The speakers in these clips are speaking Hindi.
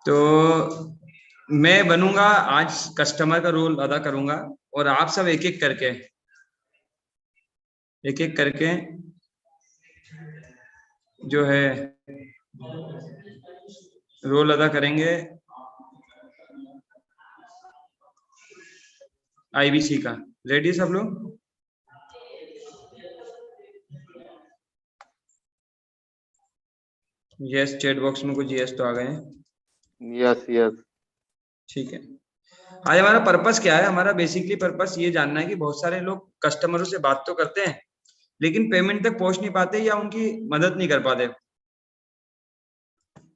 तो मैं बनूंगा आज, कस्टमर का रोल अदा करूंगा और आप सब एक एक करके जो है रोल अदा करेंगे आईबीसी का। रेडी सब लोग? यस, चैट बॉक्स में कुछ यस तो आ गए हैं। Yes yes. ठीक है, आज हमारा पर्पस क्या है? हमारा बेसिकली पर्पस ये जानना है कि बहुत सारे लोग कस्टमरों से बात तो करते हैं लेकिन पेमेंट तक पहुंच नहीं पाते या उनकी मदद नहीं कर पाते।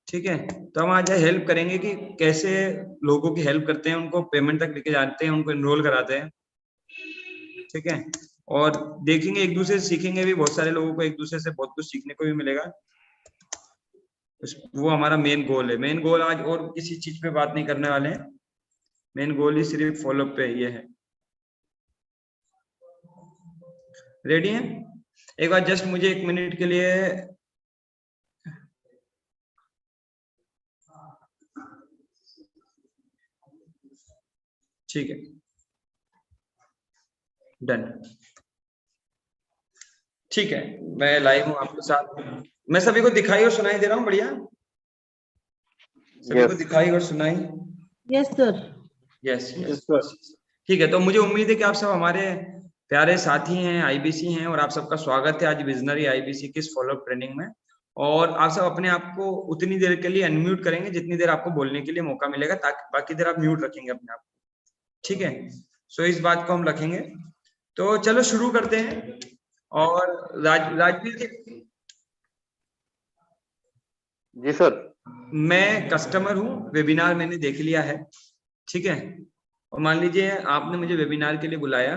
ठीक है, तो हम आज हेल्प करेंगे कि कैसे लोगों की हेल्प करते हैं, उनको पेमेंट तक लेके जाते हैं, उनको एनरोल कराते हैं। ठीक है, और देखेंगे, एक दूसरे से सीखेंगे भी। बहुत सारे लोगों को एक दूसरे से बहुत कुछ सीखने को भी मिलेगा। वो हमारा मेन गोल है। मेन गोल आज और किसी चीज पे बात नहीं करने वाले हैं, मेन गोल ही सिर्फ फॉलोअप पे ये है। रेडी हैं? एक बार जस्ट मुझे 1 मिनट के लिए ठीक है, डन। ठीक है, मैं लाइव हूँ आपके साथ। मैं सभी को दिखाई और सुनाई दे रहा हूँ? बढ़िया, सभी को दिखाई और सुनाई? Yes sir. Yes yes. ठीक है, तो मुझे उम्मीद है कि आप सब हमारे प्यारे साथी हैं, आईबीसी हैं, और आप सबका स्वागत है आज विजनरी आईबीसी की इस फॉलोअप ट्रेनिंग में। और आप सब अपने आप को उतनी देर के लिए अनम्यूट करेंगे जितनी देर आपको बोलने के लिए मौका मिलेगा, ताकि बाकी देर आप म्यूट रखेंगे अपने आप को। ठीक है, सो इस बात को हम रखेंगे। तो चलो शुरू करते हैं। और राजवीर जी। जी सर। मैं कस्टमर हूँ, वेबिनार मैंने देख लिया है। ठीक है, और मान लीजिए आपने मुझे वेबिनार के लिए बुलाया,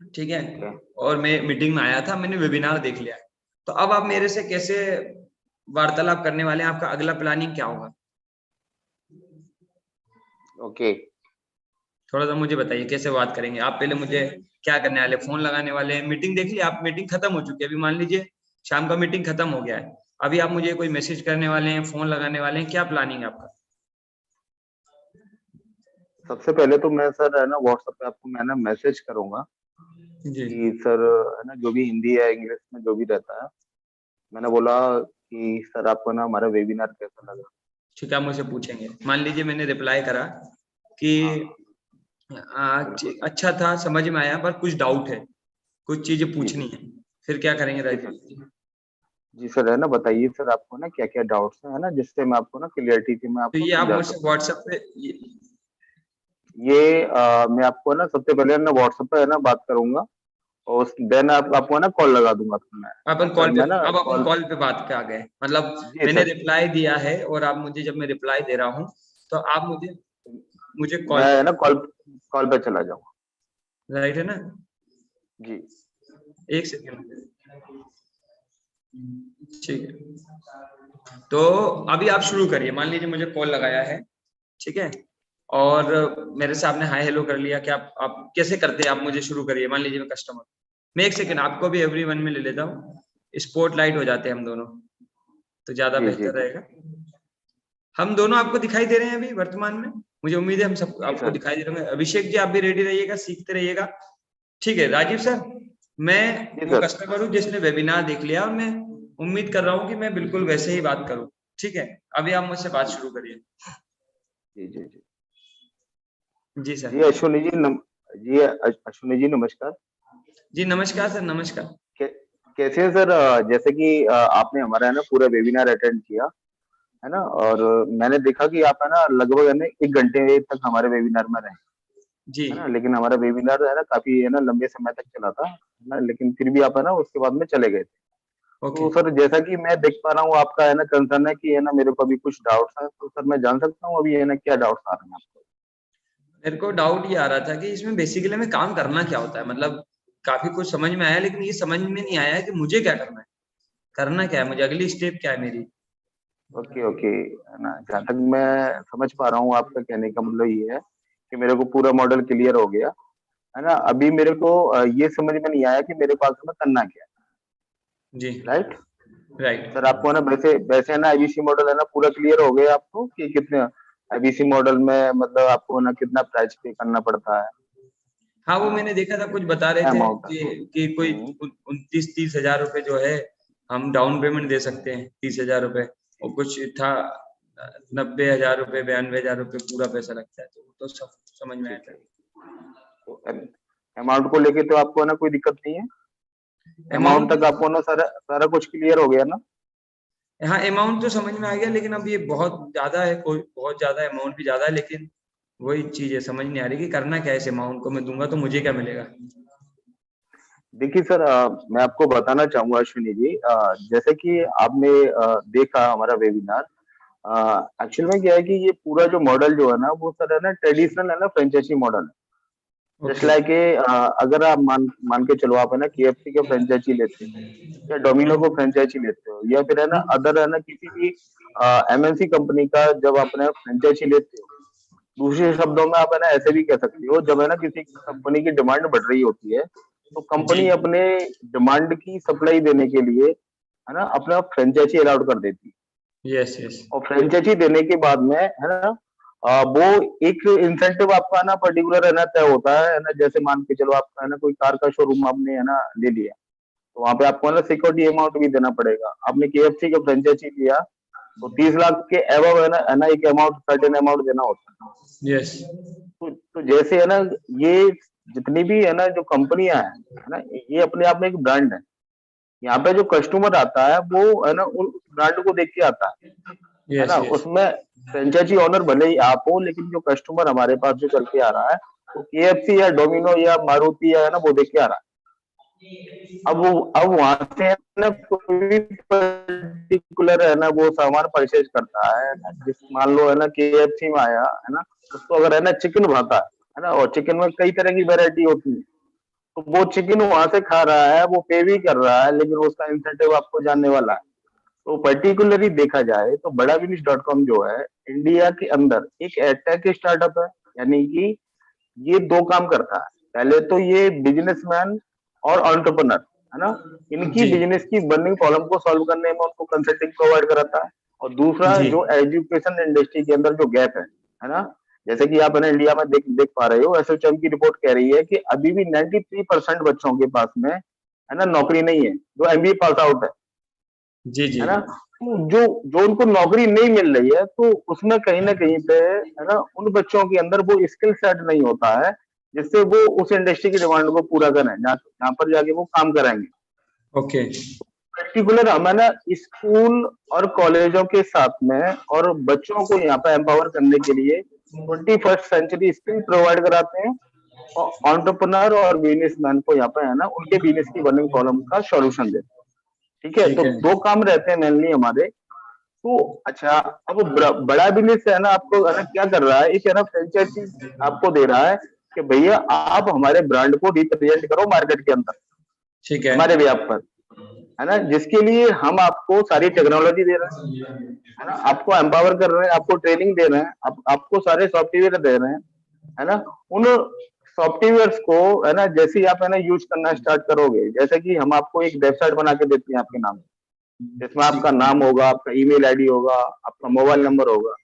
ठीक है, और मैं मीटिंग में आया था, मैंने वेबिनार देख लिया है। तो अब आप मेरे से कैसे वार्तालाप करने वाले हैं? आपका अगला प्लानिंग क्या होगा? ओके, थोड़ा सा मुझे बताइए कैसे बात करेंगे आप? पहले मुझे क्या करने वाले? फोन लगाने वाले हैं? मीटिंग देख लिया आप? मीटिंग खत्म हो चुकी है अभी, मान लीजिए शाम का मीटिंग खत्म हो गया है, अभी आप मुझे कोई मैसेज करने वाले हैं, फोन लगाने वाले हैं? क्या प्लानिंग है आपका? सबसे पहले तो मैं सर है ना व्हाट्सएप पे आपको मैं ना मैसेज करूंगा जी कि सर है ना जो भी हिंदी या इंग्लिश में जो भी रहता है, मैंने बोला कि सर आपको ना हमारा वेबिनार कैसा लगा। ठीक है, आप मुझसे पूछेंगे। मान लीजिए मैंने रिप्लाई करा कि अच्छा था, समझ में आया, पर कुछ डाउट है, कुछ चीजें पूछनी है, फिर क्या करेंगे राजवीर? जी सर, है ना बताइए सर आपको ना क्या क्या डाउट्स है ना, जिससे मैं आपको ना क्लियरिटी से मैं तो आपको ये आप समझा मुझसे सकूँ। व्हाट्सएप पे मैं आपको ना सबसे पहले ना व्हाट्सएप पे है ना बात करूंगा और देन आपको ना कॉल लगा दूंगा फिर मैं, है ना अपन सर कॉल पे, मैं ना अब अपन कॉल। कॉल पे बात पे आ गए, मतलब जी मैंने सर। रिप्लाई दिया है और आप मुझे, जब मैं रिप्लाई दे रहा हूँ तो आप मुझे मुझे कॉल मैं पे, है ना कॉल कॉल पे चला जाऊंगा। राइट है ना? जी एक सेकेंड, ठीक है। तो अभी आप शुरू करिए। मान लीजिए मुझे कॉल लगाया है, ठीक है, और मेरे से आपने हाय हेलो कर लिया कि आप कैसे करते हैं? आप मुझे शुरू करिए। मान लीजिए मैं कस्टमर, मैं एक सेकेंड आपको भी एवरीवन में ले लेता हूँ, स्पॉट लाइट हो जाते हैं हम दोनों, तो ज्यादा जी जी बेहतर जी। रहेगा। हम दोनों आपको दिखाई दे रहे हैं अभी वर्तमान में? मुझे उम्मीद है हम सब जी आपको सर। दिखाई दे रहे होंगे। अभिषेक जी आप भी रेडी रहिएगा, सीखते रहिएगा। ठीक है राजीव सर, मैं जी वो सर। कस्टमर हूँ जिसने वेबिनार देख लिया, और मैं उम्मीद कर रहा हूँ कि मैं बिल्कुल वैसे ही बात करूँ। ठीक है, अभी आप मुझसे बात शुरू करिए। जी जी जी। जी सर। जी अश्विनी जी जी अश्विनी जी नमस्कार। जी नमस्कार सर, नमस्कार। कैसे हैं सर? जैसे कि आपने हमारा है ना पूरा वेबिनार अटेंड किया है ना, और मैंने देखा कि आप है ना लगभग है ना 1 घंटे तक हमारे वेबिनार में रहे, जी है ना। लेकिन हमारा वेबिनार है ना काफी है ना लंबे समय तक चला था, है ना, लेकिन फिर भी आप है ना उसके बाद में चले गए थे। ओके। तो सर जैसा कि मैं देख पा रहा हूँ आपका है ना कंसर्न है कि है ना मेरे को अभी कुछ डाउट्स हैं, तो सर मैं जान सकता हूँ अभी है ना क्या डाउट्स आ रहे हैं आपको? मेरे को डाउट ये आ रहा था कि इसमें बेसिकली में काम करना क्या होता है, मतलब काफी कुछ समझ में आया, लेकिन ये समझ में नहीं आया कि मुझे क्या करना क्या है, मुझे अगली स्टेप क्या है मेरी? ओके ओके, है ना, जहाँ तक मैं समझ पा रहा हूँ आपका कहने का मतलब ये है कि मेरे को पूरा मॉडल क्लियर हो गया, है ना। अभी मेरे को ये समझ में नहीं आया कि मेरे पास में करना क्या जी है, राइट। राइट। सर आपको है ना वैसे वैसे है ना आईबीसी मॉडल है ना पूरा क्लियर हो गया आपको कि कितने आईबीसी मॉडल में मतलब आपको ना कितना प्राइस पे करना पड़ता है? हाँ, वो मैंने देखा था, कुछ बता रहे थे अमाउंट। कि कोई हम्म। 29-30 हजार रुपए जो है हम डाउन पेमेंट दे सकते हैं, 30 हजार रुपए, और कुछ था 90 हजार रुपए, 92 हजार रुपए पूरा पैसा लगता है, तो सब समझ में आया ठीक था। है। तो अमाउंट को लेके तो आपको ना कोई दिक्कत नहीं है? अमाउंट अमाउंट, तक आपको ना सारा सारा कुछ क्लियर हो गया ना? हाँ अमाउंट तो समझ में आ गया, लेकिन अब ये बहुत ज्यादा है, कोई बहुत ज्यादा अमाउंट भी ज्यादा है, लेकिन वही चीज है, समझ नहीं आ रही कि करना क्या है। इस अमाउंट को मैं दूंगा तो मुझे क्या मिलेगा? देखिए सर, मैं आपको बताना चाहूंगा अश्विनी जी, जैसे कि आपने देखा हमारा वेबिनार। एक्चुअल में क्या है कि ये पूरा जो मॉडल जो है ना वो सर है ना ट्रेडिशनल है ना फ्रेंचाइजी मॉडल है। Just okay. लाइक अगर आप मान मान के चलो, आप है ना केएफसी के फ्रेंचाइजी लेते हो या डोमिनो को फ्रेंचाइजी लेते हो या फिर है ना अदर है ना किसी भी एमएनसी कंपनी का जब आप है ना फ्रेंचाइजी लेते हो। दूसरे शब्दों में आप है ना ऐसे भी कह सकते हो, जब है ना किसी कंपनी की डिमांड बढ़ रही होती है तो जी। कंपनी अपने डिमांड की सप्लाई देने के लिए है ना अपना फ्रेंचाइजी अलाउड कर देती है। Yes yes. और फ्रेंचाइजी देने के बाद में है ना वो एक इंसेंटिव आपका ना पर्टिकुलर है ना तय होता है ना। जैसे मान के चलो आपका है ना कोई कार का शोरूम आपने है ना ले लिया, तो वहां पे आपको है ना सिक्योरिटी अमाउंट भी देना पड़ेगा। आपने केएफसी का फ्रेंचाइजी लिया तो 30 लाख के एबव है ना एक अमाउंट सर्टेन अमाउंट देना होता है। यस। तो जैसे है ना ये जितनी भी है ना जो कंपनियां हैं है ना ये अपने आप में एक ब्रांड है। यहाँ पे जो कस्टमर आता है वो है ना उस ब्रांड को देख के आता है यस ना। यस। उसमें फ्रेंचाइजी ओनर भले ही आप हो, लेकिन जो कस्टमर हमारे पास जो चल के आ रहा है वो केएफसी या डोमिनो या मारुति या है ना वो देख के आ रहा है। अब वहां से है ना कोई भी पर्टिकुलर है ना वो सामान परचेज करता है ना, जिस मान लो है ना केएफसी में आया है ना, उसको अगर है ना चिकन भाता है ना, और चिकन में कई तरह की वैरायटी होती है, तो वो चिकन वहां से खा रहा है, वो पे भी कर रहा है, लेकिन उसका इंसेंटिव आपको जानने वाला है। तो पर्टिकुलरली देखा जाए तो बड़ा बिजनेस डॉट कॉम जो है इंडिया के अंदर एक एडटेक स्टार्टअप है। यानी कि ये दो काम करता है। पहले तो ये बिजनेसमैन और एंटरप्रेन्योर है ना, इनकी जी। बिजनेस की बर्निंग प्रॉब्लम को सॉल्व करने में उनको कंसल्टिंग प्रोवाइड कराता है। और दूसरा जी। जो एजुकेशन इंडस्ट्री के अंदर जो गैप है ना, जैसे कि आप है ना इंडिया में देख देख पा रहे हो, एसोचैम की रिपोर्ट कह रही है कि अभी भी 93% बच्चों के पास में है ना नौकरी नहीं है जो एमबीए पास आउट जी। जी। है ना। तो जो जो उनको नौकरी नहीं मिल रही है तो उसमें कहीं ना कहीं पे है ना उन बच्चों के अंदर वो स्किल सेट नहीं होता है जिससे वो उस इंडस्ट्री की डिमांड को पूरा करें जहाँ पर जाके वो काम करेंगे। ओके। पर्टिकुलर हम है ना स्कूल और कॉलेजों के साथ में और बच्चों को यहाँ पे एम्पावर करने के लिए 21st सेंचुरी स्किल प्रोवाइड कराते हैं और एंटरप्रेन्योर और बिजनेसमैन को यहाँ पे है ना उनके बिजनेस की बर्निंग प्रॉब्लम का सॉल्यूशन देते हैं। ठीक है, ठीक तो है। दो काम रहते हैं मेनली हमारे। तो अच्छा, अब बड़ा बिजनेस है ना आपको है ना क्या कर रहा है, एक है ना फ्रेंचाइजी आपको दे रहा है कि भैया आप हमारे ब्रांड को रिप्रेजेंट करो मार्केट के अंदर ठीक है। हमारे व्याप पर, है ना, जिसके लिए हम आपको सारी टेक्नोलॉजी दे रहे हैं, है ना, आपको एम्पावर कर रहे हैं, आपको ट्रेनिंग दे रहे हैं, आपको सारे सॉफ्टवेयर दे रहे हैं, है ना। उन सॉफ्टवेयर्स को है ना जैसे ही आप है ना यूज करना स्टार्ट करोगे, जैसे कि हम आपको एक वेबसाइट बना के देते हैं आपके नाम, जिसमें ठीक आपका है। नाम होगा, आपका ईमेल आईडी होगा, आपका मोबाइल नंबर होगा,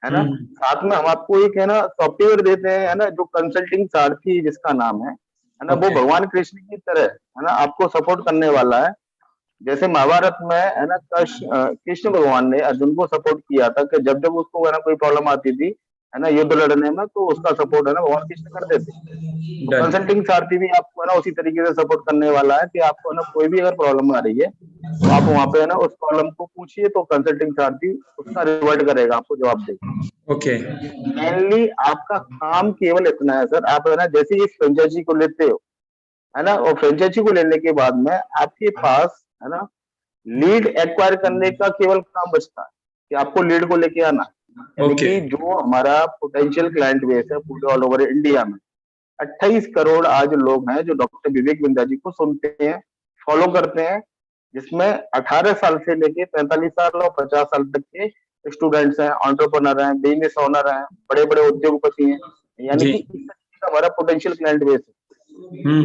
है ना। हम्म। साथ में हम आपको एक है ना सॉफ्टवेयर देते हैं, है ना, जो कंसल्टिंग सारथी जिसका नाम है ना, वो ओके। भगवान कृष्ण की तरह है ना आपको सपोर्ट करने वाला है। जैसे महाभारत में है ना कृष्ण भगवान ने अर्जुन को सपोर्ट किया था कि जब जब उसको है ना कोई प्रॉब्लम आती थी है ना युद्ध लड़ने में, तो उसका सपोर्ट है ना भगवान कृष्ण करते थे। तो डन। कंसल्टिंग सारथी भी आपको है ना उसी तरीके से सपोर्ट करने वाला है कि आपको है ना कोई भी अगर प्रॉब्लम आ रही है तो आप वहां पे है ना उस प्रॉब्लम को पूछिए, तो कंसल्टिंग सारथी उसका रिवर्ट करेगा, आपको जवाब देगा। ओके। मेनली आपका काम केवल इतना है सर, आप है ना जैसे ही इस फ्रेंचाइजी को लेते हो है ना, और फ्रेंचाइजी को लेने के बाद में आपके पास है ना लीड एक्वायर करने का केवल काम बचता है कि आपको लीड को लेके आना है। यानी ओके। कि जो हमारा पोटेंशियल क्लाइंट बेस है पूरे ऑल ओवर इंडिया में 28 करोड़ आज लोग हैं जो डॉक्टर विवेक बिंदा जी को सुनते हैं, फॉलो करते हैं, जिसमें 18 साल से लेके 45 साल और 50 साल तक के स्टूडेंट्स हैं, एंटरप्रेन्योर हैं, बिजनेस ओनर हैं, बड़े बड़े उद्योगपति हैं। यानी जी। कि इस तरीके का हमारा पोटेंशियल क्लाइंट बेस है।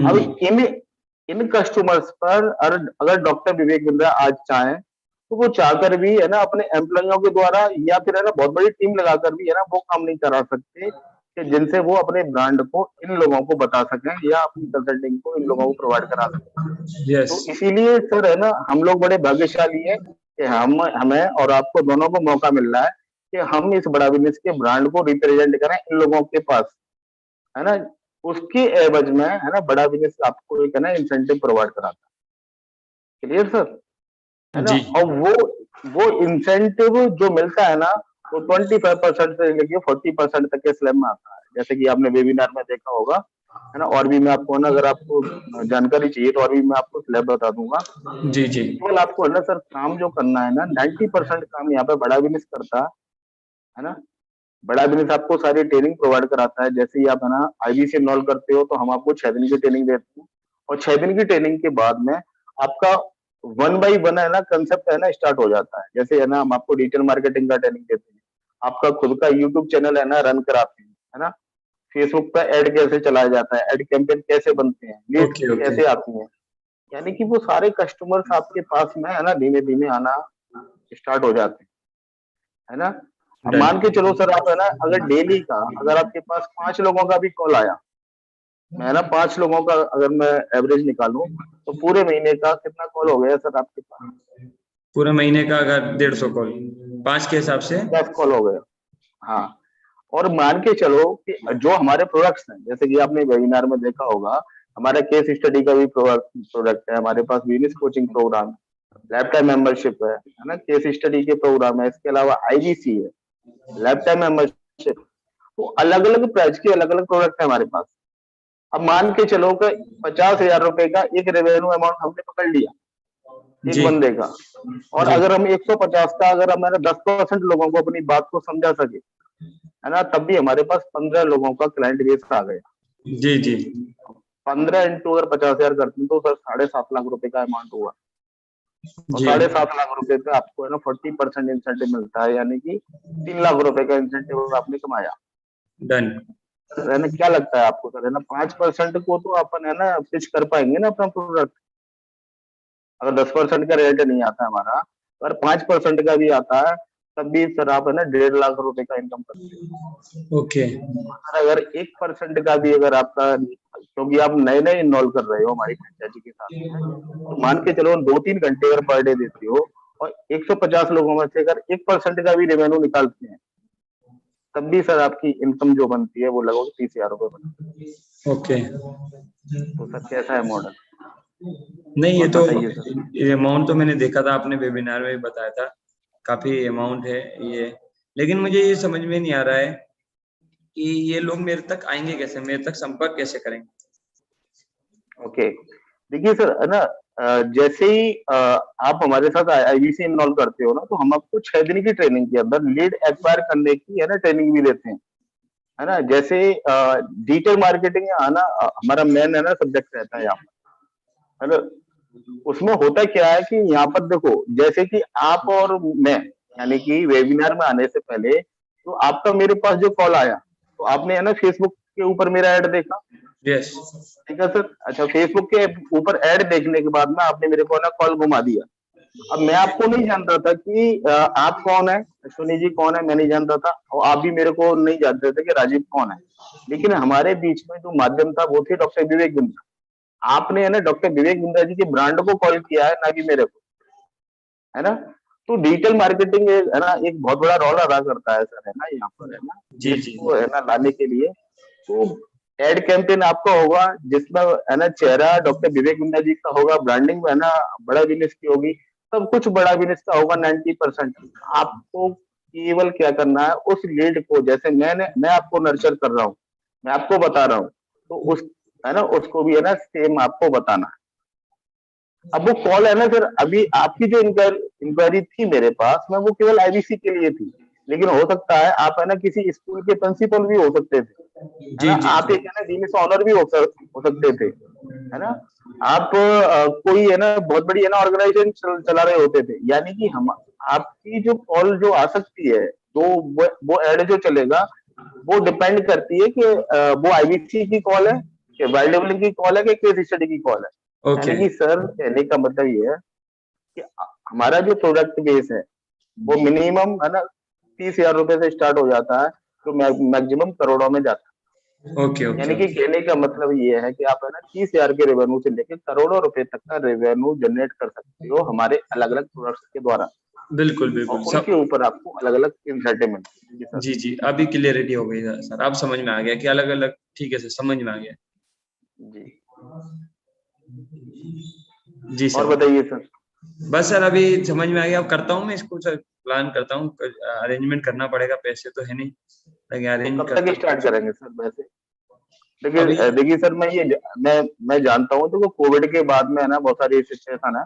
अब हम्म। इन इन कस्टमर्स पर अगर अगर डॉक्टर विवेक बिंद्रा आज चाहें तो वो चाहकर भी है ना अपने एम्प्लॉइयों के द्वारा या फिर है ना बहुत बड़ी टीम लगाकर भी है ना वो काम नहीं करा सकते कि जिनसे वो अपने ब्रांड को इन लोगों को बता सकें या अपनी कंसल्टिंग को इन लोगों को प्रोवाइड करा सकें। यस तो इसीलिए सर है ना हम लोग बड़े भाग्यशाली है कि हम हमें और आपको दोनों को मौका मिल रहा है कि हम इस बड़ा बिजनेस के ब्रांड को रिप्रेजेंट करें इन लोगों के पास, है ना। उसके एवज में है ना बड़ा बिजनेस आपको एक है ना इंसेंटिव प्रोवाइड कराता है। क्लियर सर, है ना। जी और वो इंसेंटिव जो मिलता है ना वो 25% से लेके 40% तक के स्लैब में आता है, जैसे कि आपने वेबिनार में देखा होगा, है ना। और भी मैं आपको ना अगर आपको जानकारी चाहिए तो और भी मैं आपको स्लैब बता दूंगा। जी जी केवल आपको है ना सर काम जो करना है ना 90% काम यहाँ पे बड़ा बिजनेस करता है ना। बड़ा बिजनेस आपको सारी ट्रेनिंग प्रोवाइड कराता है, जैसे ही आप है ना आईबीसी एनरोल करते हो तो हम आपको 6 दिन की ट्रेनिंग देते हैं, और 6 दिन की ट्रेनिंग के बाद में आपका 1 बाई 1 है ना कंसेप्ट है ना स्टार्ट हो जाता है। जैसे है ना हम आपको डिजिटल मार्केटिंग का ट्रेनिंग देते हैं, आपका खुद का यूट्यूब चैनल है ना रन कराते हैं, है ना। फेसबुक पे ऐड कैसे चलाया जाता है, ऐड कैंपेन कैसे बनते हैं, लीड्स ओके ओके कैसे आती हैं, यानी कि वो सारे कस्टमर्स आपके पास में है ना धीमे धीमे आना स्टार्ट हो जाते हैं, है ना। अब डन मान के चलो सर आप है ना अगर डेली का अगर आपके पास 5 लोगों का भी कॉल आया, मैं ना 5 लोगों का अगर मैं एवरेज निकालूं तो पूरे महीने का कितना कॉल हो गया सर आपके पास? पूरे महीने का अगर 150 कॉल 5 के हिसाब से 10 कॉल हो गया। हाँ, और मान के चलो कि जो हमारे प्रोडक्ट्स हैं, जैसे कि आपने वेबिनार में देखा होगा, हमारा केस स्टडी का भी प्रोडक्ट है, हमारे पास बिजनेस कोचिंग प्रोग्राम है, लैपटॉप मेंबरशिप है ना, केस स्टडी के प्रोग्राम है, इसके अलावा आईबीसी है, लैपटॉप मेंबरशिप। तो अलग अलग प्राइस के अलग अलग प्रोडक्ट है हमारे पास। अब मान के चलो कि 50,000 रुपए का एक रेवेन्यू अमाउंट हमने पकड़ लिया एक जी बंदे का, और जी अगर हम 150 का अगर हमारे 10% लोगों को अपनी बात को समझा सके, है ना, तब भी हमारे पास 15 लोगों का क्लाइंट बेस आ गया। जी जी 15 इंटू अगर 50,000 करते हैं तो सर 7.5 लाख रुपए का अमाउंट हुआ, और जी 7.5 लाख रुपए पे आपको है ना 40% इंसेंटिव मिलता है, यानी कि 3 लाख रुपए का इंसेंटिव आपने कमाया। डन सर है ना, क्या लगता है आपको सर है ना 5% को तो अपन है ना पिच कर पाएंगे ना अपना प्रोडक्ट? अगर 10% का रेट नहीं आता हमारा, अगर 5% का भी आता है तब भी सर आप है ना 1.5 लाख रुपए का इनकम करते हो। ओके और अगर 1% का भी अगर आपका, क्योंकि आप नए नए इन्वॉल्व कर रहे हो हमारी फ्रेंचाइजी के साथ में, तो मान के चलो 2-3 घंटे अगर पर डे देते हो और 150 लोगों में से अगर 1% का भी रेवेन्यू निकालते हैं, तब भी सर आपकी इनकम जो बनती है वो लगभग 30,000 रुपए बनती ओके है। तो सर कैसा है मॉडल, नहीं ये और तो बताइए सर। अमाउंट तो मैंने देखा था, आपने वेबिनार में भी बताया था, काफी अमाउंट है ये। लेकिन मुझे ये समझ में नहीं आ रहा है कि ये लोग मेरे तक आएंगे कैसे, मेरे तक संपर्क कैसे करेंगे। ओके, देखिए सर है ना जैसे ही आप हमारे साथ आईबीसी इनरोल करते हो ना तो हम आपको 6 दिन की ट्रेनिंग के अंदर लीड एक्वायर करने की है ना ट्रेनिंग भी देते हैं, है ना। जैसे डिजिटल मार्केटिंग है ना हमारा मेन है ना सब्जेक्ट रहता है यहाँ पर, है ना। उसमें होता क्या है कि यहाँ पर देखो जैसे कि आप और मैं, यानी कि वेबिनार में आने से पहले तो आपका मेरे पास जो कॉल आया तो आपने है ना फेसबुक के ऊपर मेरा ऐड देखा, यस ठीक है सर। अच्छा, फेसबुक के ऊपर ऐड देखने के बाद में आपने मेरे को ना कॉल घुमा दिया। अब मैं आपको नहीं जानता था कि आप कौन है, अश्विनी जी कौन है, मैं नहीं जानता था, और आप भी मेरे को नहीं जानते थे कि राजीव कौन है। लेकिन हमारे बीच में जो माध्यम था वो थे डॉक्टर विवेक बिंद्रा। आपने है ना डॉक्टर विवेक बिंद्रा जी के ब्रांड को कॉल किया है, ना कि मेरे को, है ना। तो डिजिटल मार्केटिंग है ना एक बहुत बड़ा रोल अदा करता है सर, है ना, यहाँ पर है ना जी बिजनेस जी को है ना लाने के लिए। तो एड कैंपेन आपका होगा जिसमें है ना चेहरा डॉक्टर विवेक बिंद्रा जी का होगा, ब्रांडिंग है ना बड़ा बिजनेस की होगी, सब कुछ बड़ा बिजनेस का होगा 90%। आपको केवल क्या करना है उस लीड को, जैसे मैं आपको नर्चर कर रहा हूँ, मैं आपको बता रहा हूँ, तो उस है ना उसको भी है ना सेम आपको बताना है। अब वो कॉल है ना सर, अभी आपकी जो इंक्वायरी थी मेरे पास में वो केवल आईबीसी के लिए थी, लेकिन हो सकता है आप है ना किसी स्कूल के प्रिंसिपल भी हो सकते थे, है ना, जी जी आप एक है ना बिजनेस ओनर भी हो सकते थे, है ना। आप कोई है ना बहुत बड़ी है ना ऑर्गेनाइजेशन चला रहे होते थे, यानी कि हम आपकी जो कॉल जो आ सकती है तो वो एड जो चलेगा वो डिपेंड करती है कि वो आईबीसी की कॉल है कि वाइल्ड डेवलपिंग की कॉल है कि केस स्टडी की कॉल है। ओके यानी कि सर कहने का मतलब ये है कि हमारा जो प्रोडक्ट बेस है वो मिनिमम है ना 30,000 रुपए से स्टार्ट हो जाता है, तो मैक्सिमम करोड़ों में जाता ओके है। ओके यानी कि ओके। कहने का मतलब ये है कि आप है ना 30,000 के रेवेन्यू से लेकर करोड़ों रुपए तक का रेवेन्यू जनरेट कर सकते हो हमारे अलग अलग प्रोडक्ट्स के द्वारा, बिल्कुल और बिल्कुल उनके सब। ऊपर आपको अलग अलग इंसेंटिव मिलते हैं। जी सर। जी जी, अभी क्लियरिटी हो गई सर, अब समझ में आ गया कि अलग अलग, ठीक है सर, समझ में आ गया। जी। जी और सर। बताइए सर। बस सर अभी समझ में आ गया, अब करता हूँ मैं इसको सर, प्लान करता हूँ, अरेंजमेंट करना पड़ेगा, पैसे तो है नहीं, लेकिन तो अरेंज कब करता तक हूँ स्टार्ट कुछ। करेंगे सर वैसे? अभी देखिए देखिए सर, मैं जानता हूँ, तो कोविड के बाद में है ना बहुत सारी सिचुएशन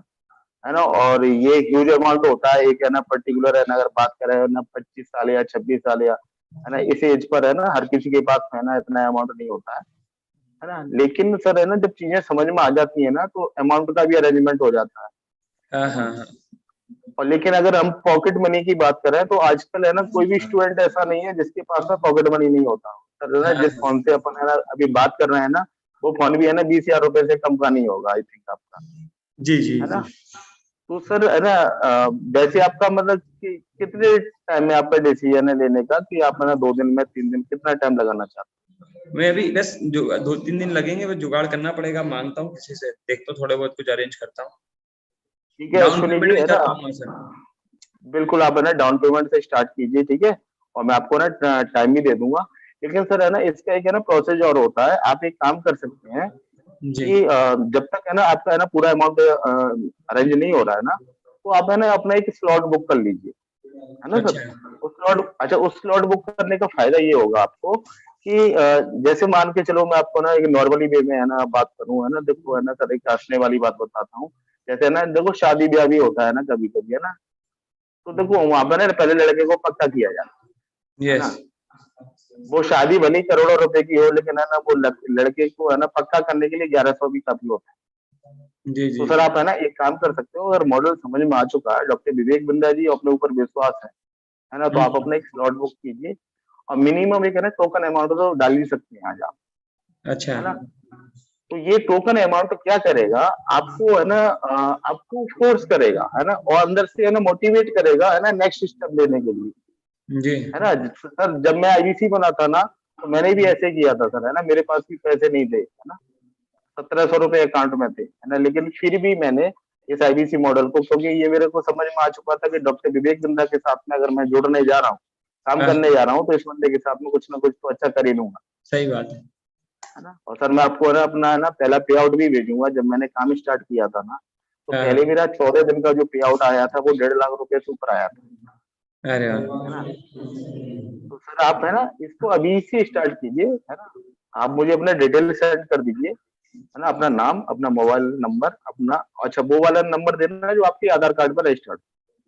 है ना, और ये ह्यूज अमाउंट होता है, एक है ना पर्टिकुलर है ना, अगर बात करें ना 25 साल या 26 साल या है ना इस एज पर है ना, हर किसी के पास है ना इतना अमाउंट नहीं होता है ना। लेकिन सर है ना, जब चीजें समझ में आ जाती है ना, तो अमाउंट का भी अरेंजमेंट हो जाता है। हाँ हाँ हाँ। और लेकिन अगर हम पॉकेट मनी की बात करें, तो आजकल है ना कोई भी स्टूडेंट ऐसा नहीं है जिसके पास में पॉकेट मनी नहीं होता। सर है ना, हाँ जिस हाँ। फोन से अपन है ना अभी बात कर रहे हैं ना, वो फोन भी है ना 20,000 रुपए से कम का नहीं होगा, आई थिंक आपका, जी जी है जी। ना। तो सर है ना वैसे आपका मतलब कि कितने टाइम में आपका डिसीजन है लेने का, कि आप है ना 2 दिन में 3 दिन, कितना टाइम लगाना चाहते मैं अभी बस जो 2-3 दिन लगेंगे, बस जुगाड़ करना पड़ेगा, मांगता हूँ किसी से, देखता हूँ थोड़े बहुत कुछ अरेंज करता हूँ। हैं? ठीक है, डाउन पेमेंट सुनिए भी है कर ना, पाऊंगा सर। बिल्कुल आप है ना डाउन पेमेंट से स्टार्ट कीजिए, ठीक है, और मैं आपको ना टाइम भी दे दूंगा। लेकिन सर है ना, इसका एक है ना प्रोसेस और होता है, आप एक काम कर सकते हैं जी। कि जब तक है ना आपका है ना पूरा अमाउंट अरेंज नहीं हो रहा है ना, तो आप है ना अपना एक स्लॉट बुक कर लीजिए, है ना सर। अच्छा। उस स्लॉट बुक करने का फायदा ये होगा आपको कि जैसे मान के चलो, मैं आपको ना एक नॉर्मली वे में है ना बात करूं, है ना, देखो है ना सर, एक हंसने वाली बात बताता हूँ। जैसे ना देखो, शादी ब्याह भी होता है ना कभी कभी, है ना, तो देखो वहां पर ना पहले लड़के को पक्का किया जाता है यस। ना। वो शादी भले ही करोड़ों रुपए की हो, लेकिन है ना वो लड़के को है ना पक्का करने के लिए 1100 भी काफी होता है। जी तो जी सर जी। आप है ना एक काम कर सकते हो, अगर मॉडल समझ में आ चुका है, डॉक्टर विवेक बिंदा जी अपने ऊपर विश्वास है ना, तो आप हम्म। अपना एक स्लॉट बुक कीजिए, और मिनिमम एक है ना टोकन अमाउंट तो डाल ही सकते हैं आज आप, अच्छा। है ना। तो ये टोकन अमाउंट क्या करेगा, आपको है ना आपको फोर्स करेगा, है ना, और अंदर से है ना मोटिवेट करेगा, है ना, नेक्स्ट स्टेप लेने के लिए, जी। है ना। सर जब मैं आईबीसी बना था ना, तो मैंने भी ऐसे किया था सर, है ना, मेरे पास भी पैसे नहीं थे, है ना, 1700 रुपए अकाउंट में थे, है ना, लेकिन फिर भी मैंने इस आईबीसी मॉडल को, क्योंकि ये मेरे को समझ में आ चुका था कि डॉक्टर विवेक बिंदा के साथ में अगर मैं जुड़ने जा रहा हूँ, काम हाँ करने जा रहा हूँ, तो इस बंदे के साथ में कुछ ना कुछ तो अच्छा कर ही लूंगा, सही बात है। है ना। और सर मैं आपको है ना अपना है ना पहला पे आउट भी भेजूंगा। जब मैंने काम स्टार्ट किया था ना, तो हाँ पहले हाँ। मेरा 14 दिन का जो पे आउट आया था, वो 1.5 लाख रुपए से ऊपर आया था, अरे है ना। वाह। तो सर आप है ना इसको अभी से स्टार्ट कीजिए, है ना। आप मुझे अपना डिटेल सेंड कर दीजिए, है ना, अपना नाम, अपना मोबाइल नंबर, अपना, अच्छा वो वाला नंबर देना जो आपके आधार कार्ड पर रजिस्टर्ड,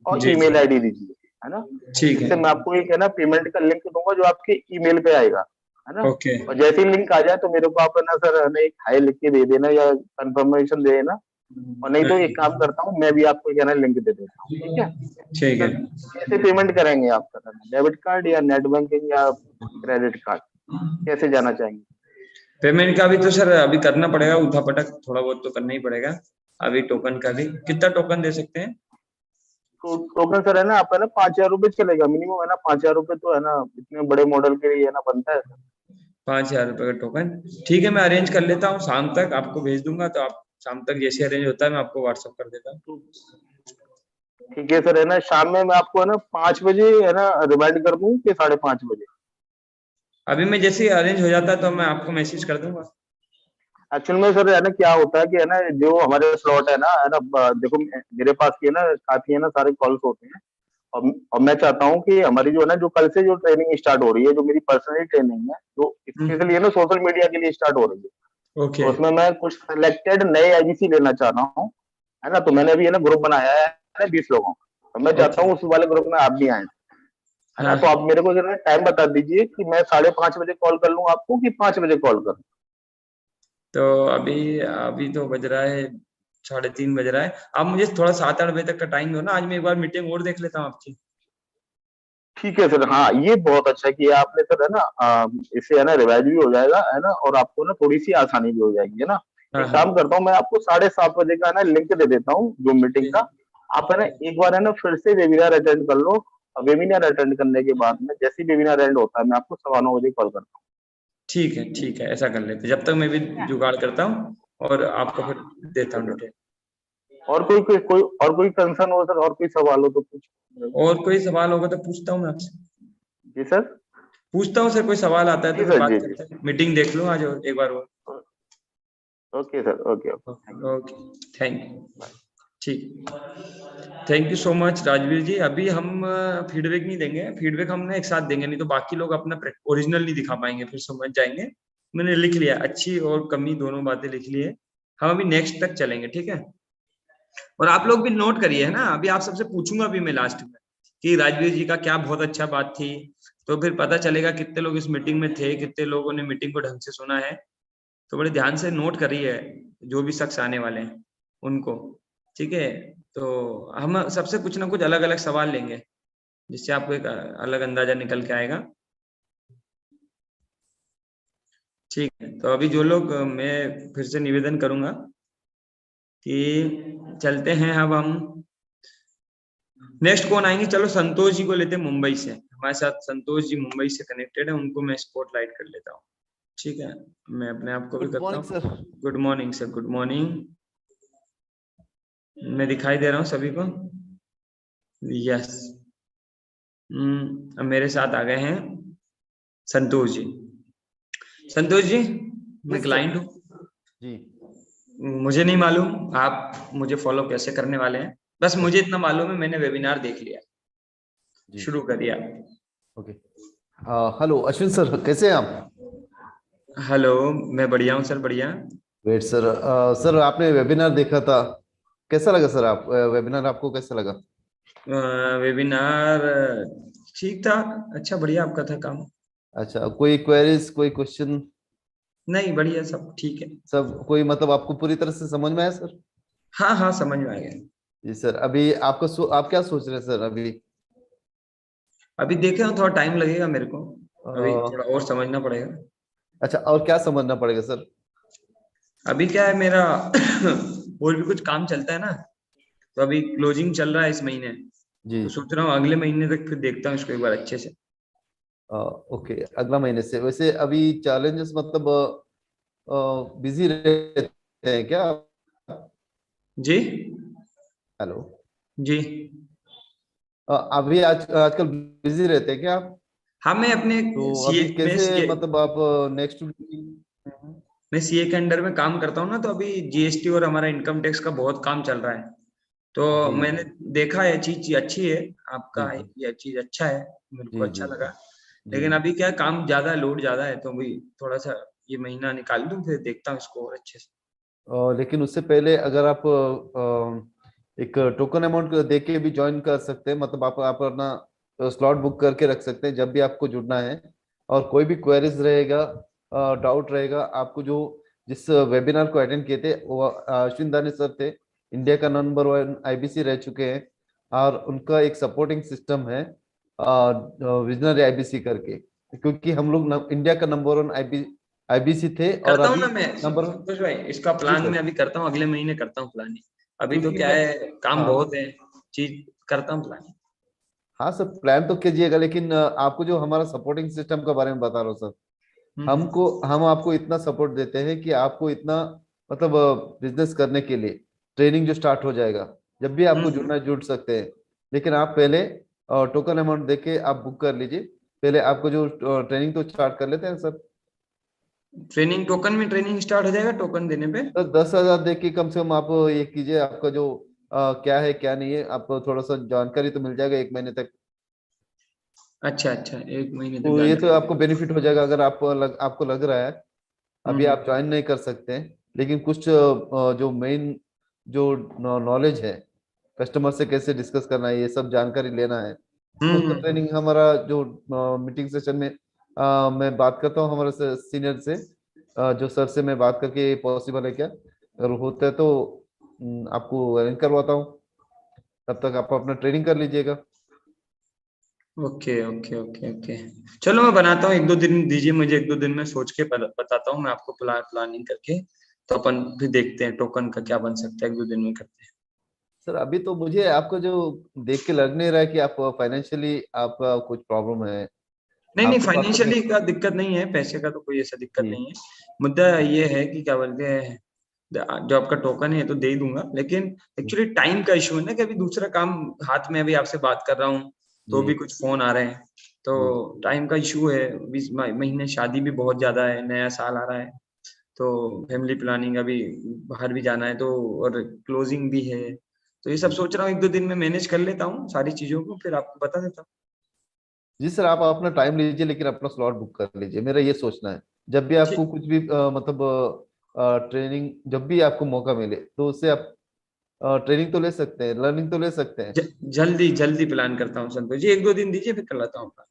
और जी जी। ईमेल आईडी दीजिए, है ना। ठीक है। जिससे मैं आपको एक है ना पेमेंट का लिंक दूंगा, जो आपके ईमेल पे आएगा, है ना। ओके। और जैसे ही लिंक आ जाए, तो मेरे को आप है ना सर है ना एक हाई लिख के दे देना, या कंफर्मेशन दे देना, और नहीं तो एक काम करता हूँ, मैं भी आपको एक है ना लिंक दे देता हूँ, ठीक है। तो ठीक है। सर कैसे पेमेंट करेंगे आप सर, डेबिट कार्ड या नेट बैंकिंग या क्रेडिट कार्ड, कैसे जाना चाहेंगे? पेमेंट का भी तो सर अभी करना पड़ेगा, उठा पटक थोड़ा बहुत तो करना ही पड़ेगा। अभी टोकन का भी, कितना टोकन दे सकते हैं? तो टोकन सर है ना, आप है ना 5,000 रुपए चलेगा मिनिमम, है ना, 5,000 रुपए तो है ना इतने बड़े मॉडल के लिए है ना बनता है। 5,000 रुपये का टोकन। ठीक है, मैं अरेंज कर लेता हूँ, शाम तक आपको भेज दूंगा, तो आप शाम तक जैसे अरेंज होता है मैं आपको व्हाट्सअप कर देता हूँ। तो ठीक है सर, है ना शाम में मैं आपको है ना 5 बजे है ना रिमाइंड कर दूं, कि 5:30 बजे? अभी मैं जैसे ही अरेंज हो जाता है तो मैं आपको मैसेज कर दूंगा। एक्चुअल में सर है ना क्या होता है कि है ना, जो हमारे स्लॉट है ना देखो मेरे पास ये ना काफी है ना सारे कॉल्स होते हैं, और मैं चाहता हूँ कि हमारी जो है ना, जो कल से जो ट्रेनिंग स्टार्ट हो रही है, जो मेरी पर्सनल ट्रेनिंग है, जो हम्म। स्पेशली है ना सोशल मीडिया के लिए स्टार्ट हो रही है, ओके। तो उसमें मैं कुछ सिलेक्टेड नए आईबीसी लेना चाह रहा हूँ, है ना। तो मैंने अभी है ना ग्रुप बनाया है ना 20 लोगों का, तो मैं चाहता ओके। हूँ उस वाले ग्रुप में आप भी आए, है ना। हाँ। तो आप मेरे को जरा टाइम बता दीजिए कि मैं 5:30 बजे कॉल कर लूँ आपको, कि 5 बजे कॉल करूँ? तो अभी अभी तो बज रहा है 3:30 बज रहा है। आप मुझे थोड़ा 7-8 बजे तक का टाइम दो ना, आज मैं एक बार मीटिंग और देख लेता हूँ आपकी। ठीक है सर, हाँ ये बहुत अच्छा किया आपने सर, है ना इससे है ना रिवाइज भी हो जाएगा, है ना, और आपको ना थोड़ी सी आसानी भी हो जाएगी, है ना। हाँ एक हाँ। काम करता हूँ, मैं आपको 7:30 बजे का ना लिंक दे देता हूँ जूम मीटिंग जी का, आप है ना एक बार है ना फिर से वेबिनार अटेंड कर लो। वेबिनार अटेंड करने के बाद में जैसे ही वेबिनार एंड होता है मैं आपको 9:15 बजे कॉल करता ठीक है, ऐसा कर लेते हैं। जब तक मैं भी हूँ। जुगाड़ करता हूँ और आपको फिर देता हूँ डिटेल। और कोई कंसर्न हो सर, और कोई सवाल हो तो पूछ। और कोई सवाल होगा तो पूछता हूँ मैं आपसे। जी सर। पूछता हूँ सर, कोई सवाल आता है तो जी फिर सर, बात जी जी। करते हैं। मीटिंग देख लो आज और एक बार वो। Okay sir, okay okay, thank you. Okay, thank you. Bye. ठीक, thank you so much Rajveer ji. अभी हम फीडबैक नहीं देंगे, फीडबैक हम ना एक साथ देंगे, नहीं तो बाकी लोग अपना ओरिजिनल नहीं दिखा पाएंगे, फिर समझ जाएंगे। मैंने लिख लिया, अच्छी और कमी दोनों बातें लिख ली है। हम अभी नेक्स्ट तक चलेंगे, ठीक है। और आप लोग भी नोट करिए, है ना। अभी आप सबसे पूछूंगा अभी मैं लास्ट में कि राजवीर जी का क्या बहुत अच्छा बात थी, तो फिर पता चलेगा कितने लोग इस मीटिंग में थे, कितने लोगों ने मीटिंग को ढंग से सुना है। तो बड़े ध्यान से नोट करिए जो भी शख्स आने वाले हैं उनको, ठीक है। तो हम सबसे कुछ ना कुछ अलग अलग सवाल लेंगे जिससे आपको एक अलग अंदाजा निकल के आएगा, ठीक है। तो अभी जो लोग, मैं फिर से निवेदन करूंगा कि चलते हैं अब हम। नेक्स्ट कौन आएंगे, चलो संतोष जी को लेते हैं मुंबई से। हमारे साथ संतोष जी मुंबई से कनेक्टेड है, उनको मैं स्पॉटलाइट कर लेता हूँ, ठीक है। मैं अपने आप को भी गुड करता मॉर्निंग हूँ। Sir. Good morning sir, good morning. मैं दिखाई दे रहा हूँ सभी को, यस। अब मेरे साथ आ गए हैं संतोष जी। संतोष जी, मैं यस सर। क्लाइंट हूँ, जी मुझे नहीं मालूम आप मुझे फॉलो कैसे करने वाले हैं। बस मुझे इतना मालूम है, मैंने वेबिनार देख लिया। जी शुरू करिए आप। ओके। हेलो अश्विन सर, कैसे हैं आप? हेलो, मैं बढ़िया हूँ सर, बढ़िया। Wait sir. सर आपने वेबिनार देखा था, कैसा लगा सर? आप वेबिनार आपको कैसा लगा? वेबिनार ठीक था, अच्छा बढ़िया आपका था काम। अच्छा, कोई क्वेरीज, कोई क्वेश्चन? नहीं, बढ़िया, सब ठीक है। सब कोई मतलब आपको पूरी तरह से समझ में आया सर? हाँ हाँ, समझ में आ गया। जी सर। अभी आप क्या सोच रहे हैं सर अभी? अभी देखे हो, थोड़ा टाइम लगेगा मेरे को, अभी अ, थोड़ा और समझना पड़ेगा। अच्छा, और क्या समझना पड़ेगा सर? अभी क्या है मेरा और भी कुछ काम चलता है ना, तो अभी क्लोजिंग चल रहा है इस महीने, जी। तो सोच रहा हूँ अगले महीने तक फिर देखता हूँ इसको एक बार अच्छे से। ओके, अगला महीने से। वैसे अभी चैलेंजेस मतलब बिजी रहते हैं क्या? जी हेलो। जी। अभी आजकल बिजी रहते हैं क्या आप? हाँ, मैं अपने तो सीए अभी में कैसे सीए मतलब आप नेक्स्ट? मैं सीए के अंडर में काम करता हूँ ना, तो अभी जीएसटी और हमारा इनकम टैक्स का बहुत काम चल रहा है। तो जी मैंने देखा है, चीज अच्छी है जी आपका, जी ये चीज अच्छा है, मेरे को जी अच्छा जी लगा। जी। लेकिन अभी क्या है, काम ज्यादा है, लोड ज्यादा है, तो अभी थोड़ा सा ये महीना निकाल दूं, फिर देखता हूँ इसको और अच्छे से। लेकिन उससे पहले अगर आप एक टोकन अमाउंट दे के भी ज्वाइन कर सकते हैं, मतलब आप अपना स्लॉट बुक करके रख सकते हैं जब भी आपको जुड़ना है। और कोई भी क्वेरीज रहेगा, डाउट रहेगा आपको, जो जिस वेबिनार को अटेंड किए थे वो अश्विन दानी सर थे, इंडिया का नंबर 1 आईबीसी रह चुके हैं। और उनका एक सपोर्टिंग सिस्टम है विजनरी आईबीसी करके, क्योंकि हम लोग इंडिया का नंबर 1 आईबीसी थे और करता हूँ अभी ना मैं नंबर। संतोष भाई, इसका जी प्लान मैं सर। अभी करता हूँ, अगले महीने करता हूँ प्लानिंग। अभी तो क्योंकि क्या मैं, है, काम हाँ बहुत है, चीज करता हूँ प्लानिंग। हाँ सर, प्लान तो कीजिएगा, लेकिन आपको जो हमारा सपोर्टिंग सिस्टम के बारे में बता रहा हूँ सर। हम्म हम आपको इतना सपोर्ट देते हैं कि आपको इतना मतलब बिजनेस करने के लिए ट्रेनिंग जो स्टार्ट हो जाएगा, जब भी आपको हम्म। जुड़ना है जुड़ सकते हैं। लेकिन आप पहले टोकन अमाउंट देके आप बुक कर लीजिए। पहले आपको जो ट्रेनिंग तो स्टार्ट कर लेते हैं सर। ट्रेनिंग टोकन में ट्रेनिंग स्टार्ट हो जाएगा टोकन देने पे? तो 10,000 दे के कम से कम आप ये कीजिए, आपका जो क्या है क्या नहीं है, आपको थोड़ा सा जानकारी तो मिल जाएगा 1 महीने तक। अच्छा अच्छा, एक महीने तक तो ये तो जानकारी आपको मिलेगी। बेनिफिट हो जाएगा अगर आपको लग रहा है अभी आप हम्म ज्वाइन नहीं कर सकते हैं, लेकिन कुछ जो मेन जो नॉलेज है, कस्टमर से कैसे डिस्कस करना है, ये सब जानकारी लेना है, तो उसका हम्म। ट्रेनिंग हमारा जो मीटिंग सेशन में मैं बात करता हूँ हमारे सीनियर से, जो सर से मैं बात करके पॉसिबल है क्या, अगर होता है तो आपको अरेंज करवाता हूँ। तब तक आप अपना ट्रेनिंग कर लीजिएगा। ओके ओके ओके ओके, चलो मैं बनाता हूँ, एक दो दिन दीजिए मुझे, एक दो दिन में सोच के बताता हूँ मैं आपको, प्लानिंग करके। तो अपन फिर देखते हैं टोकन का क्या बन सकता है, एक दो दिन में करते हैं। सर अभी तो मुझे आपको जो देख के लग नहीं रहा है कि आप फाइनेंशियली आपका कुछ प्रॉब्लम है। नहीं नहीं, आपके पास तो फाइनेंशियली का दिक्कत नहीं है, पैसे का तो कोई ऐसा दिक्कत जी नहीं है। मुद्दा ये है कि क्या बोलते हैं, जो आपका टोकन है तो दे ही दूंगा, लेकिन एक्चुअली टाइम का इशू है ना, कि अभी दूसरा काम हाथ में, अभी आपसे बात कर रहा हूँ तो जी भी कुछ फोन आ रहे हैं, तो जी टाइम का इशू है। 20 महीने शादी भी बहुत ज्यादा है, नया साल आ रहा है, तो फैमिली प्लानिंग, अभी बाहर भी जाना है तो, और क्लोजिंग भी है, तो ये सब जी सोच रहा हूँ 1-2 दिन में मैनेज कर लेता हूँ सारी चीजों को, फिर आपको बता देता हूँ। जी सर, आप अपना टाइम लीजिए लेकिन अपना स्लॉट बुक कर लीजिए, मेरा ये सोचना है। जब भी आपको ठीक, कुछ भी मतलब ट्रेनिंग, जब भी आपको मौका मिले तो उससे आप ट्रेनिंग तो ले सकते हैं, लर्निंग तो ले सकते हैं। जल्दी जल्दी प्लान करता हूँ संतोष जी, 1-2 दिन दीजिए, फिर कर लेता हूँ plan।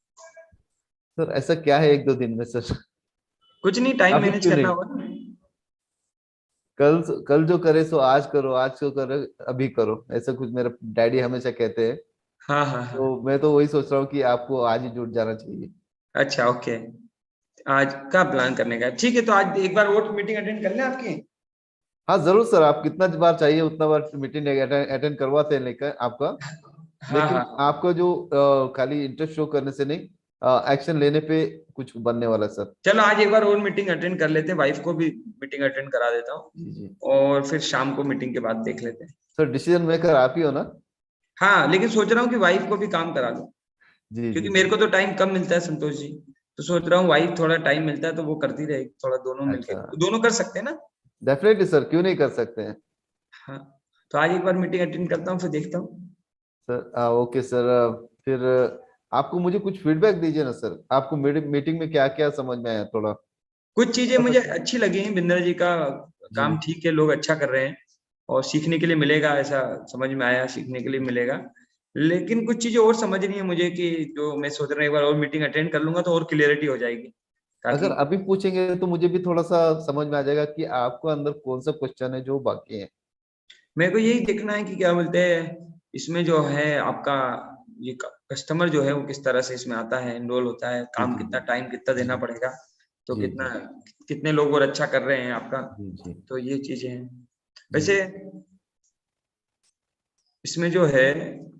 सर ऐसा क्या है 1-2 दिन में सर? कुछ नहीं, टाइम अभी मैनेज क्यों करना नहीं? होगा ना। कल कल जो करे सो आज करो, आज जो करे अभी करो, ऐसा कुछ मेरे डैडी हमेशा कहते हैं। हाँ हाँ हाँ। तो मैं तो वही सोच रहा हूँ कि आपको आज ही जुट जाना चाहिए। अच्छा, ओके। आज का प्लान करने का है। ठीक है, तो आज एक बार वोट मीटिंग अटेंड कर लें आपकी। हाँ जरूर सर, आप कितना बार चाहिए उतना बार मीटिंग अटेंड करवाते हैं लेकर आपका। हाँ लेकिन हाँ, आपको जो खाली इंटरेस्ट शो करने से नहीं, एक्शन लेने पे कुछ बनने वाला है, सर। चलो आज एक बार और मीटिंग अटेंड कर लेते हैं, वाइफ को भी मीटिंग अटेंड करा देता हूँ, जी जी। और फिर शाम को मीटिंग के बाद देख लेते हैं। सर डिसीजन मेकर आप ही हो ना? हाँ, लेकिन सोच रहा हूँ कि वाइफ को भी काम करा दूं, जी क्योंकि जी मेरे जी। को तो टाइम कम मिलता है संतोष जी, तो सोच रहा हूँ वाइफ थोड़ा टाइम मिलता है तो वो करती रहेगी, थोड़ा दोनों मिलके, अच्छा, दोनों कर सकते हैं ना। डेफिनेटली सर, क्यों नहीं कर सकते हैं। हाँ, तो आज एक बार मीटिंग अटेंड करता हूँ, फिर देखता हूँ। सर ओके सर, फिर आपको मुझे कुछ फीडबैक दीजिए ना सर, आपको मीटिंग में क्या क्या समझ में आया थोड़ा कुछ चीजें बता मुझे सकते? अच्छी लगी हैं, बिंदर जी का काम जी ठीक है, लोग अच्छा कर रहे हैं, और सीखने के लिए मिलेगा, ऐसा समझ में आया, सीखने के लिए मिलेगा। लेकिन कुछ चीजें और समझनी है मुझे, कि जो मैं सोच रहा हूँ एक बार और मीटिंग अटेंड कर लूंगा तो और क्लियरिटी हो जाएगी, अगर ताकि अभी पूछेंगे तो मुझे भी थोड़ा सा समझ में आ जाएगा कि आपको अंदर कौन सा क्वेश्चन है जो बाकी है। मेरे को यही देखना है कि क्या बोलते हैं, इसमें जो है आपका ये कस्टमर जो है वो किस तरह से इसमें आता है, इनरोल होता है, जी काम जी कितना, टाइम कितना देना जी पड़ेगा, तो जी कितना, जी कितने लोग और अच्छा कर रहे हैं आपका, जी जी तो ये चीजें हैं। जी वैसे इसमें जो है,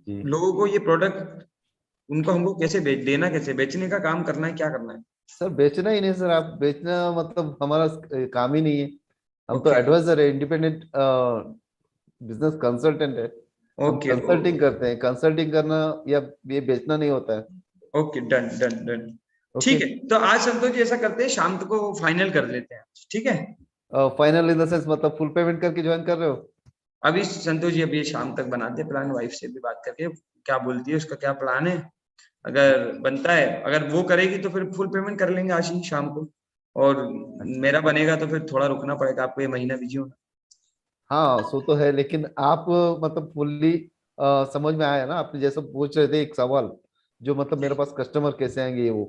जी। लोगों को ये प्रोडक्ट, उनको हमको कैसे देना, कैसे बेचने का काम करना है, क्या करना है। सर बेचना ही नहीं सर, आप बेचना मतलब हमारा काम ही नहीं है। हम तो ओके एडवाइजर है, इंडिपेंडेंट बिजनेस कंसल्टेंट है। हम ओके कंसल्टिंग करते हैं, कंसल्टिंग करना या ये बेचना नहीं होता है। Okay, done done done. Okay. ठीक है, तो आज संतोष जी ऐसा करते हैं, शाम को फाइनल कर लेते हैं, ठीक है। फाइनल इन द सेंस मतलब फुल पेमेंट करके ज्वाइन कर रहे हो? अभी संतोष जी, अभी शाम तक बनाते हैं प्लान, वाइफ से भी बात करके क्या बोलती है, उसका क्या प्लान है, अगर बनता है, अगर वो करेगी तो फिर फुल पेमेंट कर लेंगे आज ही शाम को, और अच्छा। मेरा बनेगा तो फिर थोड़ा रुकना पड़ेगा, आपको ये महीना बिजी होना। हाँ सो तो है, लेकिन आप मतलब फुल्ली समझ में आया ना, आपने जैसा पूछ रहे थे एक सवाल, जो मतलब मेरे जी, पास कस्टमर कैसे आएंगे ये वो।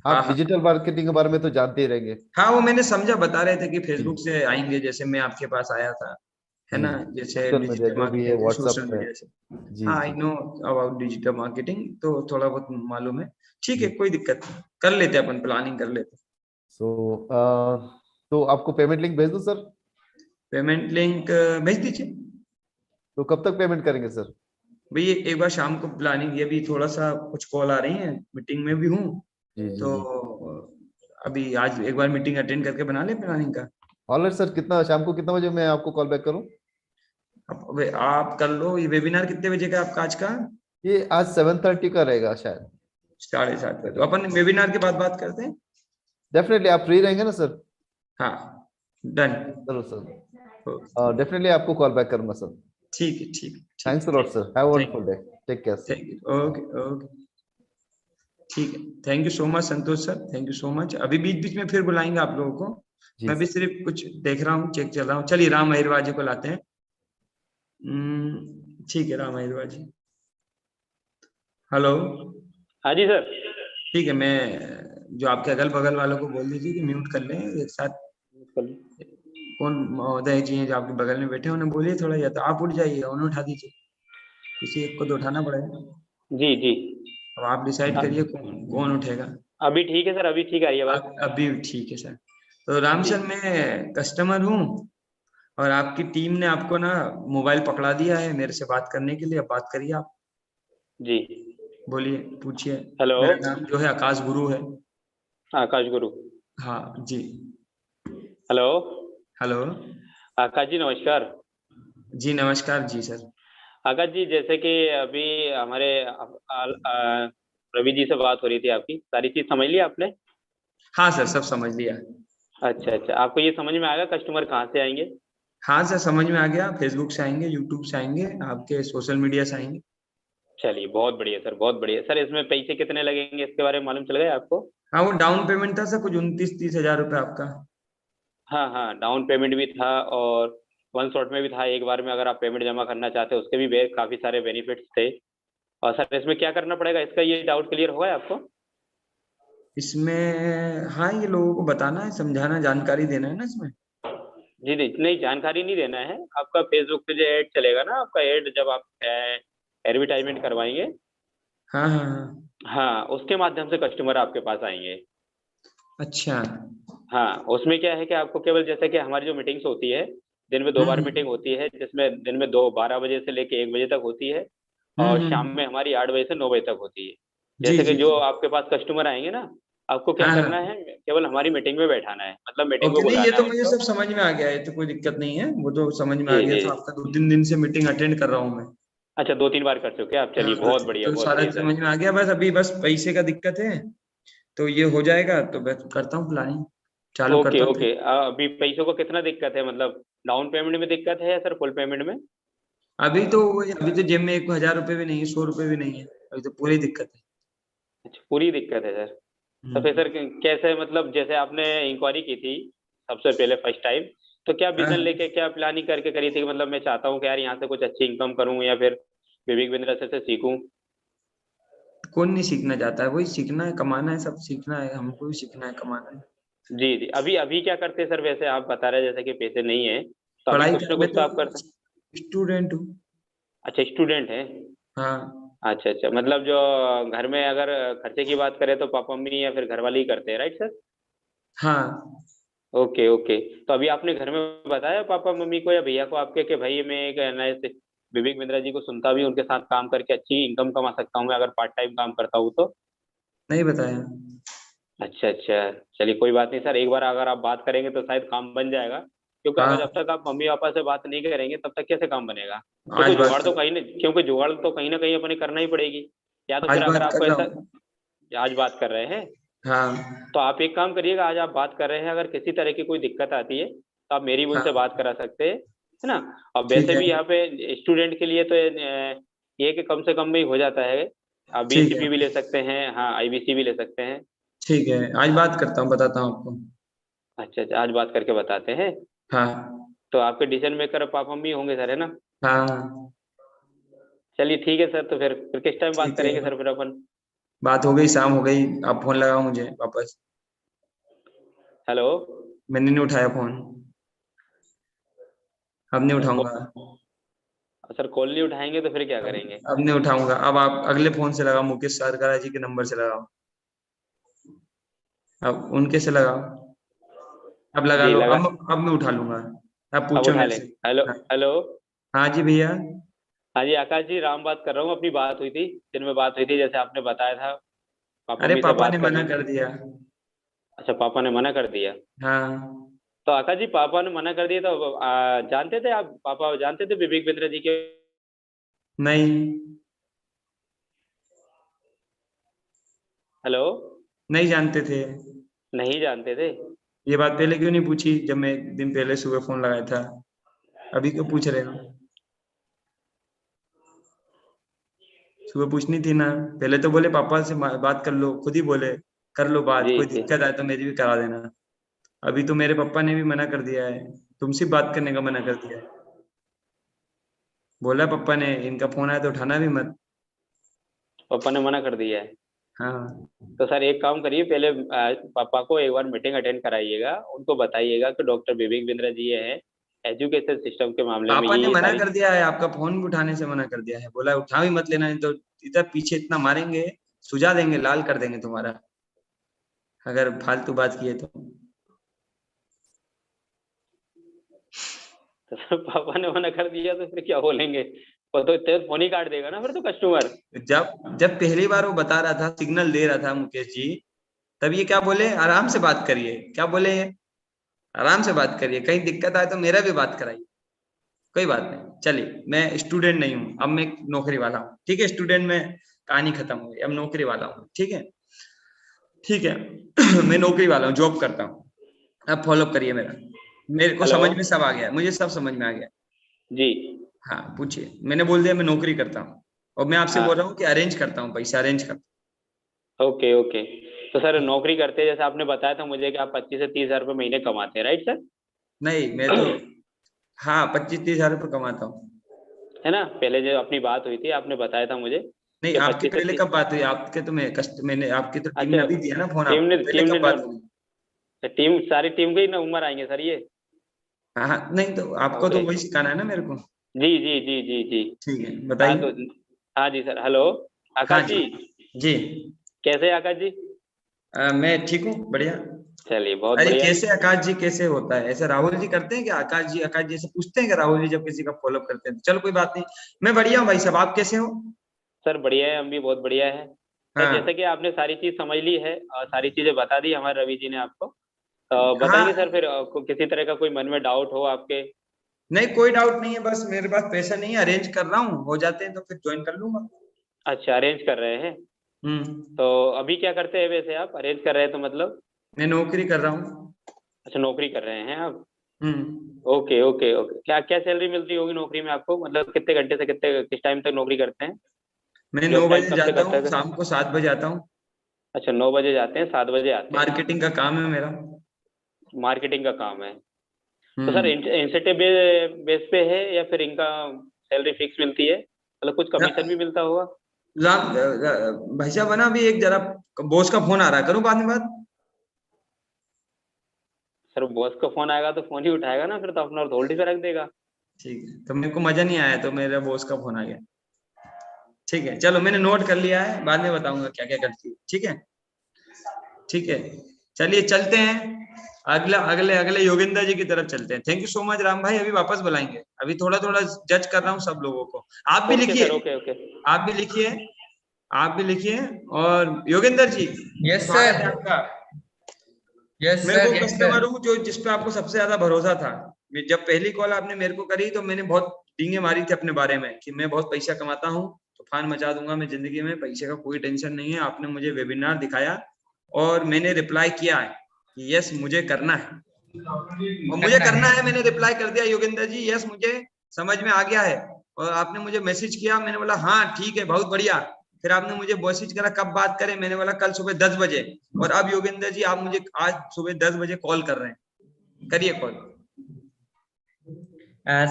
हाँ आप हाँ डिजिटल मार्केटिंग के बारे में तो जानते ही रहेंगे। हाँ, वो मैंने समझा, बता रहे थे कि जी फेसबुक से आएंगे, जैसे मैं आपके पास आया था, है जी ना, जी। जैसे सोशल मीडिया डिजिटल जो भी है, मार्केटिंग, व्हाट्सएप सोशल पे। मीडिया से। जी हाँ, आई जी। नो अबाउट डिजिटल मार्केटिंग, तो थोड़ा बहुत मालूम है। ठीक है, जी। कोई दिक्कत नहीं, कर लेते हैं, अपन प्लानिंग कर लेते हैं। सो तो आपको पेमेंट लिंक भेज दूं सर? पेमेंट लिंक भेज दीजिए। तो कब तक पेमेंट करेंगे सर? भैया एक बार शाम को प्लानिंग, ये भी थोड़ा सा कुछ कॉल आ रही है, मीटिंग में भी हूँ, जी जी तो जी। अभी आज एक बार मीटिंग अटेंड करके बना ले प्लानिंग का। ऑलराइट सर, कितना शाम को कितना बजे मैं आपको कॉल बैक करूं? अब आप कर लो, ये वेबिनार कितने बजे का है आपका आज का? ये आज 7:30 का रहेगा शायद। 7:30 पे, तो अपन वेबिनार के बाद बात करते हैं। डेफिनेटली आप फ्री रहेंगे ना सर? हाँ, डन। जरूर सर, डेफिनेटली आपको कॉल बैक करूंगा सर। ठीक है, ठीक है, ठीक थैंक्स है, a lot sir, have a thank wonderful day. Take care sir. Thank you, okay okay, ठीक है, thank you so much Santosh sir, thank you so much. अभी बीच बीच में फिर बुलाएंगे आप लोगों को, जी मैं भी सिर्फ कुछ देख रहा हूँ, चेक चल रहा हूँ। चलिए राम अहिरवार जी को लाते हैं। ठीक है, राम अहिरवार जी, हेलो। हाँ जी सर। ठीक है, मैं जो आपके अगल बगल वालों को बोल दीजिए कि म्यूट कर लें एक साथ। कौन महोदय जी हैं जो आपके बगल में बैठे हैं, उन्हें बोलिए थोड़ा, या तो आप उठ जाइए, उन्हें उठा दीजिए, किसी एक को तो उठाना पड़ेगा। जी जी। अब आप डिसाइड करिए कौन कौन उठेगा। अभी ठीक है सर, अभी ठीक आ रही है आवाज। अभी ठीक है सर। तो राम जी सर, मैं कस्टमर हूँ, और आपकी टीम ने आपको ना मोबाइल पकड़ा दिया है मेरे से बात करने के लिए। अब बात करिए आप, जी। बोलिए, पूछिए। हेलो। मेरा नाम जो है आकाश गुरु है। आकाश गुरु। हाँ जी। हेलो। हेलो। आकाश जी नमस्कार। जी नमस्कार जी सर। आकाश जी, जैसे कि अभी हमारे रवि जी से बात हो रही थी, आपकी सारी चीज समझ ली आपने? हाँ सर, सब समझ लिया। अच्छा अच्छा, आपको ये समझ में आएगा कस्टमर कहाँ से आएंगे? हाँ सर, समझ में आ गया। फेसबुक से आएंगे, यूट्यूब से आएंगे, आपके सोशल मीडिया से आएंगे। चलिए बहुत बढ़िया सर, बहुत बढ़िया सर। इसमें पैसे कितने लगेंगे इसके बारे में मालूम चल गया आपको? हाँ, वो डाउन पेमेंट था सर, कुछ 29-30 हजार रुपये आपका। हाँ हाँ, डाउन पेमेंट भी था और वन शॉट में भी था। एक बार में अगर आप पेमेंट जमा करना चाहते हो उसके भी काफी सारे बेनिफिट्स थे। और सर इसमें क्या करना पड़ेगा, इसका ये डाउट क्लियर होगा आपको? इसमें हाँ, ये लोगों को बताना है, समझाना, जानकारी देना है ना इसमें। जी जी, नहीं जानकारी नहीं देना है। आपका फेसबुक पे जो ऐड चलेगा ना, आपका ऐड जब आप एडवर्टाइजमेंट करवाएंगे, हाँ हाँ हाँ। हाँ उसके माध्यम से कस्टमर आपके पास आएंगे। अच्छा। हाँ, उसमें क्या है कि आपको केवल जैसे कि हमारी जो मीटिंग्स होती है, दिन में 2 बार हम्म मीटिंग होती है, जिसमें दिन में 12 बजे से लेके 1 बजे तक होती है और शाम हम्म। में हमारी 8 बजे से 9 बजे तक होती है। जी जैसे कि जी जो जी। आपके पास कस्टमर आएंगे ना, आपको क्या हाँ करना हाँ। है, केवल हमारी मीटिंग में बैठाना है, मतलब मीटिंग में ओके, नहीं ये बुलाना तो है मुझे उनको। सब समझ में आ गया है, तो कोई दिक्कत नहीं है, वो तो समझ में आ जी गया। जी तो जी। आपका 2-3 दिन से मीटिंग अटेंड कर रहा हूँ मैं। अच्छा, 2-3 बार कर चुके हैं आप, हाँ, चलिए बहुत बढ़िया, तो बहुत सारा बढ़िया सर। समझ में आ गया। बस अभी बस पैसे का दिक्कत है, तो ये हो जाएगा तो मैं करता हूँ प्लानिंग, चालू ओके करता हूँ फिर। ओके, अभी पैसों को कितना दिक्कत है, मतलब डाउन पेमेंट में दिक्कत है या सर फुल पेमेंट में? अभी तो जेब में 1 हजार रुपये भी नहीं है, 100 रुपये भी नहीं है। अभी तो पूरी दिक्कत है। अच्छा, पूरी दिक्कत है सर। तो फिर हम्म। सर कैसे, मतलब जैसे आपने इंक्वायरी की थी सबसे पहले फर्स्ट टाइम, तो क्या विजन हाँ, लेके, क्या प्लानिंग करके करी थी कि मतलब मैं चाहता हूँ कि यार यहाँ से कुछ अच्छी इनकम करूँ या फिर विवेक बिंद्रा सर से सीखूं? कौन नहीं सीखना चाहता है, वही सीखना है, कमाना है, सब सीखना है, हमको भी सीखना है, कमाना है। जी जी, अभी अभी क्या करते हैं सर, वैसे आप बता रहे हैं जैसे कि पैसे नहीं है, तो अभी पढ़ाई कुछ ना कर, मैं कुछ तो तो आप करते हैं। स्टूडेंट हूँ। अच्छा, स्टूडेंट हैं। हाँ अच्छा अच्छा, मतलब जो घर में अगर खर्चे की बात करें तो पापा मम्मी या फिर घर वाले ही करते हैं, राइट सर? हाँ। Okay okay. तो अभी आपने घर में बताया पापा मम्मी को या भैया को आपके कि भाई मैं एक नए से विवेक बिंद्रा जी को सुनता भी हूं, उनके साथ काम करके अच्छी इनकम कमा सकता हूँ मैं अगर पार्ट टाइम काम करता हूँ तो? नहीं बताया। अच्छा अच्छा, चलिए कोई बात नहीं सर, एक बार अगर आप बात करेंगे तो शायद काम बन जाएगा। क्योंकि अगर जब हाँ, तक आप मम्मी पापा से बात नहीं करेंगे तब तक कैसे काम बनेगा? आज बात कर क्योंकि जुगाड़ तो कहीं ना कहीं अपने करना ही पड़ेगी। या तो आज फिर अगर बात आपको कर रहा ऐसा, हूँ। आज बात कर रहे हैं, हाँ तो आप एक काम करिएगा, आज आप बात कर रहे हैं, अगर किसी तरह की कोई दिक्कत आती है तो आप मेरी भी उनसे हाँ। बात करा सकते हैं, है ना? और ठीक वैसे है। भी यहाँ पे स्टूडेंट के लिए तो ये कि कम से कम में ही हो जाता है। आप ठीक है। बीसीपी भी ले सकते हैं, हाँ आईबीसी भी ले सकते हैं। ठीक है, आज बात करता हूँ, बताता हूँ आपको। अच्छा अच्छा, आज बात करके बताते हैं। हाँ तो आपके डिसीजन मेकर पापा मम्मी होंगे सर, है ना? हाँ। चलिए ठीक है सर, तो फिर किस टाइम बात ठीक है, करेंगे सर फिर अपन? बात हो गई, शाम हो गई। आप फोन लगाओ मुझे वापस। हेलो। मैंने नहीं उठाया फोन। अब नहीं उठाऊंगा। सर कॉल नहीं उठाएंगे तो फिर क्या करेंगे? अब नहीं उठाऊंगा। अब आप अगले फोन से लगाओ, मुकेश सरकारा जी के नंबर से लगाओ। अब उनके से लगाओ। अब लगा जी लो। लगा। अब मैं उठा लूंगा। अब अब पूछो उठा मेरे लें। से। हेलो। हाँ। हेलो। हाँ जी भैया। हाँ जी आकाश जी, राम बात कर रहा हूँ। अपनी बात हुई थी, दिन में बात हुई थी जैसे आपने बताया था पापा अरे मम्मी से पापा ने बात मना करने। कर दिया। अच्छा, पापा ने मना कर दिया? हाँ। तो आकाश जी पापा ने मना कर दिया तो जानते थे आप, पापा जानते थे विवेक बिंद्रा जी के? नहीं, हेलो। नहीं जानते थे। नहीं जानते थे? ये बात पहले क्यों नहीं पूछी, जब मैं एक दिन पहले सुबह फोन लगाया था? अभी क्यों पूछ रहे हो? सुबह पूछनी थी ना। पहले तो बोले पापा से बात कर लो, खुद ही बोले कर लो बात, जी कोई जी। दिक्कत आए तो मेरी भी करा देना। अभी तो मेरे पापा ने भी मना कर दिया है, तुमसे बात करने का मना कर दिया है। बोला पापा ने, इनका फोन आया तो उठाना भी मत। पापा ने मना कर दिया है? हाँ। तो सर एक काम करिए, पहले पापा को एक बार मीटिंग अटेंड कराइएगा, उनको बताइएगा कि डॉक्टर विवेक बिंद्रा जी ये हैं, एजुकेशन सिस्टम के मामले में पापा ने ये मना सारी। कर दिया है, आपका फोन भी उठाने से मना कर दिया है। बोला उठा भी मत लेना, नहीं तो इधर पीछे इतना मारेंगे, सुझा देंगे, लाल कर देंगे तुम्हारा, अगर फालतू बात किए तो। तो सर पापा ने मना कर दिया तो फिर क्या बोलेंगे? वो तो तेज फोन ही काट देगा ना फिर तो कस्टमर। जब जब पहली बार वो बता रहा था, सिग्नल दे रहा था मुकेश जी, तब ये क्या बोले, आराम से बात करिए, क्या बोले ये, आराम से बात करिए, कहीं दिक्कत आए तो मेरा भी बात कराइए, कोई बात नहीं। चलिए, मैं स्टूडेंट नहीं हूँ, अब मैं एक नौकरी वाला हूँ, ठीक है, स्टूडेंट में कहानी खत्म हो गई, अब नौकरी वाला हूँ, ठीक है, ठीक है। मैं नौकरी वाला हूँ, जॉब करता हूँ। अब फॉलो करिए मेरा, मेरे को हेलो। समझ में सब आ गया, मुझे सब समझ में आ गया। जी। हाँ पूछिए, मैंने बोल दिया मैं नौकरी करता हूँ, और मैं आपसे हाँ। बोल रहा हूँ कि अरेंज करता हूँ, पैसा अरेंज करता ओके ओके। तो सर नौकरी करते हैं, जैसे आपने बताया था मुझे कि आप 25 से 30 हजार रुपये महीने कमाते हैं, राइट सर? हूँ। नहीं, मैं तो हाँ 25-30 हजार रुपये कमाता हूँ। है ना, पहले जो अपनी बात हुई थी आपने बताया था मुझे नहीं, कि आपकी 25 से पहले 30। कब बात हुई, आपके तो मैंने आपकी तो टीम ने अच्छा, अभी दिया ना फोन, टीम आपको ने पहले टीम कब ने बात हुई? टीम सारी टीम के ही ना उम्र आएंगे सर ये। हाँ हाँ, नहीं तो आपको तो ओके। वही सिखाना है ना मेरे को। जी जी जी जी जी। ठीक है, हाँ बताइए। तो, हाँ जी सर। हेलो हाँ आकाश जी। जी, जी। कैसे हैं आकाश जी? मैं ठीक हूँ, बढ़िया। चलिए बहुत अरे बढ़िया। कैसे आकाश जी कैसे होता है, ऐसे राहुल जी करते हैं क्या, आकाश जी ऐसे पूछते हैं क्या राहुल जी जब किसी का फॉलो करते हैं? तो चलो कोई बात नहीं, मैं बढ़िया हूँ भाई साहब, आप कैसे हो? सर बढ़िया है, हम भी बहुत बढ़िया है। सर जैसे हाँ कि आपने सारी चीज समझ ली है और सारी चीजें बता दी हमारे रवि जी ने आपको, तो बताएंगे हाँ। सर फिर किसी तरह का कोई मन में डाउट हो आपके? नहीं, कोई डाउट नहीं है, बस मेरे पास पैसा नहीं है, अरेंज कर रहा हूँ, हो जाते हैं तो फिर ज्वाइन कर लूंगा। अच्छा, अरेंज कर रहे हैं। हम्म। तो अभी क्या करते हैं वैसे आप, अरेंज कर रहे हैं तो मतलब? मैं नौकरी कर रहा हूँ। अच्छा, नौकरी कर रहे हैं आप। हम्म। Okay okay okay. क्या क्या सैलरी मिलती होगी नौकरी में आपको, मतलब कितने घंटे से कितने किस टाइम तक नौकरी करते हैं? मैं जॉब 9 टाइम बजे कब से जाता कब हूँ, तक है? शाम को 7 बजे आता हूँ। अच्छा, 9 बजे जाते हैं, 7 बजे आते हैं। मार्केटिंग का काम है मेरा। मार्केटिंग का काम है। तो सर हम्म। इंसेंटिव बेस पे है या फिर इनका सैलरी फिक्स मिलती है, मतलब कुछ कमीशन भी मिलता होगा? भाई साहब है ना, अभी एक जरा बॉस का फोन आ रहा है, करूँ बाद में बात? सर बॉस का फोन आएगा तो फोन ही उठाएगा ना, फिर तो अपना होल्ड पे रख देगा। ठीक है, तो मेरे को मजा नहीं आया, तो मेरा बॉस का फोन आ गया। ठीक है, चलो मैंने नोट कर लिया है, बाद में बताऊंगा क्या क्या करती है, ठीक है। ठीक है, चलिए चलते हैं, अगला अगले अगले योगेंद्र जी की तरफ चलते हैं। Thank you so much Ram भाई, अभी वापस बुलाएंगे, अभी थोड़ा थोड़ा जज कर रहा हूँ सब लोगों को। आप भी ओके लिखिए, सर, ओके ओके। आप भी लिखिए, आप भी लिखिए। और योगेंद्र जी, यस स्वागत सर। है आपका। यस मैं वो सर। Yes sir. कस्टमर हूँ जो जिस पे आपको सबसे ज्यादा भरोसा था। जब पहली कॉल आपने मेरे को करी तो मैंने बहुत डींगे मारी थी अपने बारे में कि मैं बहुत पैसा कमाता हूँ, तूफान मचा दूंगा मैं जिंदगी में, पैसे का कोई टेंशन नहीं है। आपने मुझे वेबिनार दिखाया और मैंने रिप्लाई किया है कि यस मुझे करना है, और मुझे करना करना है। है, मैंने रिप्लाई कर दिया योगेंद्र जी, यस मुझे समझ में आ गया है। और आपने मुझे मैसेज किया, मैंने बोला हाँ ठीक है बहुत बढ़िया। फिर आपने मुझे मैसेज करा कब बात करें, मैंने बोला कल सुबह 10 बजे। और अब योगेंद्र जी आप मुझे आज सुबह 10 बजे कॉल कर रहे हैं, करिए कॉल।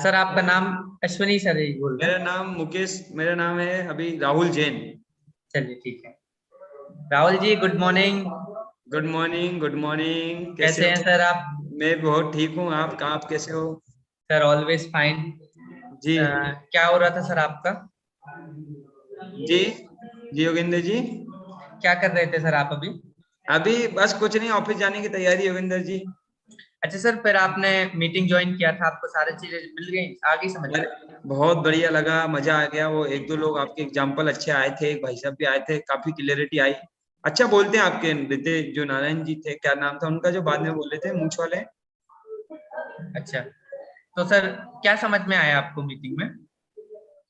सर आपका नाम अश्वनी सर ही बोल रहे मेरा हैं? नाम मुकेश, मेरा नाम है अभी राहुल जैन। चलिए ठीक है। Rahul ji good morning. Good morning, good morning, कैसे कैसे हैं हो? सर आप? मैं बहुत ठीक हूँ, आप कैसे हो? Sir always fine. जी। क्या हो रहा था सर आपका? जी। जी योगेंद्र जी, क्या कर रहे थे सर आप अभी? अभी बस कुछ नहीं, ऑफिस जाने की तैयारी योगेंद्र जी। अच्छा सर, फिर आपने मीटिंग ज्वाइन किया था, आपको सारी चीजें मिल गई, आ गई समझ में? अरे बहुत बढ़िया लगा, मजा आ गया, वो एक दो लोग आपके एग्जाम्पल अच्छे आए थे, एक भाई साहब भी आए थे, काफी क्लियरिटी आई। अच्छा बोलते हैं आपके रितेश जो नारायण जी थे, क्या नाम था उनका जो बाद में बोले थे मूंछ वाले? अच्छा, तो सर क्या समझ में आया आपको मीटिंग में,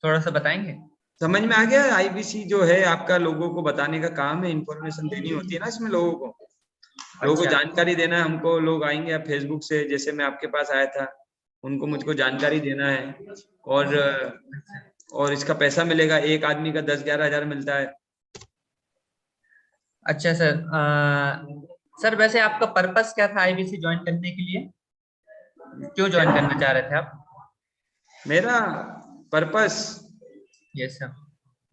थोड़ा सा बताएंगे? समझ में आ गया, आईबीसी जो है आपका लोगों को बताने का काम है, इंफॉर्मेशन देनी होती है ना इसमें लोगों को, लोगों को अच्छा। जानकारी देना है। हमको लोग आएंगे अब फेसबुक से, जैसे मैं आपके पास आया था, उनको मुझको जानकारी देना है। और और इसका पैसा मिलेगा, एक आदमी का 10-11 हजार मिलता है। अच्छा सर, सर वैसे आपका पर्पस क्या था आईबीसी ज्वाइन करने के लिए? क्यों ज्वाइन करना चाह रहे थे आप? मेरा पर्पस यस सर।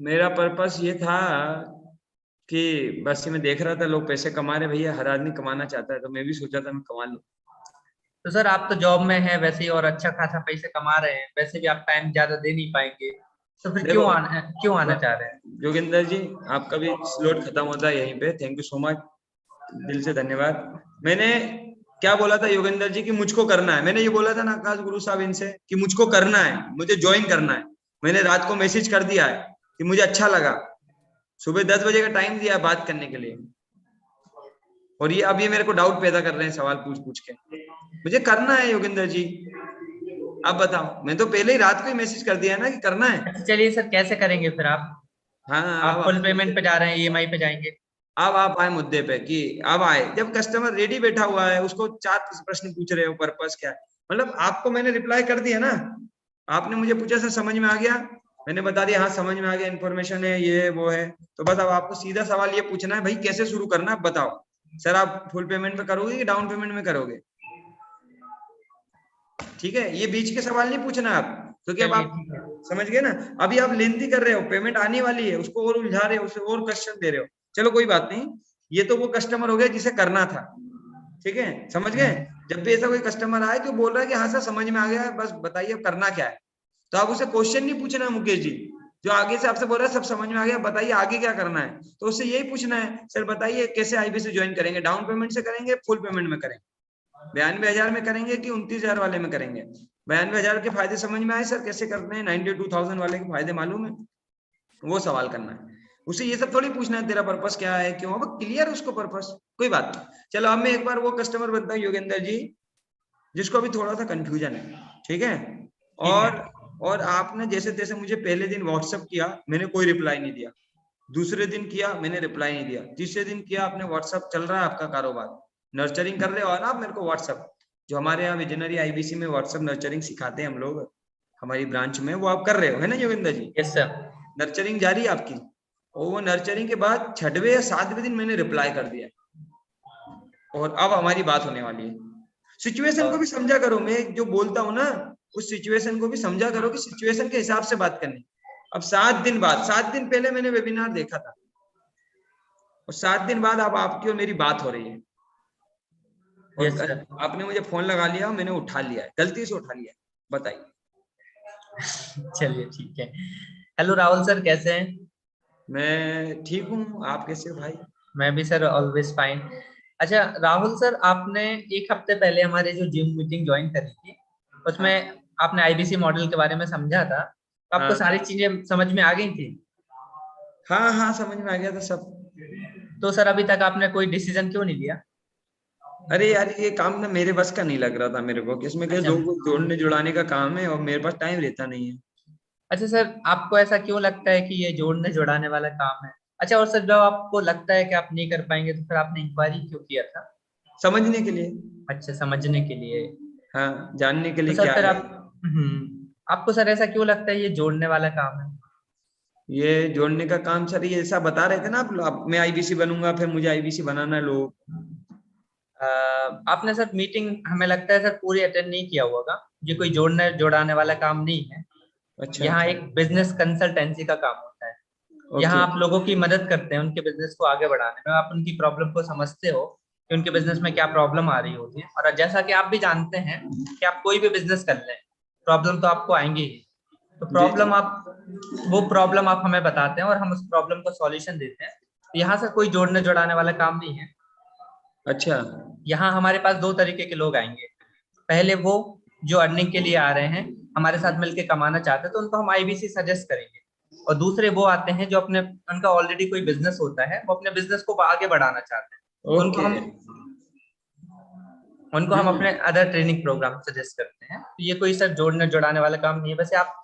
मेरा पर्पस ये था कि बस ये मैं देख रहा था लोग पैसे कमा रहे, भैया हर आदमी कमाना चाहता है, तो मैं भी सोचा था मैं कमा लूं। तो सर आप तो जॉब में हैं वैसे ही और अच्छा खासा पैसे कमा रहे हैं, वैसे भी आप टाइम ज्यादा दे नहीं पाएंगे, तो फिर देखो क्यों आना चाह रहे हैं? योगेंद्र जी, आपका भी स्लॉट खत्म होता है यहीं पे, थैंक यू सो मच, दिल से धन्यवाद। मैंने क्या बोला था योगेंद्र जी कि मुझको करना है, मैंने ये बोला था ना आकाश गुरु साहब इनसे कि मुझको करना है, मुझे ज्वाइन करना है। मैंने रात को मैसेज कर दिया है कि मुझे अच्छा लगा, सुबह 10 बजे का टाइम दिया बात करने के लिए, और ये अब ये मेरे को डाउट पैदा कर रहे हैं सवाल पूछ पूछ के। मुझे करना है योगेंद्र जी, आप बताओ। मैं तो पहले ही रात को ही मैसेज कर दिया है ना कि करना है। चलिए सर, कैसे करेंगे फिर आप? हाँ, आप फुल पेमेंट पे जा रहे हैं, ईएमआई पे जाएंगे? अब आप आए मुद्दे पे कि अब आए, जब कस्टमर रेडी बैठा हुआ है, उसको 4 प्रश्न पूछ रहे हो, पर्पस क्या है, मतलब आपको मैंने रिप्लाई कर दिया ना। आपने मुझे पूछा सर समझ में आ गया, मैंने बता दिया हाँ समझ में आ गया, इन्फॉर्मेशन है ये वो है। तो बस अब आपको सीधा सवाल ये पूछना है, भाई कैसे शुरू करना है बताओ। सर आप फुल पेमेंट पे करोगे कि डाउन पेमेंट में करोगे? ठीक है, ये बीच के सवाल नहीं पूछना आप, क्योंकि अब आप समझ गए ना। अभी आप लेंथी कर रहे हो, पेमेंट आने वाली है, उसको और उलझा रहे हो, उसे और क्वेश्चन दे रहे हो। चलो कोई बात नहीं, ये तो वो कस्टमर हो गया जिसे करना था। ठीक है, समझ गए। जब भी ऐसा कोई कस्टमर आए तो बोल रहा है कि हाँ सर समझ में आ गया, बस बताइए करना क्या है, तो आप उसे क्वेश्चन नहीं पूछना है मुकेश जी। जो आगे से आपसे बोल रहा है सब समझ में आ गया, बताइए आगे क्या करना है, तो उससे यही पूछना है सर बताइए कैसे आईबीसी ज्वाइन करेंगे, डाउन पेमेंट से करेंगे, फुल पेमेंट में करेंगे, 92,000 में करेंगे कि 29,000 वाले में करेंगे। 92,000 के फायदे समझ में आए सर कैसे करते हैं, 92,000 वाले के फायदे मालूम है, वो सवाल करना है। उसे ये सब थोड़ी पूछना है तेरा पर्पस क्या है, क्यों, अब क्लियर उसको पर्पस, कोई बात नहीं। चलो अब मैं एक बार वो कस्टमर बनता हूँ योगेंद्र जी जिसको अभी थोड़ा सा कंफ्यूजन है। ठीक है, और आपने जैसे तैसे मुझे पहले दिन व्हाट्सएप किया, मैंने कोई रिप्लाई नहीं दिया। दूसरे दिन किया, मैंने रिप्लाई नहीं दिया। तीसरे दिन किया, आपने व्हाट्सएप चल रहा है आपका कारोबार, नर्चरिंग कर रहे हो ना आप मेरे को व्हाट्सएप, जो हमारे यहाँ विजनरी आईबीसी में व्हाट्सएप नर्चरिंग सिखाते हैं हम लोग हमारी ब्रांच में, वो आप कर रहे हो है ना Yogendra ji? Yes sir. Nurturing जारी है आपकी, और वो नर्चरिंग के बाद 6वें या 7वें दिन मैंने रिप्लाई कर दिया, और अब हमारी बात होने वाली है। सिचुएशन को भी समझा करो, मैं जो बोलता हूँ ना उस सिचुएशन को भी समझा करो कि सिचुएशन के हिसाब से बात करनी। अब 7 दिन बाद, 7 दिन पहले मैंने वेबिनार देखा था, और 7 दिन बाद अब आपकी और मेरी बात हो रही है, और आपने मुझे फोन लगा लिया, मैंने उठा लिया है, गलती से उठा लिया, बताइए। चलिए ठीक है। हेलो राहुल सर, कैसे हैं? मैं ठीक हूँ, आप कैसे हो भाई? मैं भी सर ऑलवेज फाइन। अच्छा राहुल सर, आपने एक हफ्ते पहले हमारे जो जिम मीटिंग ज्वाइन करी थी, उसमें आपने आईबीसी मॉडल के बारे में समझा था, तो आपको सारी चीजें समझ में आ गई थी? हाँ समझ में आ गया था सब। तो सर अभी तक आपने कोई डिसीजन क्यों नहीं लिया? अरे यार ये काम ना मेरे बस का नहीं लग रहा था मेरे को, कि इसमें लोगों को जोड़ने जुड़ाने का काम है और मेरे पास टाइम रहता नहीं है। अच्छा सर, आपको ऐसा क्यों लगता है कि ये जोड़ने जुड़ाने वाला काम है? अच्छा, और सर जब आपको लगता है कि आप नहीं कर पाएंगे तो फिर आपने इंक्वायरी क्यों किया था? समझने के लिए। अच्छा, समझने के लिए। हाँ, जानने के लिए तो सर क्या फिर है। आपको सर ऐसा क्यों लगता है ये जोड़ने वाला काम है? ये जोड़ने का काम सर, ये ऐसा बता रहे थे ना आप, मैं आईबीसी बनूंगा, फिर मुझे आईबीसी बनाना है लोग। आपने सर मीटिंग हमें लगता है सर पूरी अटेंड नहीं किया होगा। ये कोई जोड़ने जोड़ाने वाला काम नहीं है। अच्छा, यहाँ एक बिजनेस कंसल्टेंसी का काम होता है। यहाँ आप लोगों की मदद करते हैं उनके बिजनेस को आगे बढ़ाने में। आप उनकी प्रॉब्लम को समझते हो कि उनके बिजनेस में क्या प्रॉब्लम आ रही होती है, और जैसा कि आप भी जानते हैं कि आप कोई भी बिजनेस कर लें, प्रॉब्लम तो आपको आएंगी ही। तो वो प्रॉब्लम आप हमें बताते हैं और हम उस प्रॉब्लम को सॉल्यूशन देते हैं। तो यहाँ से कोई जोड़ने जोड़ाने वाला काम नहीं है। अच्छा, यहाँ हमारे पास 2 तरीके के लोग आएंगे। पहले वो जो अर्निंग के लिए आ रहे हैं, हमारे साथ मिलकर कमाना चाहते हैं, तो उनको हम आईबीसी सजेस्ट करेंगे। और दूसरे वो आते हैं जो उनका ऑलरेडी कोई बिजनेस होता है, वो अपने बिजनेस को आगे बढ़ाना चाहते हैं। उनको हम अपने अदर ट्रेनिंग प्रोग्राम सजेस्ट करते हैं। तो ये कोई सर जोड़ने जोड़ाने वाला काम नहीं है। वैसे आप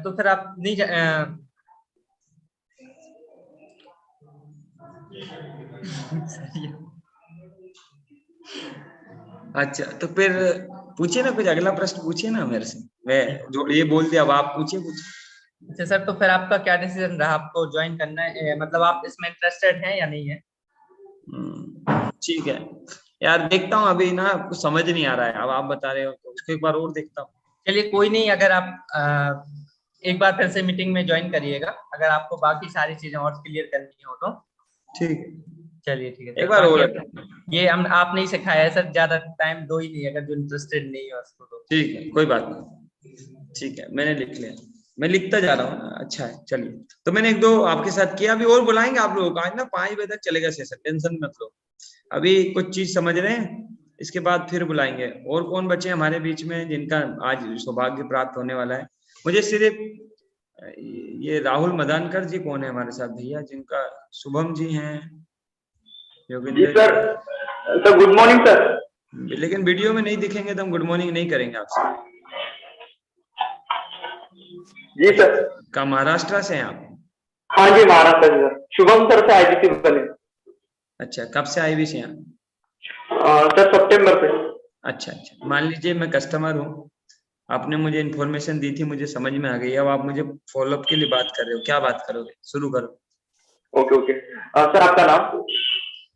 तो फिर आप नहीं अच्छा, तो फिर पूछिए ना, कुछ अगला प्रश्न पूछिए ना मेरे से, मैं जो ये बोल दिया अब आप पूछिए कुछ। अच्छा सर, तो फिर आपका क्या डिसीजन रहा? आपको ज्वाइन करना है, मतलब आप इसमें इंटरेस्टेड हैं या नहीं है? ठीक है यार, देखता हूँ, अभी ना कुछ समझ नहीं आ रहा है, अब आप बता रहे हो तो उसको एक बार और देखता हूँ। चलिए कोई नहीं, अगर आप एक बार फिर से मीटिंग में ज्वाइन करिएगा, अगर आपको बाकी सारी चीजें और क्लियर करनी हो तो। ठीक है, चलिए ठीक है एक बार और। ये हम आप नहीं सिखाया है सर, ज्यादा टाइम दो ही नहीं अगर जो इंटरेस्टेड नहीं है उसको तो। ठीक है, कोई बात नहीं, ठीक है, मैंने लिख लिया, मैं लिखता जा रहा हूँ ना। अच्छा है, चलिए, तो मैंने 1-2 आपके साथ किया, अभी और बुलाएंगे आप लोगों को। आज ना 5 बजे तक चलेगा सेशन, टेंशन मत लो। अभी कुछ चीज समझ रहे हैं, इसके बाद फिर बुलाएंगे। और कौन बचे हमारे बीच में जिनका आज सौभाग्य प्राप्त होने वाला है? मुझे सिर्फ ये राहुल मदानकर जी कौन है हमारे साथ भैया, जिनका शुभम जी हैं, Yogendra sir. Sir good morning sir. लेकिन वीडियो में नहीं दिखेंगे तो हम गुड मॉर्निंग नहीं करेंगे आपसे। जी सर। का महाराष्ट्र से हैं आप? हाँ जी महाराष्ट्र से सर। शुभम सर से आईबीसी बने। अच्छा, कब से आईबीसी हैं? सर सितंबर से। अच्छा अच्छा, मान लीजिए मैं कस्टमर हूँ, आपने मुझे इन्फॉर्मेशन दी थी, मुझे समझ में आ गई, अब आप मुझे फॉलोअप के लिए बात कर रहे हो, क्या बात करोगे? शुरू करो। Okay okay. सर आपका नाम?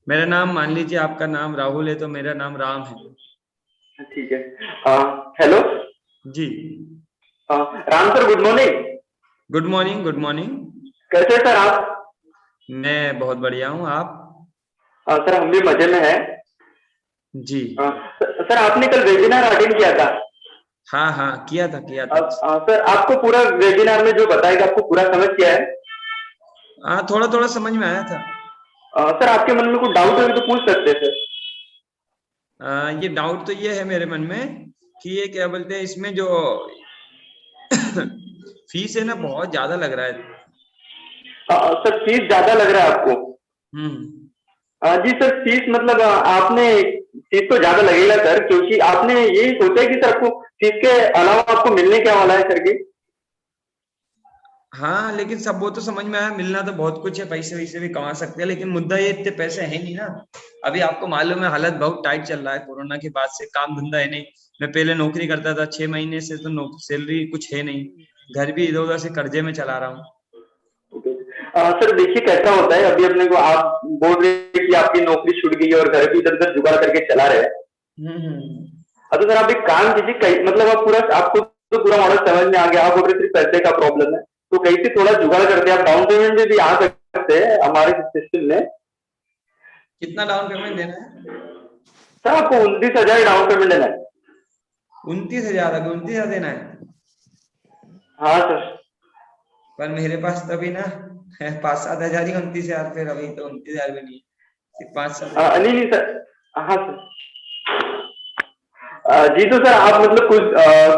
मेरा नाम, मान लीजिए आपका नाम राहुल है तो मेरा नाम राम है। ठीक है। हेलो जी। Ram sir good morning. Good morning, good morning. कैसे सर आप? मैं बहुत बढ़िया हूँ, आप? सर हम भी मजे में हैं। जी। सर आपने कल वेबिनार अटेंड किया था? हाँ हाँ, किया था। सर आपको पूरा वेबिनार में जो बताएगा आपको पूरा समझ किया है? हाँ, थोड़ा थोड़ा समझ में आया था। सर आपके मन में कोई डाउट है तो पूछ सकते हैं सर। ये डाउट तो ये है मेरे मन में कि ये क्या बोलते हैं, इसमें जो फीस है ना बहुत ज्यादा लग रहा है। सर फीस ज्यादा लग रहा है आपको? जी सर, फीस मतलब आपने फीस तो ज्यादा लगेगा सर, क्योंकि आपने यही सोचा है कि सर आपको फीस के अलावा आपको मिलने क्या वाला है सर की? हाँ, लेकिन सब वो तो समझ में आया, मिलना तो बहुत कुछ है, पैसे वैसे भी कमा सकते हैं, लेकिन मुद्दा ये इतने पैसे है नहीं ना। अभी आपको मालूम है हालत बहुत टाइट चल रहा है, कोरोना के बाद से काम धंधा है नहीं। मैं पहले नौकरी करता था, 6 महीने से तो सैलरी कुछ है नहीं, घर भी इधर उधर से कर्जे में चला रहा हूँ। सर देखिए कैसा होता है, अभी अपने को आप बोल रहे हैं कि आपकी नौकरी छूट गई है और घर भी इधर उधर जुगाड़ करके चला रहे हैं। तो सर आप एक काम कीजिए, मतलब आप पूरा, आपको तो पूरा मॉडल समझ में आ गया, आप बोल रहे सिर्फ पैसे का प्रॉब्लम है, तो कहीं से थोड़ा जुगाड़ करते हैं, आप डाउन पेमेंट में भी आ सकते हैं हमारे सिस्टम में। कितना डाउन पेमेंट देना है सर? आपको 29,000 डाउन पेमेंट देना है। 29,000? अभी 29,000 देना है? हाँ सर। पर मेरे पास तभी ना 5-7 हजार ही 29,000, फिर अभी तो 29,000 भी नहीं, सिर्फ 5-7 नहीं सर। हाँ सर। जी तो सर आप मतलब कुछ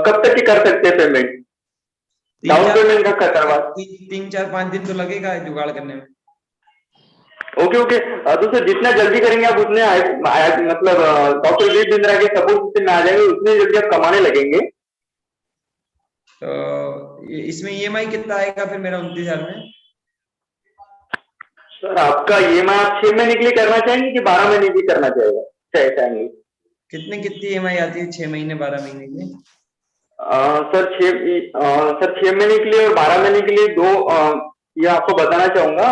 कब तक की कर सकते हैं पेमेंट? डाउन पेमेंट का करवा 3-4-5 दिन तो लगेगा जुगाड़ करने में। Okay okay. तो सर जितना जल्दी करेंगे आप उतने मतलब डॉक्टर वी बिंद्रा के सपोर्ट सिस्टम में आ जाएंगे, उतने जल्दी आप कमाने लगेंगे। तो इसमें ईएमआई कितना आएगा फिर मेरा 29,000 में? सर आपका ईएमआई आप 6 महीने के लिए करना चाहेंगे कि 12 महीने की करना चाहेंगे? कितनी ईएमआई आती है 6 महीने 12 महीने के लिए? सर 6 महीने के लिए और 12 महीने के लिए दो, ये आपको बताना चाहूंगा।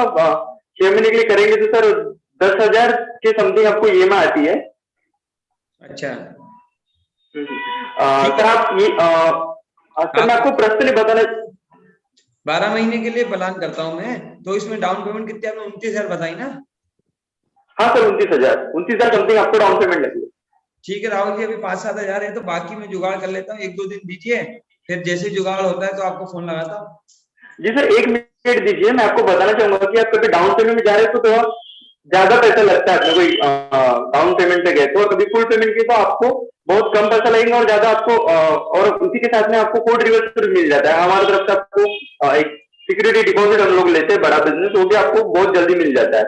6 महीने के लिए करेंगे तो सर 10,000 के समथिंग आपको ईएमआई आती है। अच्छा। सर आप ये सर मैं आपको पर्सनली बताना, 12 महीने के लिए प्लान करता हूँ मैं, तो इसमें डाउन पेमेंट कितनी आपने 29,000 बताई ना? हाँ सर 29,000 समथिंग आपको डाउन पेमेंट लगेगी। ठीक है राहुल जी, अभी 5-7 हजार है तो बाकी मैं जुगाड़ कर लेता हूँ, 1-2 दिन दीजिए, फिर जैसे जुगाड़ होता है तो आपको फोन लगाता हूँ। जी सर 1 मिनट दीजिए, मैं आपको बताना चाहूंगा कि आप कभी डाउन पेमेंट में जा रहे हैं तो ज्यादा पैसा लगता है, अपने कोई डाउन पेमेंट पे गए तो कभी फुल पेमेंट की तो आपको बहुत कम पैसा लगेगा और ज्यादा आपको, और उसी के साथ में आपको कोड रिवर्स मिल जाता है हमारी तरफ से। आपको एक सिक्योरिटी डिपॉजिट हम लोग लेते हैं, बड़ा बिजनेस, वो भी आपको बहुत जल्दी मिल जाता है।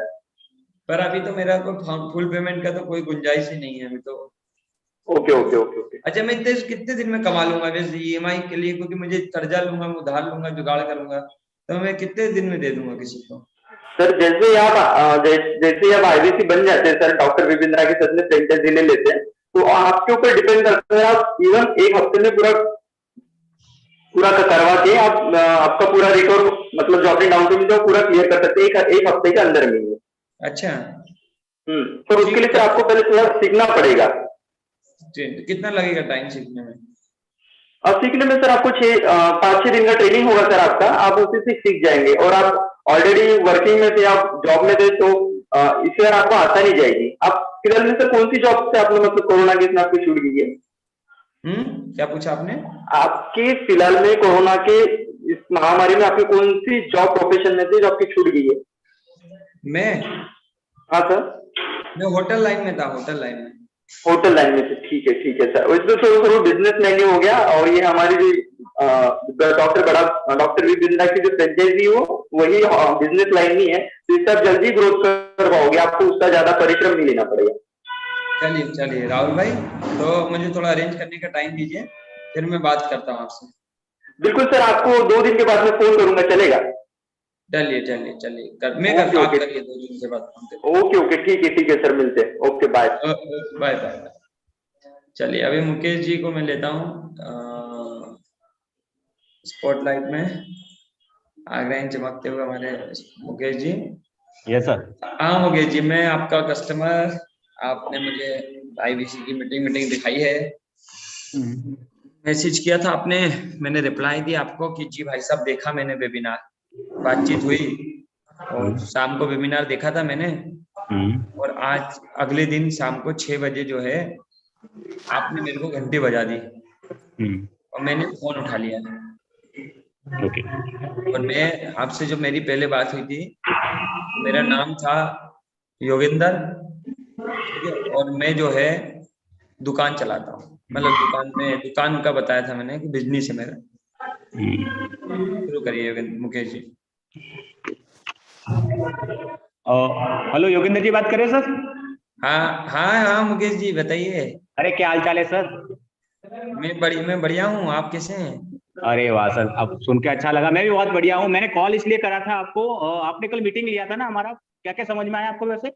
पर अभी तो मेरा कोई फुल पेमेंट का तो कोई गुंजाइश ही नहीं है अभी तो। Okay okay okay okay. अच्छा, मैं कितने दिन में कमा लूंगा वैसे ईएमआई के लिए, क्योंकि मुझे कर्जा लूंगा, मैं उधार लूंगा, जुगाड़ करूंगा, तो मैं कितने दिन में दे दूंगा किसी को? सर जैसे आप आईबीसी बन जाते हैं सर, डॉक्टर वी बिंद्रा के साथ में फ्रेंचाइजी ले लेते हैं, तो आपके ऊपर डिपेंड करता है। आप इवन 1 हफ्ते में पूरा करवा के आप आपका पूरा रिकवर, मतलब जो आपने डाउन पेमेंट पूरा क्लियर कर सकते हैं 1 हफ्ते के अंदर में। अच्छा। तो उसके लिए सर आपको पहले थोड़ा सीखना पड़ेगा। कितना लगेगा टाइम सीखने में? सीखने में सर आपको 5-6 दिन का ट्रेनिंग होगा सर आपका, आप उसी से सीख जाएंगे। और आप ऑलरेडी वर्किंग में थे, आप जॉब में थे, तो इससे आपको आसानी जाएगी। आप फिलहाल में सर कौन सी जॉब से आपने मतलब कोरोना के इसमें आपकी छूट गई है? क्या पूछा आपने? आपकी फिलहाल में कोरोना के इस महामारी में आपकी कौन सी जॉब प्रोफेशन में थी जो आपकी छूट गई है? मैं? हाँ सर। मैं होटल लाइन में था, होटल लाइन में। होटल लाइन में से, ठीक है सर। इसमें थोड़ा बिजनेस मैन हो गया, और ये हमारी जो डॉक्टर वी बिंदा की जो फ्रेंचाइजी हो वही बिजनेस लाइन ही है, तो इससे आप जल्दी ग्रोथ कर पाओगे, आपको उसका ज्यादा परिश्रम नहीं लेना पड़ेगा। चलिए राहुल भाई, तो मुझे थोड़ा अरेंज करने का टाइम दीजिए, फिर मैं बात करता हूँ आपसे। बिल्कुल सर, आपको 2 दिन के बाद में फोन करूंगा, चलेगा? चलिए मैं करता हूँ, आप करिए 2 दिन के बाद। ओके ठीक है सर, मिलते हैं। Okay bye. बाय। चलिए अभी मुकेश जी को मैं लेता हूँ स्पॉटलाइट में। आ गए हैं चमकते हुए हमारे मुकेश जी। Yes sir. हाँ मुकेश जी, मैं आपका कस्टमर, आपने मुझे आईबीसी की मीटिंग दिखाई है, मैसेज किया था आपने, मैंने रिप्लाई दिया आपको कि जी भाई साहब देखा मैंने वेबिनार, बातचीत हुई, और शाम को वेबिनार देखा था मैंने, और आज अगले दिन शाम को 6 बजे जो है आपने मेरे को घंटी बजा दी, और मैंने फोन उठा लिया। ओके। और मैं आपसे जो मेरी पहले बात हुई थी, मेरा नाम था योगेंद्र, ठीक है, और मैं जो है दुकान चलाता हूँ, मतलब दुकान का बताया था मैंने कि बिजनेस है मेरा। शुरू करिए मुकेश जी। हेलो योगेंद्र जी बात कर रहे हैं सर? हाँ मुकेश जी बताइए। अरे क्या हाल चाल है सर? मैं बढ़िया हूँ, आप कैसे हैं? अरे वाह सर, अब सुन के अच्छा लगा, मैं भी बहुत बढ़िया हूँ। मैंने कॉल इसलिए करा था आपको, आपने कल मीटिंग लिया था ना हमारा, क्या क्या समझ में आया आपको वैसे?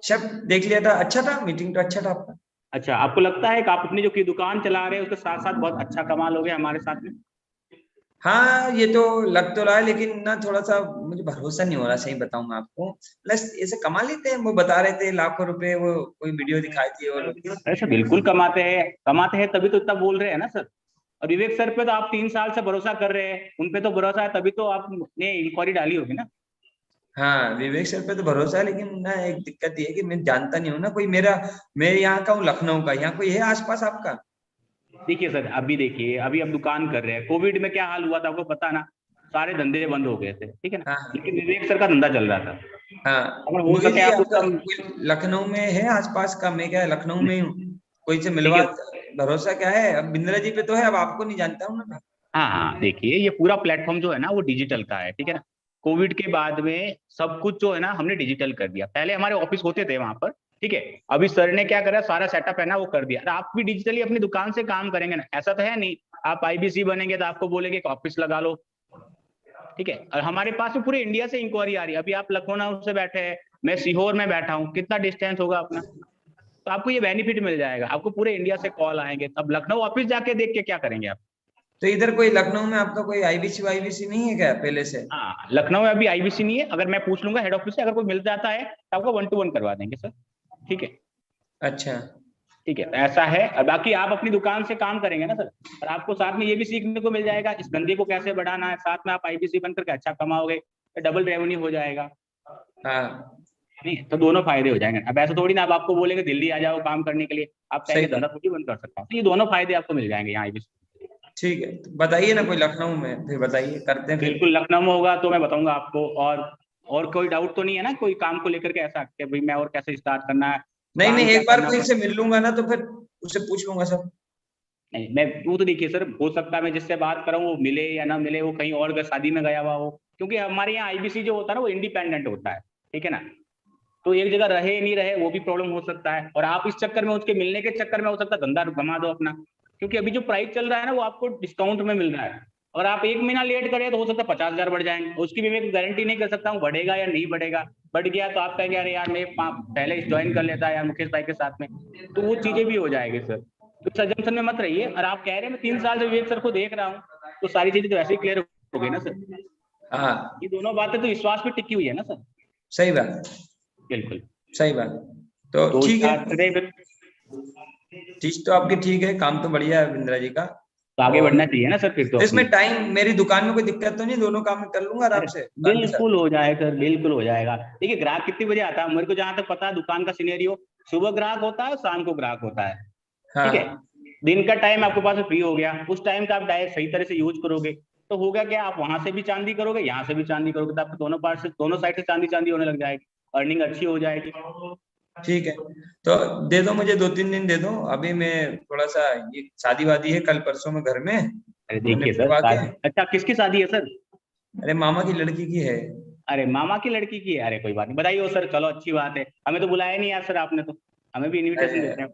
सब देख लिया था, अच्छा था, मीटिंग तो अच्छा था आपका। अच्छा, आपको लगता है कि आप अपनी जो की दुकान चला रहे हैं उसके साथ साथ बहुत अच्छा कमा लोगे हमारे साथ में? हाँ ये तो लग तो रहा है, लेकिन ना थोड़ा सा मुझे भरोसा नहीं हो रहा, सही बताऊं मैं आपको। प्लस ऐसे कमा लेते हैं, वो बता रहे थे लाखों रुपए, वो कोई वीडियो दिखाई थी। और ऐसे बिल्कुल कमाते हैं तभी तो इतना बोल रहे हैं ना सर। और विवेक सर पे तो आप 3 साल से भरोसा कर रहे हैं, उन पे तो भरोसा है तभी तो आपने इंक्वायरी डाली होगी ना। हाँ विवेक सर पे तो भरोसा है, लेकिन ना एक दिक्कत ये है कि मैं जानता नहीं हूँ ना कोई, मैं यहाँ का हूँ लखनऊ का, यहाँ कोई है आसपास आपका? देखिए सर, देखिए अभी आप दुकान कर रहे हैं, कोविड में क्या हाल हुआ था आपको पता ना, सारे धंधे बंद हो गए थे, ठीक है ना। हाँ लेकिन विवेक सर का धंधा चल रहा था। हाँ अगर हो मुकेश सके जी, आप आपका उसका, कोई लखनऊ में है आसपास का? मैं क्या लखनऊ में ही हूँ, कोई से मिलवा, देखिए, भरोसा क्या है? अब बिंद्रा जी पे तो है, अब आपको नहीं जानता हूँ ना मैं। हाँ देखिए ये पूरा प्लेटफॉर्म जो है ना वो डिजिटल का है, ठीक है ना। कोविड के बाद में सब कुछ जो है ना हमने डिजिटल कर दिया। पहले हमारे ऑफिस होते थे वहां पर, ठीक है, अभी सर ने क्या करा, सारा सेटअप है ना वो कर दिया। और आप भी डिजिटली अपनी दुकान से काम करेंगे ना, ऐसा तो है नहीं आप आईबीसी बनेंगे तो आपको बोलेंगे कि ऑफिस लगा लो, ठीक है। और हमारे पास में पूरे इंडिया से इंक्वायरी आ रही है। अभी आप लखनऊ से बैठे हैं, मैं सीहोर में बैठा हूँ, कितना डिस्टेंस होगा अपना, तो आपको ये बेनिफिट मिल जाएगा, आपको पूरे इंडिया से कॉल आएंगे। अब लखनऊ ऑफिस जाके देख के क्या करेंगे आप? तो इधर कोई लखनऊ में आपका कोई आईबीसी वाईबीसी नहीं है क्या पहले से? हाँ, लखनऊ में अभी आईबीसी नहीं है, अगर मैं पूछ लूंगा हेड ऑफिस से, अगर कोई मिल जाता है तो आपको 1-to-1 करवा देंगे सर, ठीक है। अच्छा ठीक है, तो ऐसा है। और बाकी आप अपनी दुकान से काम करेंगे ना सर, और आपको साथ में ये भी सीखने को मिल जाएगा इस धंधे को कैसे बढ़ाना है, साथ में आप आईबीसी बनकर के अच्छा कमाओगे, डबल रेवेन्यू हो जाएगा। हाँ नहीं तो दोनों फायदे हो जाएंगे। अब ऐसा थोड़ी ना अब आपको बोलेंगे दिल्ली आ जाओ काम करने के लिए, आप सही कहेंगे धंधा थोड़ी बंद कर सकता हूँ, तो ये दोनों फायदे आपको मिल जाएंगे यहाँ आईबीसी। ठीक है, तो बताइए ना कोई लखनऊ में, फिर बताइए, करते हैं फिर। बिल्कुल, लखनऊ में होगा तो मैं बताऊंगा आपको। और कोई डाउट तो नहीं है ना कोई काम को लेकर के, ऐसा कि भाई मैं और कैसे स्टार्ट करना है, नहीं काम क्या एक बार करना कोई है? से मिल लूंगा ना, तो फिर उससे पूछ लूंगा सब। नहीं, मैं वो तो देखिए सर, हो सकता है मैं जिससे बात कर रहा हूँ वो मिले या ना मिले, वो कहीं और शादी में गया हुआ हो, क्योंकि हमारे यहाँ आईबीसी जो होता है ना वो इंडिपेंडेंट होता है, ठीक है ना। तो एक जगह रहे नहीं रहे वो भी प्रॉब्लम हो सकता है, और आप इस चक्कर में उसके मिलने के चक्कर में हो सकता है धंधा गंवा दो अपना, क्योंकि अभी जो प्राइस चल रहा है ना वो आपको डिस्काउंट में मिल रहा है। और आप 1 महीना लेट करें तो हो सकता है 50,000 बढ़ जाएंगे, उसकी भी मैं गारंटी नहीं कर सकता हूँ बढ़ेगा या नहीं बढ़ेगा। बढ़ गया तो आप कहेंगे अरे यार मैं पहले ज्वाइन कर लेता यार मुकेश भाई के साथ में, तो वो चीजें भी हो जाएगी सर। तो सजम्पशन में मत रहिए। और आप कह रहे हैं मैं 3 साल से विवेक सर को देख रहा हूँ, तो सारी चीजें तो वैसे ही क्लियर हो गई ना सर। हाँ ये दोनों बातें तो विश्वास पे टिकी हुई है ना सर। सही बात, बिल्कुल, सही बात। तो तो ठीक है, फिर चीज तो आपकी ठीक है, काम तो बढ़िया है बिंद्रा जी का। तो आगे और बढ़ना चाहिए ना सर फिर तो इसमें अपनी। टाइम, मेरी दुकान में कोई दिक्कत तो नहीं, दोनों काम मैं कर लूंगा आराम से दुकान के साथ। बिल्कुल हो जाएगा सर, बिल्कुल हो जाएगा। देखिए ग्राहक कितने बजे आता है मेरे को जहां तक पता है, दुकान का सिनेरियो सुबह ग्राहक होता है, शाम को ग्राहक होता है, ठीक है। हाँ दिन का टाइम आपके पास फ्री हो गया, उस टाइम का आप डायरेक्ट सही तरह से यूज करोगे तो होगा क्या, आप वहां से भी चांदी करोगे, यहाँ से भी चांदी करोगे, तो आपको दोनों पार्ट से, दोनों साइड से चांदी चांदी होने लग जाएगी, अर्निंग अच्छी हो जाएगी। ठीक है, तो दे दो मुझे 2-3 दिन दे दो, अभी मैं थोड़ा सा, ये शादी वादी है कल परसों में घर में। अरे देखिए सर, अच्छा किसकी शादी है सर? अरे मामा की लड़की की है। अरे मामा की लड़की की है, अरे कोई बात नहीं, बधाई हो सर, चलो अच्छी बात है। हमें तो बुलाया नहीं यार सर आपने, तो हमें भी इनविटेशन देते हैं।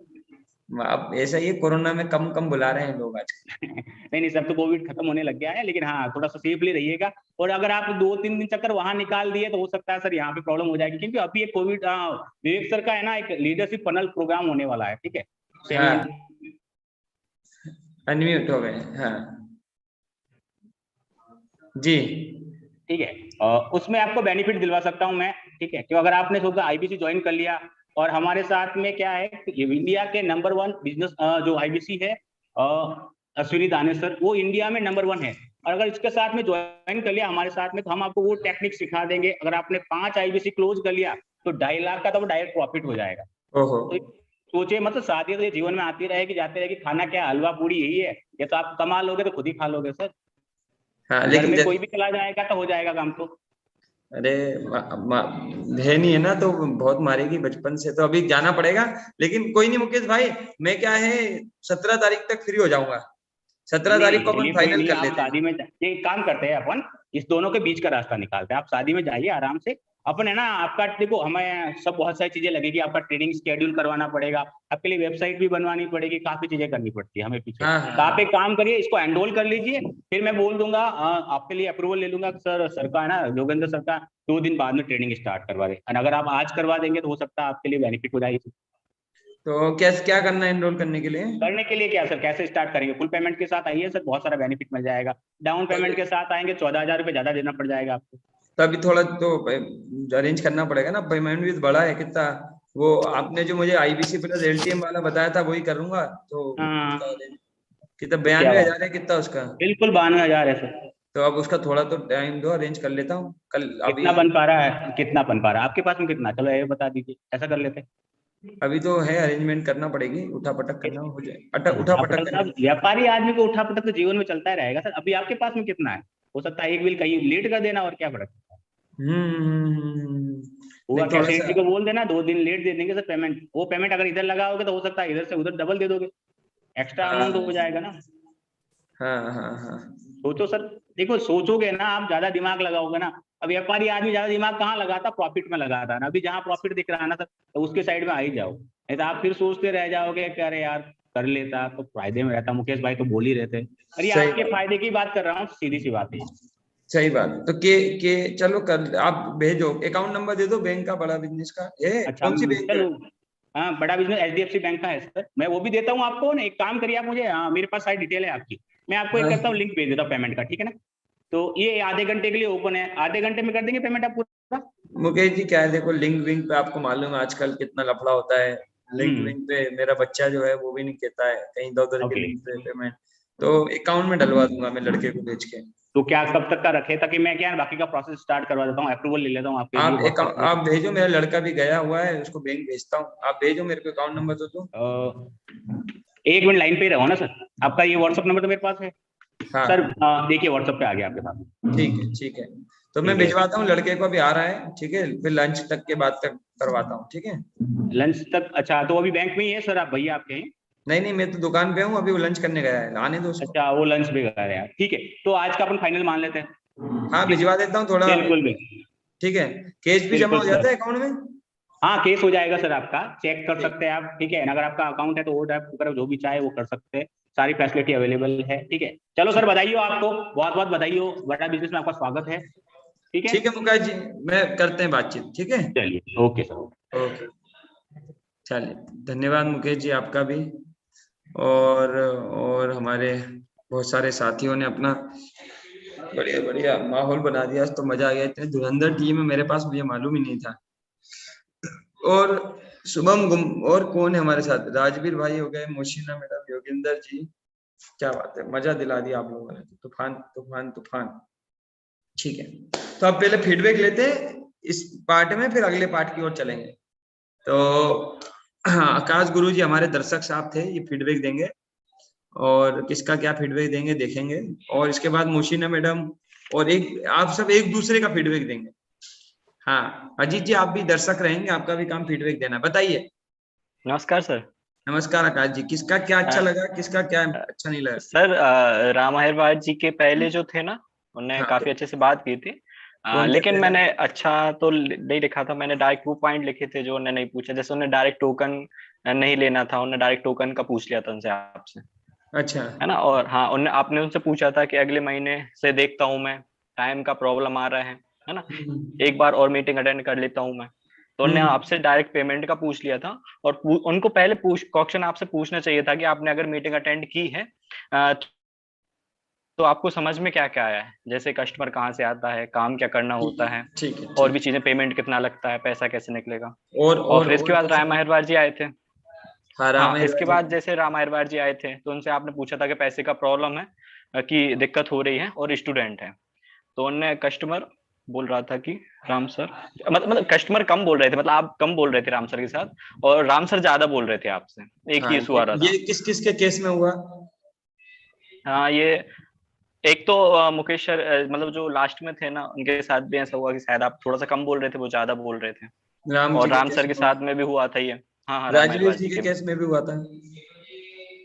अब ऐसा ही है, कोरोना में कम कम बुला रहे हैं लोग आजकल। नहीं नहीं सर, तो कोविड खत्म होने लग गया है, लेकिन हाँ थोड़ा सा सेफली रहिएगा। और अगर आप 2-3 दिन चक्कर वहां निकाल दिए तो हो सकता है सर यहाँ पे प्रॉब्लम हो जाएगी, क्योंकि अभी एक कोविड विवेक सर का है ना, एक लीडरशिप पनल प्रोग्राम होने वाला है, ठीक है। हाँ, अनम्यूट हो गए। हाँ जी, ठीक है, उसमें आपको बेनिफिट दिलवा सकता हूं मैं, ठीक है। क्यों, अगर आपने सोचा आईबीसी ज्वाइन कर लिया, और हमारे साथ में क्या है, इंडिया के नंबर 1 बिजनेस जो आईबीसी है, अश्विनी दाने सर, वो इंडिया में नंबर 1 है। और अगर इसके साथ में ज्वाइन कर लिया हमारे साथ में, तो हम आपको वो टेक्निक सिखा देंगे। अगर आपने 5 आईबीसी क्लोज कर लिया तो 2.5 लाख का तो डायरेक्ट प्रॉफिट हो जाएगा। तो सोचे मतलब, शादी तो ये जीवन में आती रहेगी जाती रहेगी, खाना क्या हलवा पूरी यही है, ये तो आप कमा लोगे तो खुद ही खा लोगे सर। हाँ, घर में कोई भी चला जाएगा तो हो जाएगा काम तो। अरे है नहीं है ना, तो बहुत मारेगी बचपन से, तो अभी जाना पड़ेगा। लेकिन कोई नहीं मुकेश भाई, मैं क्या है 17 तारीख तक फ्री हो जाऊंगा। 17 तारीख को अपन फाइनल कर लेते हैं। शादी में एक काम करते हैं अपन, इस दोनों के बीच का रास्ता निकालते हैं। आप शादी में जाइए आराम से, अपन है ना, आपका देखो हमें सब बहुत सारी चीजें लगेगी, आपका ट्रेडिंग स्केड्यूल करवाना पड़ेगा, आपके लिए वेबसाइट भी बनवानी पड़ेगी, काफी चीजें करनी पड़ती है हमें पीछे। तो आप एक काम करिए, इसको एनरोल कर लीजिए, फिर मैं बोल दूंगा, आपके लिए अप्रूवल ले लूंगा सर का है ना, योगेंद्र सर का 2 दिन बाद में ट्रेनिंग स्टार्ट करवा दे। और अगर आप आज करवा देंगे तो हो सकता है आपके लिए बेनिफिट हो जाएगी। तो क्या करना है एनरोल करने के लिए? क्या सर, कैसे स्टार्ट करेंगे? फुल पेमेंट के साथ आइए सर, बहुत सारा बेनिफिट मिल जाएगा। डाउन पेमेंट के साथ आएंगे 14,000 रुपए ज्यादा देना पड़ जाएगा आपको। तो अभी थोड़ा तो अरेंज करना पड़ेगा ना, पेमेंट भी बड़ा है कितना। वो आपने जो मुझे आईबीसी प्लस एलटीएम वाला बताया था वही करूंगा, तो कितना 92,000 है कितना उसका? बिल्कुल 92,000 है सर। तो अब उसका थोड़ा तो टाइम दो, अरेंज कर लेता हूँ कल। कितना बन पा रहा है, आपके पास में कितना? चलो ये बता दीजिए, ऐसा कर लेते हैं। अभी तो है, अरेंजमेंट करना पड़ेगी, उठापटक करना हो जाए, उठापटक करना। व्यापारी आदमी को उठापटक तो जीवन में चलता ही रहेगा सर। अभी आपके पास में कितना है? हो सकता है एक बिल कहीं लेट कर देना, और क्या फर्क है। वो कैसे को बोल देना 2 दिन लेट दे देंगे सर पेमेंट। वो पेमेंट अगर इधर लगाओगे तो हो सकता है इधर से उधर डबल दे दोगे, एक्स्ट्रा अमाउंट हो जाएगा ना। हाँ। सोचो सर, देखो सोचोगे ना आप, ज्यादा दिमाग लगाओगे ना। अब व्यापारी आदमी ज्यादा दिमाग कहाँ लगाता? प्रॉफिट में लगाता है ना। अभी जहाँ प्रॉफिट दिख रहा है ना सर, तो उसके साइड में आ ही जाओ, नहीं तो आप फिर सोचते रह जाओगे कि अरे यार कर लेता तो फायदे में रहता। मुकेश भाई तो बोल ही रहे थे, अरे आपके फायदे की बात कर रहा हूँ, सीधी सी बात है। सही बात। तो के चलो कर, आप भेजो, अकाउंट नंबर दे दो बैंक का, बड़ा बिजनेस का है। अच्छा, कौन सी बैंक है? हाँ, बड़ा बिजनेस HDFC बैंक का है सर। मैं वो भी देता हूँ आपको ना। एक काम करिए आप, मुझे मेरे पास सारी डिटेल है आपकी, मैं आपको एक करता हूँ, लिंक भेज देता हूँ पेमेंट का, ठीक है ना। तो ये आधे घंटे के लिए ओपन है, आधे घंटे में कर देंगे पेमेंट आप पूरा। मुकेश जी क्या है, देखो लिंक विंक पे आपको मालूम है आजकल कितना लफड़ा होता है। लिंक विंक पे मेरा बच्चा जो है वो भी नहीं कहता है कहीं दो के लिंक पे पेमेंट। तो अकाउंट में डलवा दूंगा मैं लड़के को भेज के। तो क्या कब तक का रखे, ताकि मैं क्या बाकी का प्रोसेस स्टार्ट करवा देता हूँ, अप्रूवल ले लेता हूँ आपके। आप भेजो, मेरा लड़का भी गया हुआ है, उसको बैंक भेजता हूँ। आप भेजो मेरे को अकाउंट नंबर तो दो। 1 मिनट लाइन पे रहो ना सर। आपका ये व्हाट्सएप नंबर तो मेरे पास है। हाँ सर देखिए व्हाट्सएप पे आ गया आपके पास। ठीक है। तो मैं भिजवाता हूँ, लड़के को अभी आ रहा है, ठीक है। फिर लंच तक के बाद तक करवाता हूँ, ठीक है। लंच तक? अच्छा, तो अभी बैंक में ही है सर आप, भैया आपके हैं? नहीं, मैं तो दुकान पे हूँ, अभी वो लंच करने गया है, आने दो उसको। अच्छा, वो लंच भी कर रहे हैं, ठीक है। तो आज का अपन फाइनल मान लेते हैं। हाँ, भिजवा देता हूँ थोड़ा। बिल्कुल, ठीक है। कैश भी जमा हो जाता है अकाउंट में? हाँ, केस हो जाएगा सर आपका, चेक कर सकते हैं आप, ठीक है। अगर आपका अकाउंट है तो वो जो भी चाहे वो कर सकते हैं, सारी फैसिलिटी अवेलेबल है, ठीक है। चलो सर, बधाई हो आपको, बहुत बहुत बधाई हो, बड़ा बिजनेस में आपका स्वागत है, ठीक है। मुकेश जी, मैं करते हैं बातचीत, ठीक है। चलिए, ओके सर, ओके। चलिए, धन्यवाद मुकेश जी आपका भी। और हमारे बहुत सारे साथियों ने अपना बढ़िया माहौल बना दिया, तो मजा आ गया। इतनी धुरंधर टीम है मेरे पास, मुझे मालूम ही नहीं था। और शुभम और कौन है हमारे साथ? राजवीर भाई हो गए, मोशिना मैडम, योगिंदर जी, क्या बात है, मजा दिला दिया आप लोगों ने। तूफान। ठीक है, तो अब पहले फीडबैक लेते हैं इस पार्ट में, फिर अगले पार्ट की ओर चलेंगे। तो आकाश गुरु जी हमारे दर्शक साहब थे, ये फीडबैक देंगे, और किसका क्या फीडबैक देंगे देखेंगे। और इसके बाद मोशिना मैडम और आप सब एक दूसरे का फीडबैक देंगे। हाँ, अजीत जी आप भी दर्शक रहेंगे, आपका भी काम फीडबैक देना। बताइए नमस्कार सर। नमस्कार आकाश जी, किसका क्या अच्छा लगा, किसका क्या अच्छा नहीं लगा? सर राम अहिरवार जी के पहले जो थे ना, उन्होंने हाँ, काफी अच्छे से बात की थी। कौन थे लेकिन पहले? मैंने अच्छा तो नहीं लिखा था, मैंने डायरेक्ट वो पॉइंट लिखे थे जो उन्होंने नहीं पूछा। जैसे उन्हें डायरेक्ट टोकन नहीं लेना था, उन्हें डायरेक्ट टोकन का पूछ लिया था उनसे, आपसे, अच्छा। है ना। और हाँ, आपने उनसे पूछा था कि अगले महीने से देखता हूँ मैं, टाइम का प्रॉब्लम आ रहा है ना, एक बार और मीटिंग अटेंड कर लेता हूँ मैं। तो उन्होंने आपसे डायरेक्ट पेमेंट का पूछ लिया था। और उनको पहले क्वेश्चन आपसे पूछना चाहिए था कि आपने अगर मीटिंग अटेंड की है तो आपको समझ में क्या क्या आया है, जैसे कस्टमर कहाँ से आता है, काम क्या करना होता है, ठीक है, और भी ठीक। चीजें, पेमेंट कितना लगता है, पैसा कैसे निकलेगा। और फिर इसके बाद जैसे राम अहिरवार जी आए थे। हाँ, हाँ, राम इसके अहिरवार बाद जी। जैसे राम अहिरवार जी आए थे तो उनसे आपने पूछा था कि पैसे का प्रॉब्लम है, कि दिक्कत हो रही है और स्टूडेंट है। तो उनने कस्टमर बोल रहा था कि राम सर, मतलब कस्टमर कम बोल रहे थे, मतलब आप कम बोल रहे थे राम सर के साथ, और राम सर ज्यादा बोल रहे थे आपसे, एक हाँ, ही इशू आ रहा था। ये किस किस के केस में हुआ? हाँ, ये एक तो मुकेश सर, मतलब जो लास्ट में थे ना, उनके साथ भी ऐसा हुआ कि शायद आप थोड़ा सा कम बोल रहे थे, वो ज्यादा बोल रहे थे। राम जी और के राम केस सर के में हुआ? साथ में भी हुआ था ये। हाँ हाँ, राम राजवीर अहिरवार जी जी के के भी। केस में भी हुआ था।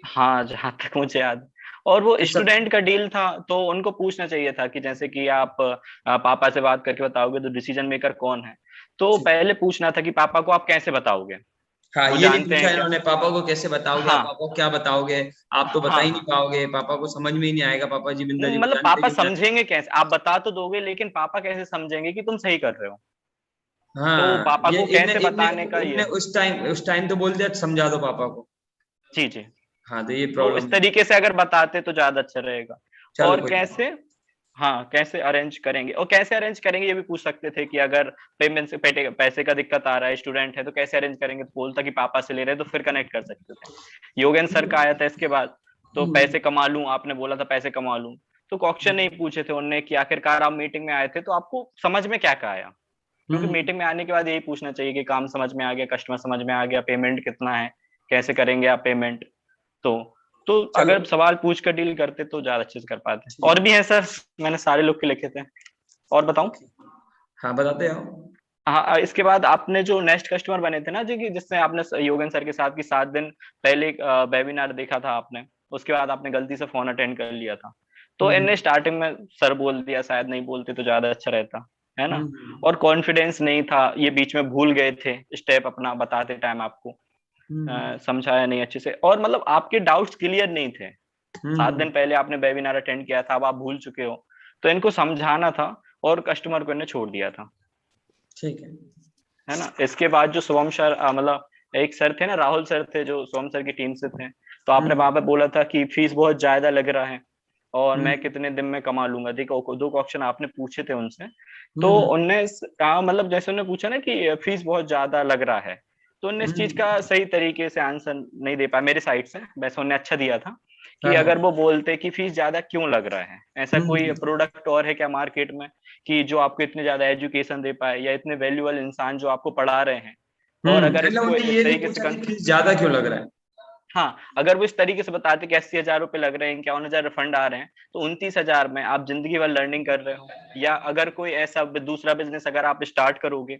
हाँ, जहां तक मुझे याद। और वो तो सब स्टूडेंट का डील था, तो उनको पूछना चाहिए था कि जैसे कि आप पापा से बात करके बताओगे तो डिसीजन मेकर कौन है। तो ठीक। पहले पूछना था कि पापा को आप कैसे बताओगे, हाँ, वो ये नहीं जानते पूछा हैं क्या। इन्होंने, पापा को कैसे बताओगे, आप हाँ पापा को क्या बताओगे? आप तो बता हाँ ही नहीं हाँ। पाओगे, पापा को समझ में ही नहीं आएगा, पापा जी बिंदा जी को मतलब जानते पापा ही नहीं। समझेंगे कैसे, आप बता तो दोगे लेकिन पापा कैसे समझेंगे कि तुम सही कर रहे हो। तो हाँ, पापा ये को इनने कैसे इनने बताने का इनने ये। उस टाइम तो बोल दिया, समझा दो पापा को। जी जी। हाँ, तो ये तो प्रॉब्लम इस है। तरीके से अगर बताते तो ज्यादा अच्छा रहेगा। चलो और कोई नहीं। कैसे, हाँ, कैसे अरेंज करेंगे, और कैसे अरेंज करेंगे ये भी पूछ सकते थे कि अगर पेमेंट से पैसे का दिक्कत आ रहा है, स्टूडेंट है, तो कैसे अरेंज करेंगे। तो बोलता कि पापा से ले रहे हैं, तो फिर कनेक्ट कर सकते थे। योगेंद्र सर का आया था इसके बाद, तो पैसे कमा लूं, आपने बोला था पैसे कमा लूं। तो क्वेश्चन नहीं पूछे थे उनने कि आखिरकार आप मीटिंग में आए थे तो आपको समझ में क्या क्या आया। क्योंकि मीटिंग में आने के बाद यही पूछना चाहिए कि काम समझ में आ गया, कस्टमर समझ में आ गया, पेमेंट कितना है, कैसे करेंगे आप पेमेंट। तो तो चलो अगर सवाल पूछ कर डील करते तो ज्यादा अच्छे से कर पाते। ठीक और है। भी है सर, मैंने सारे लोग के लिखे थे। और बताऊं। हाँ, बताते हो। हाँ, इसके बाद आपने जो नेक्स्ट कस्टमर बने थे ना जी, कि जिससे आपने योगेंद्र सर के साथ की 7 दिन पहले वेबिनार देखा था आपने, उसके बाद आपने गलती से फोन अटेंड कर लिया था। तो इनने स्टार्टिंग में सर बोल दिया, शायद नहीं बोलते तो ज्यादा अच्छा रहता, है ना। और कॉन्फिडेंस नहीं था, ये बीच में भूल गए थे स्टेप अपना बताते टाइम आपको, समझाया नहीं अच्छे से, और मतलब आपके डाउट्स क्लियर नहीं थे। 7 दिन पहले आपने वेबिनार अटेंड किया था, अब आप भूल चुके हो। तो इनको समझाना था, और कस्टमर को इन्हें छोड़ दिया था, ठीक है ना। इसके बाद जो शुभम सर, मतलब एक सर थे ना, राहुल सर थे जो शुभम सर की टीम से थे। तो आपने वहां पे बोला था कि फीस बहुत ज्यादा लग रहा है, और मैं कितने दिन में कमा लूंगा। देखो, 2 क्वेश्चन आपने पूछे थे उनसे। तो उनने मतलब जैसे उन्होंने पूछा ना कि फीस बहुत ज्यादा लग रहा है, तो उनने इस चीज का सही तरीके से आंसर नहीं दे पाया मेरे साइड से। वैसे उन्होंने अच्छा दिया था कि हाँ, हाँ। अगर वो बोलते कि फीस ज्यादा क्यों लग रहा है, ऐसा कोई प्रोडक्ट और है क्या मार्केट में कि जो आपको इतने ज्यादा एजुकेशन दे पाए, या इतने वैल्यूएबल इंसान जो आपको पढ़ा रहे हैं। और अगर मतलब इसको उन्होंने इस ये नहीं तरीके से पूछा कि फीस ज्यादा क्यों लग रहा है। हाँ, अगर वो इस तरीके से बताते कि 80,000 रुपए लग रहे हैं, 51,000 रिफंड आ रहे हैं, तो 29,000 में आप जिंदगी भर लर्निंग कर रहे हो। या अगर कोई ऐसा दूसरा बिजनेस अगर आप स्टार्ट करोगे,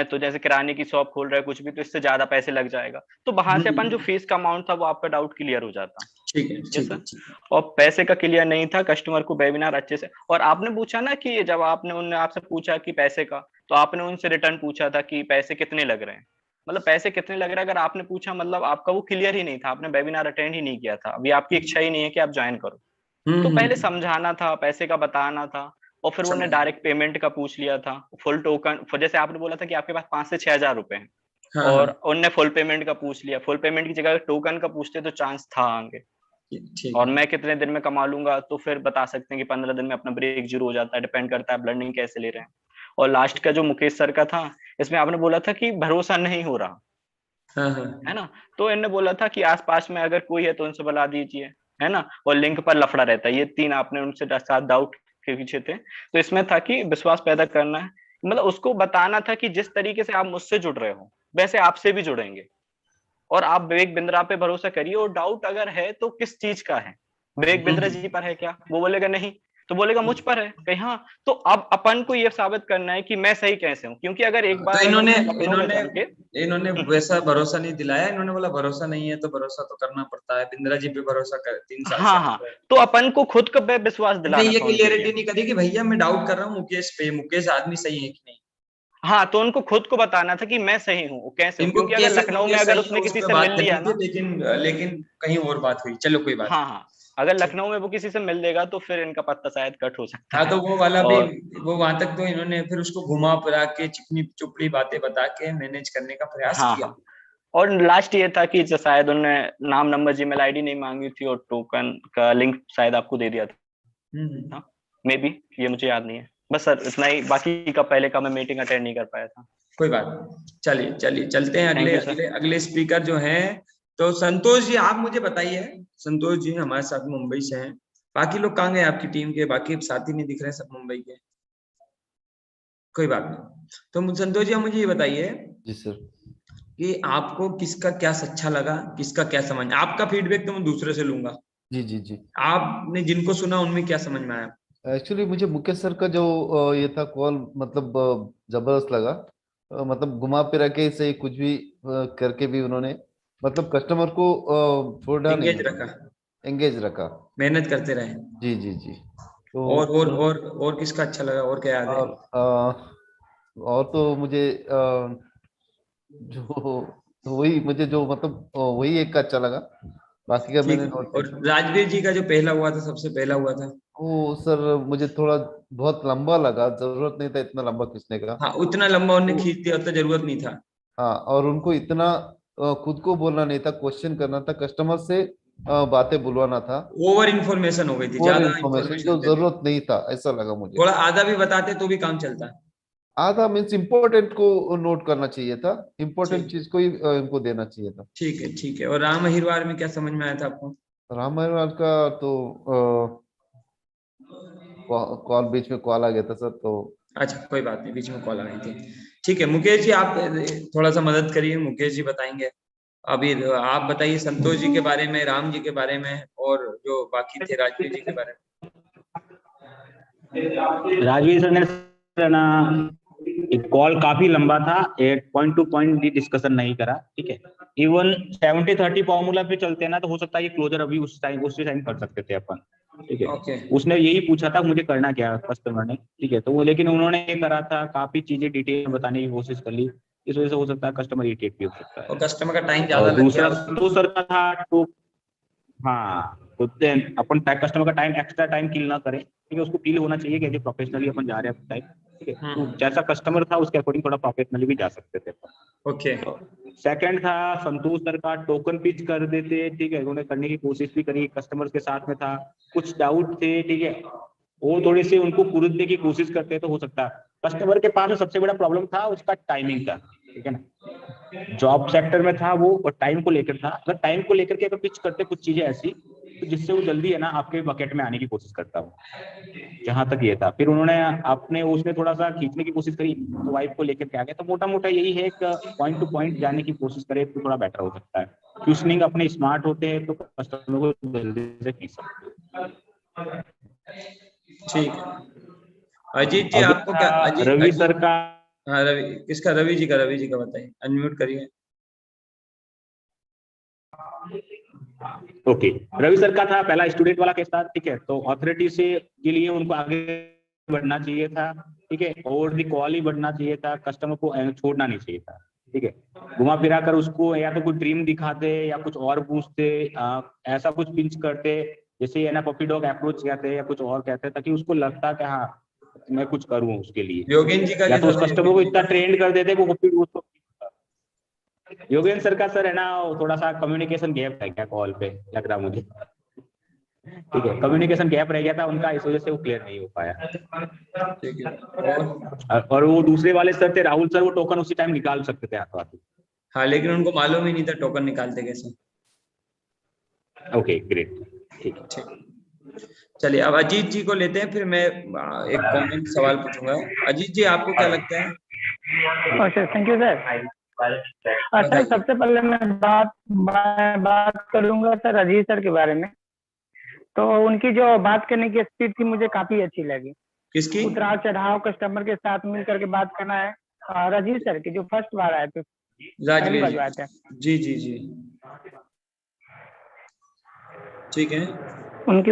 तो जैसे किराने की शॉप खोल रहे हैं कुछ भी, तो इससे ज्यादा पैसे लग जाएगा। तो वहां से अपन जो फीस का अमाउंट था वो आपका डाउट क्लियर हो जाता। ठीक है, यस ठीक है, सर। ठीक है। और पैसे का क्लियर नहीं था, कस्टमर को वेबिनार अच्छे से। और आपने पूछा ना कि जब आपने उनने आपसे पूछा कि पैसे का, तो आपने उनसे रिटर्न पूछा था कि पैसे कितने लग रहे हैं। मतलब पैसे कितने लग रहे हैं अगर आपने पूछा, मतलब आपका वो क्लियर ही नहीं था, आपने वेबिनार अटेंड ही नहीं किया था, अभी आपकी इच्छा ही नहीं है कि आप ज्वाइन करो। तो पहले समझाना था, पैसे का बताना था। और फिर उन्होंने समझ। डायरेक्ट पेमेंट का पूछ लिया था, फुल टोकन। जैसे आपने बोला था कि आपके पास 5 से 6 हजार रुपए हैं, हाँ, और हाँ। उनने फुल पेमेंट का पूछ लिया। फुल पेमेंट की जगह टोकन का पूछते तो चांस था आगे। ठीक और है। मैं कितने दिन में कमा लूंगा, तो फिर बता सकते हैं कि 15 दिन में अपना ब्रेक जीरो हो जाता है, डिपेंड करता है आप लर्निंग कैसे ले रहे हैं। और लास्ट का जो मुकेश सर का था, इसमें आपने बोला था कि भरोसा नहीं हो रहा, हाँ, है हाँ। ना। तो इन्होंने बोला था कि आसपास में अगर कोई है तो उनसे बुला दीजिए, है ना। और लिंक पर लफड़ा रहता है, ये 3 आपने उनसे साथ डाउट के पीछे थे। तो इसमें था कि विश्वास पैदा करना है, मतलब उसको बताना था कि जिस तरीके से आप मुझसे जुड़ रहे हो वैसे आपसे भी जुड़ेंगे। और आप विवेक बिंद्रा पे भरोसा करिए, और डाउट अगर है तो किस चीज का है, विवेक बिंद्रा जी पर है क्या, वो बोलेगा नहीं, तो बोलेगा मुझ पर है कहीं। हाँ, तो अब अपन को ये साबित करना है कि मैं सही कैसे हूँ, क्योंकि अगर एक बार तो इन्होंने वैसा भरोसा नहीं दिलाया, इन्होंने बोला भरोसा नहीं है तो भरोसा तो करना पड़ता है। बिंद्रा जी पे भरोसा कर 3 साल हाँ से हाँ, तो अपन को खुद को पे विश्वास नहीं, दिलाना ये था उनके क्लियरिटी लिए। नहीं करी कि भैया मैं डाउट कर रहा हूँ मुकेश पे, मुकेश आदमी सही है कि नहीं। हाँ, तो उनको खुद को बताना था कि मैं सही हूँ कैसे हूँ, इनको क्योंकि अगर कैसे लखनऊ में मुकेश अगर सही है उसने उस किसी पे से बात मिल करनी लिया थी, ना, लेकिन कहीं और बात हुई। चलो कोई बात हाँ हाँ, अगर लखनऊ में वो किसी से मिल लेगा तो फिर इनका पत्ता शायद कट हो सकता हाँ, है। तो वो वाला भी, और वो वहां तक तो इन्होंने फिर उसको घुमा फिरा के चिकनी चुपड़ी बातें बता के मैनेज करने का प्रयास हाँ किया। हाँ, और लास्ट ये था कि जो शायद उन्होंने नाम नंबर जीमेल आईडी नहीं मांगी थी और टोकन का लिंक शायद आपको दे दिया था, मे बी, ये मुझे याद नहीं है। बस सर इतना ही, बाकी का पहले का मैं मीटिंग अटेंड नहीं कर पाया था। कोई बात नहीं, चलिए चलते हैं थैंक अगले यू सर। अगले अगले स्पीकर जो हैं। तो संतोष जी, आप मुझे बताइए, संतोष जी हमारे साथ मुंबई से हैं। बाकी लोग कहाँ गए आपकी टीम के? बाकी साथी नहीं दिख रहे, सब मुंबई के। कोई बात नहीं। तो संतोष जी, आप मुझे ये बताइए जी सर। कि आपको किसका क्या अच्छा लगा, किसका क्या समझ, आपका फीडबैक तो मैं दूसरे से लूंगा। जी जी जी। आपने जिनको सुना उनमें क्या समझ में आया? एक्चुअली मुझे मुकेश सर का जो ये था कॉल, मतलब जबरदस्त लगा। मतलब घुमा फिरा के सही कुछ भी करके भी उन्होंने मतलब कस्टमर को छोड़ा नहीं एंगेज उन्होंने, रखा, एंगेज रखा। मेहनत करते रहे। जी जी जी। तो और किसका अच्छा लगा, और क्या याद है? और तो मुझे जो वही मुझे जो मतलब वही एक अच्छा लगा, बाकी का ठीक मैंने है। नोट और किया। राजवीर जी का जो पहला हुआ था, सबसे पहला हुआ था, वो सर मुझे थोड़ा बहुत लंबा लगा, जरूरत नहीं था इतना लंबा खींचने का। हाँ, उतना लंबा उन्हें वो खींच दिया तो जरूरत नहीं था। हाँ, और उनको इतना खुद को बोलना नहीं था, क्वेश्चन करना था, कस्टमर से बातें बुलवाना था। ओवर इन्फॉर्मेशन हो गई थी, और ज्यादा इन्फॉर्मेशन इन्फॉर्मेशन जो दे दी। जरूरत नहीं था, ऐसा लगा मुझे। थोड़ा आधा भी बताते तो भी काम चलता। आधा मीन्स इम्पोर्टेंट को नोट करना चाहिए था, इम्पोर्टेंट ठीक, चीज को ही इनको देना चाहिए था। ठीक है, ठीक है। और राम अहिरवार में क्या समझ में आया था आपको? रामायण का तो कॉल बीच में कॉल आ गया था सर, तो अच्छा, कोई बात नहीं, बीच में कॉल आ गई थी। ठीक है, मुकेश जी आप थोड़ा सा मदद करिए, मुकेश जी बताएंगे। अभी आप बताइए संतोष जी के बारे में, राम जी के बारे में, और जो बाकी थे राजवीर जी के बारे में। राजवीर सर ने ना एक कॉल काफी लंबा था, एक पॉइंट टू पॉइंट भी डिस्कशन नहीं करा, ठीक है। इवन 70-30 फॉर्मूला पे चलते हैं ना, तो हो सकता है ये क्लोजर अभी उस टाइम कर सकते थे अपन, ठीक है। ओके, उसने यही पूछा था मुझे करना क्या है कस्टमर ने, ठीक है। तो वो, लेकिन उन्होंने ये करा था, काफी चीजें डिटेल में बताने की कोशिश कर ली, इस वजह से हो सकता है कस्टमर इरिटेट भी हो सकता और है। कस्टमर का टाइम ज्यादा और लग गया दूसरा उसमें। संतोष सर का था, तो हाँ, तो अपन कस्टमर का टाइम, एक्स्ट्रा टाइम किल ना करें, ठीक है। उसको फील होना चाहिए कि प्रोफेशनली अपन जा रहे हैं टाइम, ठीक है। तो जैसा कस्टमर था उसके अकॉर्डिंग थोड़ा प्रोफेशनली भी जा सकते थे। ओके, सेकंड था संतोष सर का, टोकन पिच कर देते, ठीक है। उन्होंने करने की कोशिश भी करी, कस्टमर के साथ में था, कुछ डाउट थे, ठीक है। वो थोड़े से उनको कुरुदने की कोशिश करते तो हो सकता है। कस्टमर के पास में सबसे बड़ा प्रॉब्लम था उसका टाइमिंग का, ठीक है ना। जॉब सेक्टर में था वो, और टाइम को लेकर था। अगर टाइम को लेकर के अगर पिच करते कुछ चीजें ऐसी, तो जिससे वो जल्दी है ना आपके बकेट में आने की कोशिश करता हूँ, जहां तक ये था। फिर उन्होंने आपने उसने थोड़ा सा खींचने की कोशिश करी, तो वाइफ को लेकर के आ गया। तो मोटा मोटा यही है कि पॉइंट टू पॉइंट जाने की कोशिश करे तो थोड़ा बेटर हो सकता है। क्वेश्चनिंग अपने स्मार्ट होते हैं तो कस्टमर को जल्दी से खींच सकते हैं। ठीक है। अजीत जी, आपको क्या अगला रवि सर का। हाँ, रवि किसका? रवि जी का बताइए, अनम्यूट करिए। ओके, रवि सर का था, पहला स्टूडेंट वाला केस था, ठीक है। तो अथॉरिटी से के लिए उनको आगे बढ़ना चाहिए था, ठीक है। और भी कॉल ही बढ़ना चाहिए था, कस्टमर को छोड़ना नहीं चाहिए था, ठीक है। घुमा फिरा कर उसको या तो कुछ ड्रीम दिखाते या कुछ और पूछते, ऐसा कुछ पिंच करते, जैसे ये ना पपी डॉग अप्रोच कहते हैं या कुछ और कहते हैं, ताकि उसको लगता कि हाँ मैं कुछ करूँ उसके लिए। योगेन जी का या तो कैसा उस था? कस्टमर को इतना ट्रेंड कर देते वो उसको। योगेंद्र सर का सर है ना, थोड़ा सा कम्युनिकेशन गैप रह गया कॉल पे, लग रहा मुझे, ठीक है। कम्युनिकेशन गैप रह गया था उनका, इस वजह से वो क्लियर नहीं हो पाया। ठीक है। और वो दूसरे वाले सर थे राहुल सर, वो टोकन उसी टाइम निकाल सकते थे हाथों हाथ। हाँ, लेकिन उनको मालूम ही नहीं था टोकन निकालते कैसे। ओके, ग्रेट, ठीक है। ठीक, चलिए अब अजीत जी को लेते हैं, फिर मैं एक कॉमन सवाल पूछूंगा। अजीत जी, आपको क्या लगता है? Okay, thank you sir. Sir सबसे पहले मैं बात करूंगा सर अजीत सर के बारे में। तो उनकी जो बात करने की स्पीड थी मुझे काफी अच्छी लगी। किसकी? उतराव चढ़ाव कस्टमर के साथ मिल करके बात करना है। राजीव सर की, जो फर्स्ट बार आए थे, पहली बार जो आए थे। जी जी जी, ठीक है। उनकी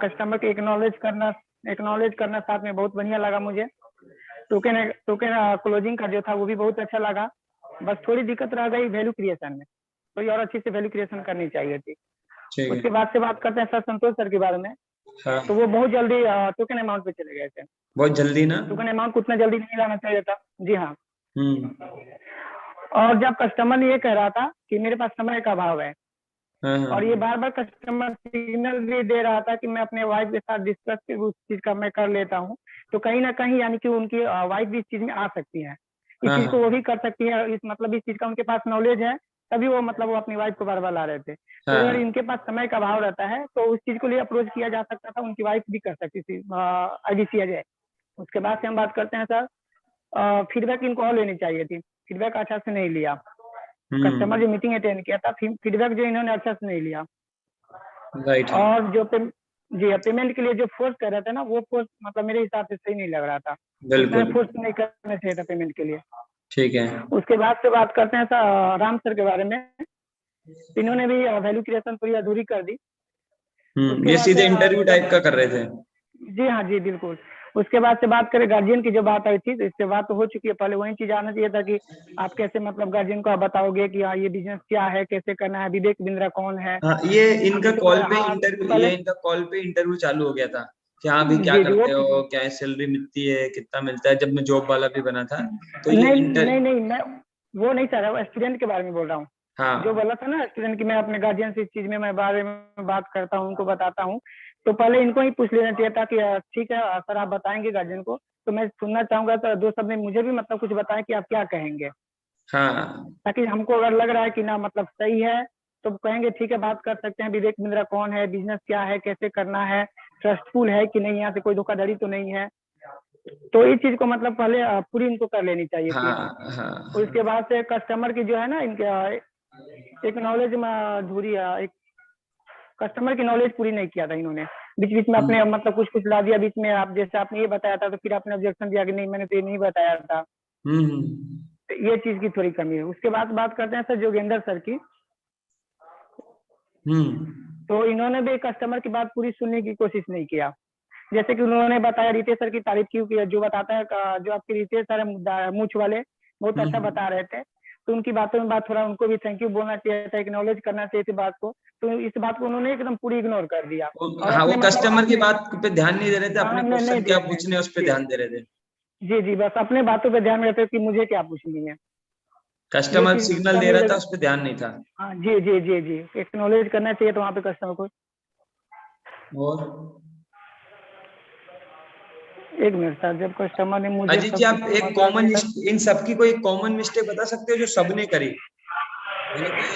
कस्टमर के एक्नॉलेज करना साथ में बहुत बढ़िया लगा मुझे। टोकन क्लोजिंग का जो था वो भी बहुत अच्छा लगा। बस थोड़ी दिक्कत रह गई वैल्यू क्रिएशन में, कोई और अच्छी से वैल्यू क्रिएशन करनी चाहिए थी। ठीक उसके है। बाद से बात करते हैं सर संतोष सर के बारे में। हाँ, तो वो बहुत जल्दी टोकन अमाउंट पे चले गए थे। बहुत जल्दी ना? टोकन अमाउंट को उतना जल्दी नहीं लाना चाहिए था। जी हाँ। हम्म। और जब कस्टमर ने ये कह रहा था कि मेरे पास समय का अभाव है, हाँ हाँ और ये बार बार कस्टमर सिग्नल भी दे रहा था कि मैं अपने वाइफ के साथ डिस्कस उस चीज का मैं कर लेता हूँ, तो कहीं ना कहीं यानी कि उनकी वाइफ भी इस चीज में आ सकती है, इस हाँ चीज को वो भी कर सकती है। इस चीज का उनके पास नॉलेज है, तभी वो वो अपनी वाइफ को बार बार ला रहे थे। तो हाँ अगर इनके पास समय का अभाव रहता है तो उस चीज को लिए अप्रोच किया जा सकता था, उनकी वाइफ भी कर सकती थी IBC अजय। उसके बाद से हम बात करते हैं सर, फीडबैक इनको और लेनी चाहिए थी, फीडबैक अच्छा से नहीं लिया। कस्टमर जो मीटिंग अटेंड किया था, फीडबैक जो इन्होंने अच्छा से नहीं लिया। राइट। और जो पेमेंट के लिए जो फोर्स कर रहे थे ना, वो फोर्स मेरे हिसाब से सही नहीं लग रहा था। बिल्कुल फोर्स नहीं करना चाहिए था पेमेंट के लिए। ठीक है। उसके बाद से बात करते हैं सर राम सर के बारे में। इन्होंने भी वैल्यू क्रिएशन पूरी अधूरी कर दी। उसके ये बाद सीधे से, इंटरव्यू टाइप का कर रहे थे। जी हाँ जी बिल्कुल। उसके बाद से बात करें गार्जियन की, जो बात आई थी, तो इससे बात तो हो चुकी है। पहले वही चीज आना चाहिए था कि आप कैसे गार्जियन को आप बताओगे कि हाँ ये बिजनेस क्या है, कैसे करना है, विवेक बिंद्रा कौन है। हाँ, ये इनका कॉल पे हाँ, इंटरव्यू, पहले ये इनका कॉल पे इंटरव्यू चालू हो गया था कि हाँ भी क्या जी जी करते हो, क्या सैलरी मिलती है, कितना मिलता है, जब मैं जॉब वाला भी बना था तो ये नहीं, मैं वो नहीं चाह रहा, स्टूडेंट के बारे में बोल रहा हूँ। जो हाँ बोला था ना स्टूडेंट की, मैं अपने गार्जियन से इस चीज में मैं बारे में बात करता हूँ, उनको बताता हूँ। तो पहले इनको ही पूछ लेना चाहिए था कि ठीक है सर आप बताएंगे गार्जियन को, तो मैं सुनना चाहूंगा। तो दो शब्द में मुझे भी कुछ बताएं कि आप क्या कहेंगे, हाँ ताकि हमको अगर लग रहा है कि ना सही है, तो कहेंगे ठीक है बात कर सकते हैं, विवेक बिंद्रा कौन है, बिजनेस क्या है, कैसे करना है, ट्रस्टफुल है कि नहीं, यहाँ से कोई धोखाधड़ी तो नहीं है। तो इस चीज को पहले पूरी इनको कर लेनी चाहिए थी। हाँ हाँ उसके बाद से कस्टमर की जो है ना, इनके एक नॉलेज में अधूरी है, एक कस्टमर की नॉलेज पूरी नहीं किया था इन्होंने। बीच बीच में अपने कुछ ला दिया बीच में। आप जैसे आपने ये बताया था, तो फिर आपने ऑब्जेक्शन दिया कि नहीं मैंने तो ये नहीं बताया था। तो ये चीज की थोड़ी कमी है। उसके बाद बात करते हैं सर जोगेंद्र सर की। तो इन्होंने भी कस्टमर की बात पूरी सुनने की कोशिश नहीं किया। जैसे कि उन्होंने बताया, रितेश सर की तारीफ की, जो बताता है जो आपके रितेश सर है मूछ वाले, बहुत अच्छा बता रहे थे। तो उनकी बातों में थोड़ा उनको भी थैंक यू बोलना चाहिए था, एक्नॉलेज करना चाहिए थी बात को। तो इस बात को उन्होंने एकदम पूरी इग्नोर कर दिया। और हाँ, वो अपने कस्टमर की बात पे ध्यान नहीं दे रहे थे, अपने नहीं क्वेश्चन दे क्या रहे पूछने हैं। उस पे ध्यान दे रहे थे। जी जी, बस अपने बातों पे ध्यान रहते कि मुझे क्या पूछनी है। कस्टमर सिग्नल दे रहा था, उस पे ध्यान नहीं था। हाँ जी जी जी जी, एक्नॉलेज करना चाहिए तो वहाँ पे कस्टमर को। और एक मिनट सर, जब कस्टमर ने मुझे अजीत जी, आप एक कॉमन, इन सबकी कोई कॉमन मिस्टेक बता सकते हो जो सबने करी?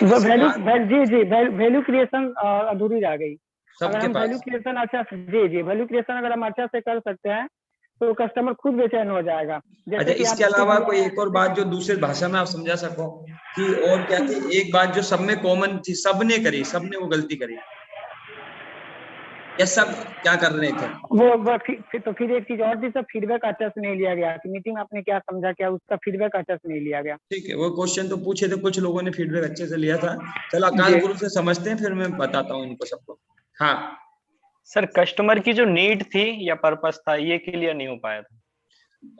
वैल्यू क्रिएशन अधूरी रह गई। अगर सबके हम वैल्यू पास। क्रिएशन अच्छा जी वैल्यू क्रिएशन अगर हम अच्छा से कर सकते हैं तो कस्टमर खुद बेचैन हो जाएगा। अच्छा, जैसे कि इसके अलावा कोई एक और बात जो दूसरे भाषा में आप समझा सको कि और क्या थी? एक बात जो सब में कॉमन थी, सबने करी, सबने वो गलती करी, या सब क्या कर रहे थे? फिर एक चीज और थी सर, फीडबैक अच्छा से नहीं लिया गया कि मीटिंग में आपने क्या समझा, क्या उसका फीडबैक अच्छा से नहीं लिया गया। ठीक है, वो क्वेश्चन तो पूछे थे, कुछ लोगों ने फीडबैक अच्छे से लिया था। चलो अकाल गुरु से समझते हैं, फिर मैं बताता हूँ इनको सबको। हाँ सर, कस्टमर की जो नीड थी या पर्पस था, ये क्लियर नहीं हो पाया था।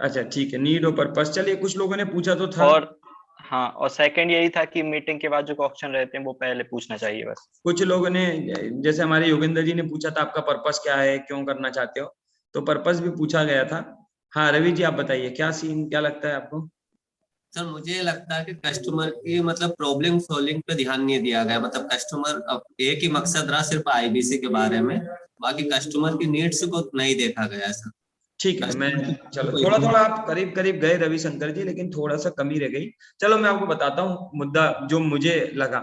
अच्छा ठीक है, नीड और पर्पस, चलिए कुछ लोगों ने पूछा तो था। और हाँ, और सेकंड यही था कि मीटिंग के बाद जो क्वेश्चन रहते हैं वो पहले पूछना चाहिए बस। कुछ लोगों ने, जैसे हमारे योगेंद्र जी ने पूछा था आपका पर्पस क्या है, क्यों करना चाहते हो, तो पर्पस भी पूछा गया था। हाँ रवि जी, आप बताइए क्या सीन, क्या लगता है आपको? सर मुझे लगता है कि कस्टमर की प्रॉब्लम सॉल्विंग पे ध्यान नहीं दिया गया। कस्टमर एक ही मकसद रहा सिर्फ IBC के बारे में, बाकी कस्टमर की नीड्स को नहीं देखा गया सर। ठीक है, मैं चलो थोड़ा थोड़ा आप करीब करीब गए रविशंकर जी, लेकिन थोड़ा सा कमी रह गई। चलो मैं आपको बताता हूँ मुद्दा जो मुझे लगा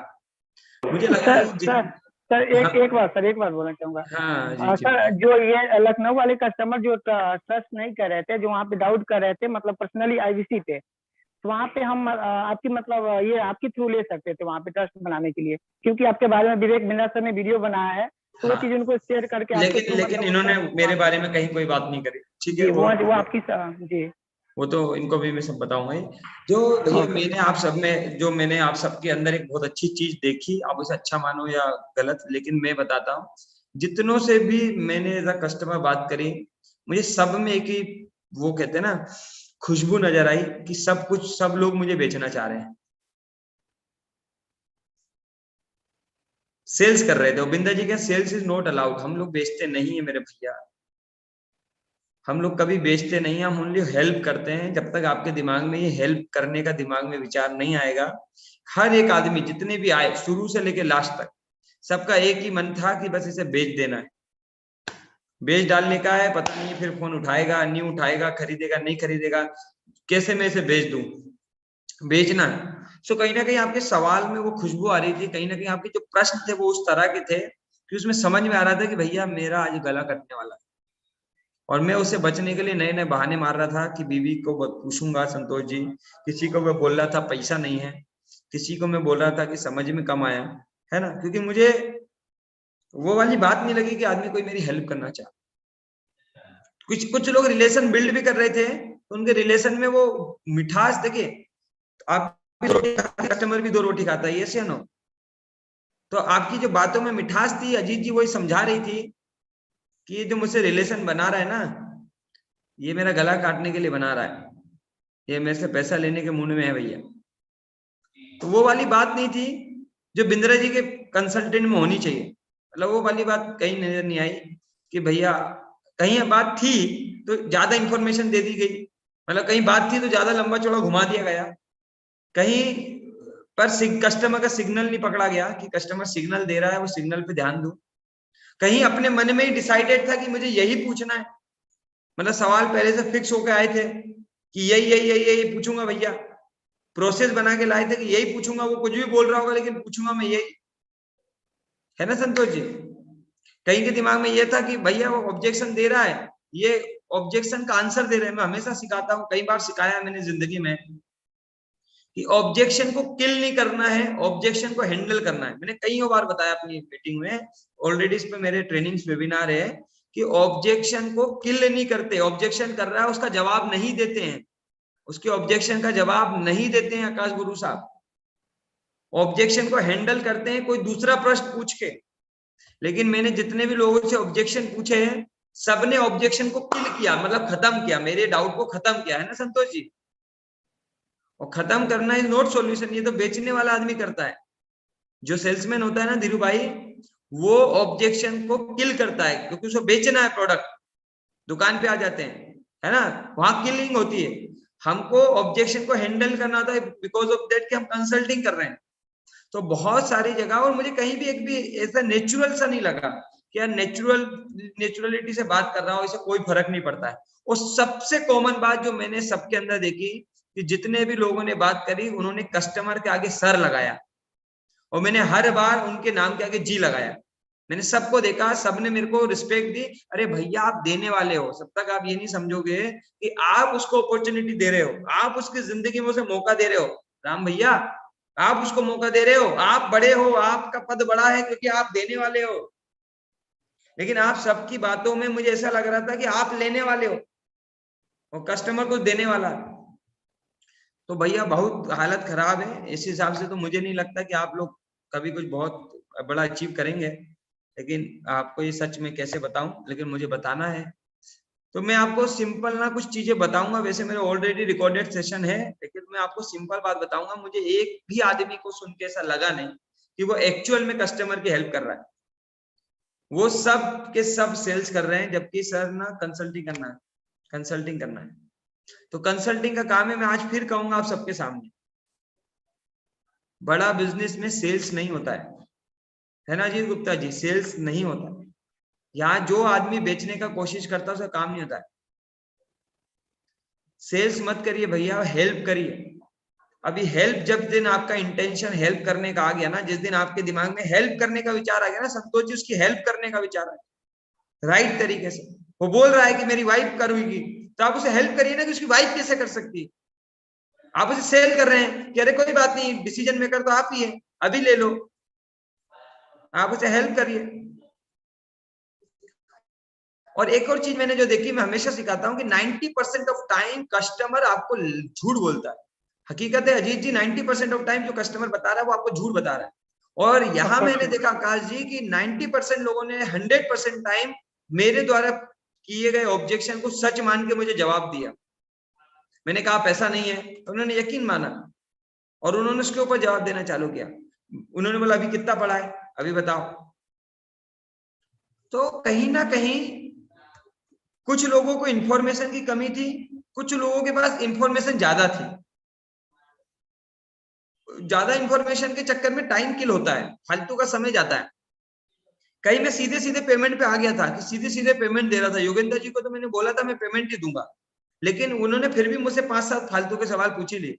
सर एक बात बोलना चाहूंगा। हाँ जी सर, जो ये लखनऊ वाले कस्टमर जो ट्रस्ट नहीं कर रहे थे, जो वहाँ पे डाउट कर रहे थे पर्सनली IBC पे, तो वहाँ पे हम आपकी ये आपकी थ्रू ले सकते थे वहाँ पे ट्रस्ट बनाने के लिए, क्योंकि आपके बारे में विवेक बिंद्रा सर ने वीडियो बनाया है। तो वो चीज उनको शेयर करके लेकिन इन्होंने मेरे बारे में कहीं कोई बात नहीं करी, ठीक है, वो आपकी जी वो तो इनको भी मैं सब बताऊंगा ही। जो भैया मैंने आप सब में, जो मैंने आप सबके अंदर एक बहुत अच्छी चीज देखी, आप उसे अच्छा मानो या गलत, लेकिन मैं बताता हूँ, जितनों से भी मैंने एज अ कस्टमर बात करी, मुझे सब में एक ही वो कहते हैं ना खुशबू नजर आई कि सब लोग मुझे बेचना चाह रहे हैं, सेल्स कर रहे थे। बिंदा जी क्या, सेल्स इज नॉट अलाउड, हम लोग बेचते नहीं है मेरे भैया, हम लोग कभी बेचते नहीं, हम ओनली हेल्प करते हैं। जब तक आपके दिमाग में ये हेल्प करने का दिमाग में विचार नहीं आएगा, हर एक आदमी जितने भी आए शुरू से लेके लास्ट तक, सबका एक ही मन था कि बस इसे बेच देना है, बेच डालने का है, पता नहीं फिर फोन उठाएगा नहीं उठाएगा, खरीदेगा नहीं खरीदेगा, कैसे मैं इसे बेच दूं, बेचना है। सो कहीं ना कहीं आपके सवाल में वो खुशबू आ रही थी, कहीं ना कहीं आपके जो प्रश्न थे वो उस तरह के थे कि उसमें समझ में आ रहा था कि भैया मेरा आज गला कटने वाला है। और मैं उससे बचने के लिए नए नए बहाने मार रहा था कि बीवी को पूछूंगा संतोष जी, किसी को मैं बोल रहा था पैसा नहीं है, किसी को मैं बोल रहा था कि समझ में कम आया है ना, क्योंकि मुझे वो वाली बात नहीं लगी कि आदमी कोई मेरी हेल्प करना चाहे। कुछ लोग रिलेशन बिल्ड भी कर रहे थे, तो उनके रिलेशन में वो मिठास, देखिए आप कस्टमर भी 2 रोटी खाता है, ये से नो, तो आपकी जो बातों में मिठास थी, अजीत जी वही समझा रही थी कि ये जो मुझसे रिलेशन बना रहा है ना, ये मेरा गला काटने के लिए बना रहा है, ये मेरे से पैसा लेने के मूड में है भैया। तो वो वाली बात नहीं थी जो बिंद्रा जी के कंसल्टेंट में होनी चाहिए, मतलब वो वाली बात कहीं नजर नहीं आई कि भैया कहीं बात थी तो ज्यादा इंफॉर्मेशन दे दी गई, मतलब कहीं बात थी तो ज्यादा लंबा चौड़ा घुमा दिया गया, कहीं पर कस्टमर का सिग्नल नहीं पकड़ा गया कि कस्टमर सिग्नल दे रहा है, वो सिग्नल पे ध्यान दो। कहीं अपने मन में ही डिसाइडेड था कि मुझे यही पूछना है, मतलब सवाल पहले से फिक्स होकर आए थे कि यही पूछूंगा भैया, प्रोसेस बना के लाए थे कि यही पूछूंगा, वो कुछ भी बोल रहा होगा लेकिन पूछूंगा मैं यही, है ना संतोष जी। कहीं के दिमाग में ये था कि भैया वो ऑब्जेक्शन दे रहा है, ये ऑब्जेक्शन का आंसर दे रहे हैं। मैं हमेशा सिखाता हूँ, कई बार सिखाया मैंने जिंदगी में कि ऑब्जेक्शन को किल नहीं करना है, ऑब्जेक्शन को हैंडल करना है। मैंने कई बार बताया अपनी मीटिंग में, ऑलरेडी इस पे मेरे ट्रेनिंग्स वेबिनार है कि ऑब्जेक्शन को किल नहीं करते, ऑब्जेक्शन कर रहा है उसका जवाब नहीं देते हैं, उसके ऑब्जेक्शन का जवाब नहीं देते हैं आकाश गुरु साहब, ऑब्जेक्शन को हैंडल करते हैं कोई दूसरा प्रश्न पूछ के। लेकिन मैंने जितने भी लोगों से ऑब्जेक्शन पूछे हैं, सबने ऑब्जेक्शन को किल किया, मतलब खत्म किया, मेरे डाउट को खत्म किया, है ना संतोष जी। और खत्म करना इज नॉट सॉल्यूशन, ये तो बेचने वाला आदमी करता है। जो सेल्समैन होता है ना धीरू भाई, वो ऑब्जेक्शन को किल करता है, क्योंकि उसको बेचना है प्रोडक्ट, दुकान पे आ जाते हैं, है ना, वहां किलिंग होती है। हमको ऑब्जेक्शन को हैंडल करना होता है, बिकॉज ऑफ दैट कि हम कंसल्टिंग कर रहे हैं। तो बहुत सारी जगह, और मुझे कहीं भी एक भी ऐसा नेचुरल सा नहीं लगा कि यार नेचुरलिटी से बात कर रहा हूँ, इससे कोई फर्क नहीं पड़ता है। और सबसे कॉमन बात जो मैंने सबके अंदर देखी कि जितने भी लोगों ने बात करी, उन्होंने कस्टमर के आगे सर लगाया, और मैंने हर बार उनके नाम के आगे जी लगाया। मैंने सबको देखा, सबने मेरे को रिस्पेक्ट दी। अरे भैया आप देने वाले हो, सब तक आप ये नहीं समझोगे कि आप उसको अपॉर्चुनिटी दे रहे हो, आप उसकी जिंदगी में उसे मौका दे रहे हो। राम भैया आप उसको मौका दे रहे हो, आप बड़े हो, आपका पद बड़ा है क्योंकि आप देने वाले हो। लेकिन आप सबकी बातों में मुझे ऐसा लग रहा था कि आप लेने वाले हो और कस्टमर को देने वाला। तो भैया बहुत हालत खराब है। इस हिसाब से तो मुझे नहीं लगता कि आप लोग कभी कुछ बहुत बड़ा अचीव करेंगे, लेकिन आपको ये सच में कैसे बताऊं, लेकिन मुझे बताना है। तो मैं आपको सिंपल ना कुछ चीजें बताऊंगा, वैसे मेरे ऑलरेडी रिकॉर्डेड सेशन है, लेकिन मैं आपको सिंपल बात बताऊंगा। मुझे एक भी आदमी को सुन के ऐसा लगा नहीं कि वो एक्चुअल में कस्टमर की हेल्प कर रहा है, वो सब के सब सेल्स कर रहे हैं, जबकि सर ना कंसल्टिंग करना है। तो कंसल्टिंग का काम है, मैं आज फिर कहूंगा आप सबके सामने, बड़ा बिजनेस में सेल्स नहीं होता है ना जी गुप्ता जी, सेल्स नहीं होता। यहाँ जो आदमी बेचने का कोशिश करता है उसका काम नहीं होता है। सेल्स मत करिए भैया, हेल्प करिए। अभी हेल्प, जब दिन आपका इंटेंशन हेल्प करने का आ गया ना, जिस दिन आपके दिमाग में हेल्प करने का विचार आ गया ना संतोष जी, उसकी हेल्प करने का विचार आ गया राइट तरीके से, वो बोल रहा है कि मेरी वाइफ करूंगी, तो आप उसे हेल्प करिए ना कि उसकी वाइफ कैसे कर सकती है। आप उसे सेल कर रहे हैं कि अरे कोई बात नहीं, डिसीजन मेकर तो आप ही है, अभी ले लो, आप उसे हेल्प करिए। और एक और चीज मैंने जो देखी, मैं हमेशा सिखाता हूँ कि 90% ऑफ टाइम कस्टमर आपको झूठ बोलता है। हकीकत है अजीत जी, 90% ऑफ टाइम जो कस्टमर बता रहा है वो आपको झूठ बता रहा है। और यहाँ मैंने देखा आकाश जी कि 90% लोगों ने 100% टाइम मेरे द्वारा किए गए ऑब्जेक्शन को सच मान के मुझे जवाब दिया। मैंने कहा पैसा नहीं है, तो उन्होंने यकीन माना और उन्होंने उसके ऊपर जवाब देना चालू किया। उन्होंने बोला अभी कितना पड़ा है, अभी बताओ। तो कहीं ना कहीं कुछ लोगों को इंफॉर्मेशन की कमी थी, कुछ लोगों के पास इंफॉर्मेशन ज्यादा थी। ज्यादा इंफॉर्मेशन के चक्कर में टाइम किल होता है, फालतू का समय जाता है। कहीं मैं सीधे सीधे पेमेंट पे आ गया था कि सीधे सीधे पेमेंट दे रहा था। योगेंद्र जी को तो मैंने बोला था मैं पेमेंट ही दूंगा, लेकिन उन्होंने फिर भी मुझसे 5-7 फालतू के सवाल पूछ ही लिए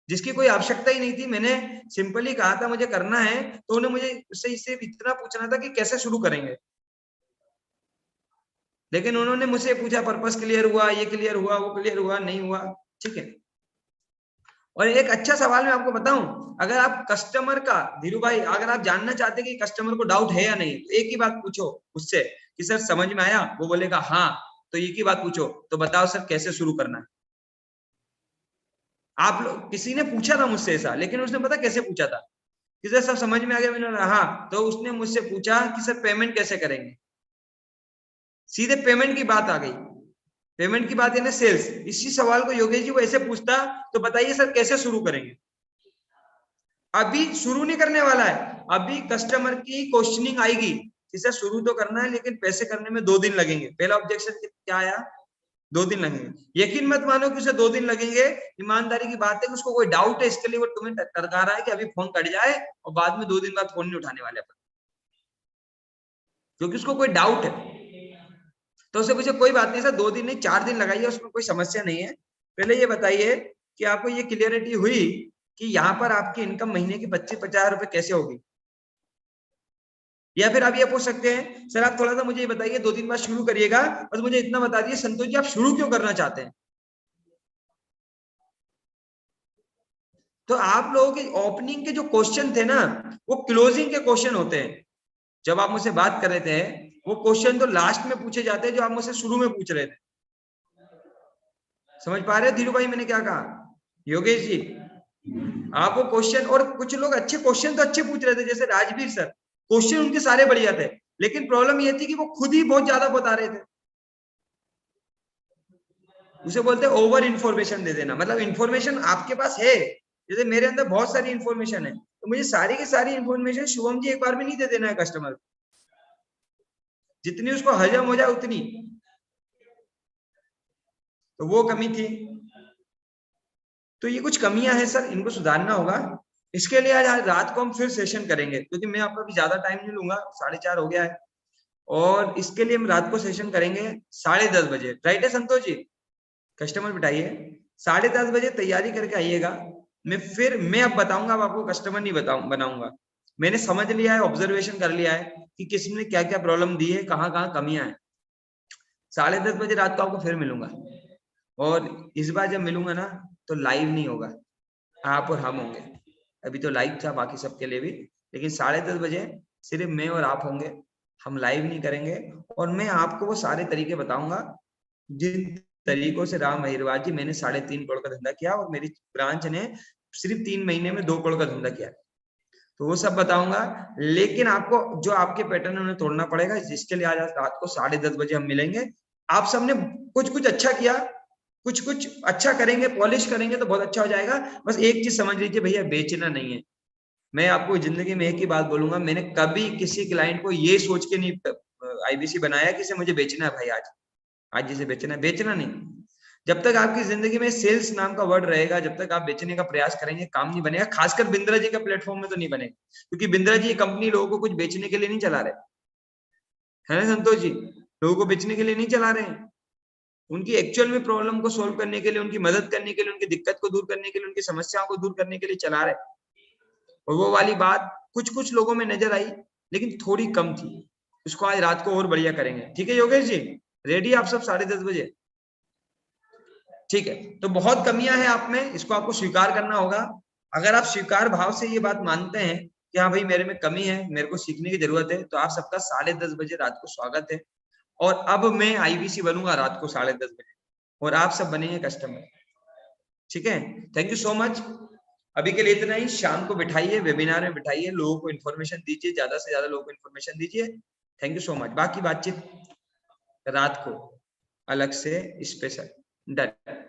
जिसकी कोई आवश्यकता ही नहीं थी। मैंने सिंपली कहा था मुझे करना है, तो उन्हें मुझे उससे इतना पूछना था कि कैसे शुरू करेंगे। लेकिन उन्होंने मुझसे पूछा पर्पस क्लियर हुआ, ये क्लियर हुआ, वो क्लियर हुआ, नहीं हुआ, ठीक है। और एक अच्छा सवाल मैं आपको बताऊं, अगर आप कस्टमर का, धीरू भाई, अगर आप जानना चाहते हैं कि कस्टमर को डाउट है या नहीं, तो एक ही बात पूछो उससे कि सर समझ में आया, वो बोलेगा हाँ, तो एक ही बात पूछो, तो बताओ सर कैसे शुरू करना है। आप लोग, किसी ने पूछा था मुझसे ऐसा, लेकिन उसने पता कैसे पूछा था कि सर सब समझ में आ गया, मैंने कहा हाँ, तो उसने मुझसे पूछा कि सर पेमेंट कैसे करेंगे। सीधे पेमेंट की बात आ गई, पेमेंट की बात यानी सेल्स। इसी सवाल को योगेश जी वो ऐसे पूछता, तो बताइए सर कैसे शुरू करेंगे। अभी शुरू नहीं करने वाला है, अभी कस्टमर की क्वेश्चनिंग आएगी कि सर शुरू तो करना है लेकिन पैसे करने में 2 दिन लगेंगे। पहला ऑब्जेक्शन क्या आया, 2 दिन लगेंगे। यकीन मत मानो कि उसे 2 दिन लगेंगे, ईमानदारी की बात है कि उसको कोई डाउट है, इसके लिए वो तुम्हें टरका रहा है कि अभी फोन कट जाए और बाद में 2 दिन बाद फोन नहीं उठाने वाले अपन, क्योंकि उसको कोई डाउट है। तो उसे पूछे कोई बात नहीं सर, 2 दिन नहीं 4 दिन लगाइए, उसमें कोई समस्या नहीं है। पहले ये बताइए कि आपको ये क्लियरिटी हुई कि यहाँ पर आपकी इनकम महीने की 25-50 रुपए कैसे होगी। या फिर आप ये पूछ सकते हैं सर आप थोड़ा सा मुझे ये बताइए, 2 दिन बाद शुरू करिएगा, बस मुझे इतना बता दीजिए संतोष जी आप शुरू क्यों करना चाहते हैं। तो आप लोगों के ओपनिंग के जो क्वेश्चन थे ना, वो क्लोजिंग के क्वेश्चन होते हैं। जब आप मुझसे बात कर रहे थे, वो क्वेश्चन तो लास्ट में पूछे जाते हैं जो आप मुझसे शुरू में पूछ रहे थे। समझ पा रहे धीरू भाई मैंने क्या कहा? योगेश जी, आप वो क्वेश्चन, और कुछ लोग अच्छे क्वेश्चन तो अच्छे पूछ रहे थे, जैसे राजवीर सर, क्वेश्चन उनके सारे बढ़िया थे, लेकिन प्रॉब्लम ये थी कि वो खुद ही बहुत ज्यादा बता रहे थे। उसे बोलते हैं ओवर इन्फॉर्मेशन दे देना। मतलब इन्फॉर्मेशन आपके पास है, जैसे मेरे अंदर बहुत सारी इन्फॉर्मेशन है, तो मुझे सारी की सारी इन्फॉर्मेशन शुभम जी एक बार में नहीं दे देना है कस्टमर, जितनी उसको हजम हो जाए उतनी। तो वो कमी थी। तो ये कुछ कमियां हैं सर, इनको सुधारना होगा। इसके लिए आज रात को हम फिर सेशन करेंगे, क्योंकि मैं आपका भी ज्यादा टाइम नहीं लूंगा, 4:30 हो गया है। और इसके लिए हम रात को सेशन करेंगे 10:30 बजे, राइट है संतोष जी? कस्टमर बिठाइए, 10:30 बजे तैयारी करके आइएगा। मैं अब बताऊंगा, अब आपको कस्टमर नहीं बनाऊंगा। मैंने समझ लिया है, ऑब्जर्वेशन कर लिया है कि किसने क्या क्या प्रॉब्लम दी है, कहाँ कहाँ कमियां हैं। 10:30 बजे रात को आपको फिर मिलूंगा। और इस बार जब मिलूंगा ना, तो लाइव नहीं होगा, आप और हम होंगे। अभी तो लाइव था बाकी सबके लिए भी, लेकिन 10:30 बजे सिर्फ मैं और आप होंगे, हम लाइव नहीं करेंगे। और मैं आपको वो सारे तरीके बताऊंगा जिन तरीकों से राम महिरवार जी मैंने 3.5 करोड़ का धंधा किया, और मेरी ब्रांच ने सिर्फ 3 महीने में 2 करोड़ का धंधा किया। तो वो सब बताऊंगा, लेकिन आपको जो आपके पैटर्न है उन्हें तोड़ना पड़ेगा, जिसके लिए आज रात को 10:30 बजे हम मिलेंगे। आप सबने कुछ अच्छा किया, कुछ अच्छा करेंगे, पॉलिश करेंगे तो बहुत अच्छा हो जाएगा। बस एक चीज समझ लीजिए भैया, बेचना नहीं है। मैं आपको जिंदगी में एक ही बात बोलूंगा, मैंने कभी किसी क्लाइंट को ये सोच के नहीं आईबीसी बनाया कि इसे मुझे बेचना है भाई, आज जिसे बेचना है, बेचना नहीं। जब तक आपकी जिंदगी में सेल्स नाम का वर्ड रहेगा, जब तक आप बेचने का प्रयास करेंगे, काम नहीं बनेगा। खासकर बिंद्रा जी का प्लेटफॉर्म में तो नहीं बनेगा, क्योंकि बिंद्रा जी कंपनी लोगों को कुछ बेचने के लिए नहीं चला रहे, है ना संतोष जी? लोगों को बेचने के लिए नहीं चला रहे हैं, उनकी एक्चुअल में प्रॉब्लम को सोल्व करने के लिए, उनकी मदद करने के लिए, उनकी दिक्कत को दूर करने के लिए, उनकी समस्याओं को दूर करने के लिए चला रहे। और वो वाली बात कुछ लोगों में नजर आई, लेकिन थोड़ी कम थी। उसको आज रात को और बढ़िया करेंगे, ठीक है योगेश जी? रेडी आप सब 10:30 बजे? ठीक है। तो बहुत कमियां हैं आप में, इसको आपको स्वीकार करना होगा। अगर आप स्वीकार भाव से ये बात मानते हैं कि हाँ भाई मेरे में कमी है, मेरे को सीखने की जरूरत है, तो आप सबका 10:30 बजे रात को स्वागत है। और अब मैं आईबीसी बनूंगा रात को 10:30 बजे और आप सब बनेंगे कस्टमर। ठीक है, थैंक यू सो मच। अभी के लिए इतना ही। शाम को बिठाइए, वेबिनार में बिठाइए, लोगों को इन्फॉर्मेशन दीजिए, ज्यादा से ज्यादा लोगों को इन्फॉर्मेशन दीजिए। Thank you so much. बाकी बातचीत रात को अलग से स्पेशल। डन।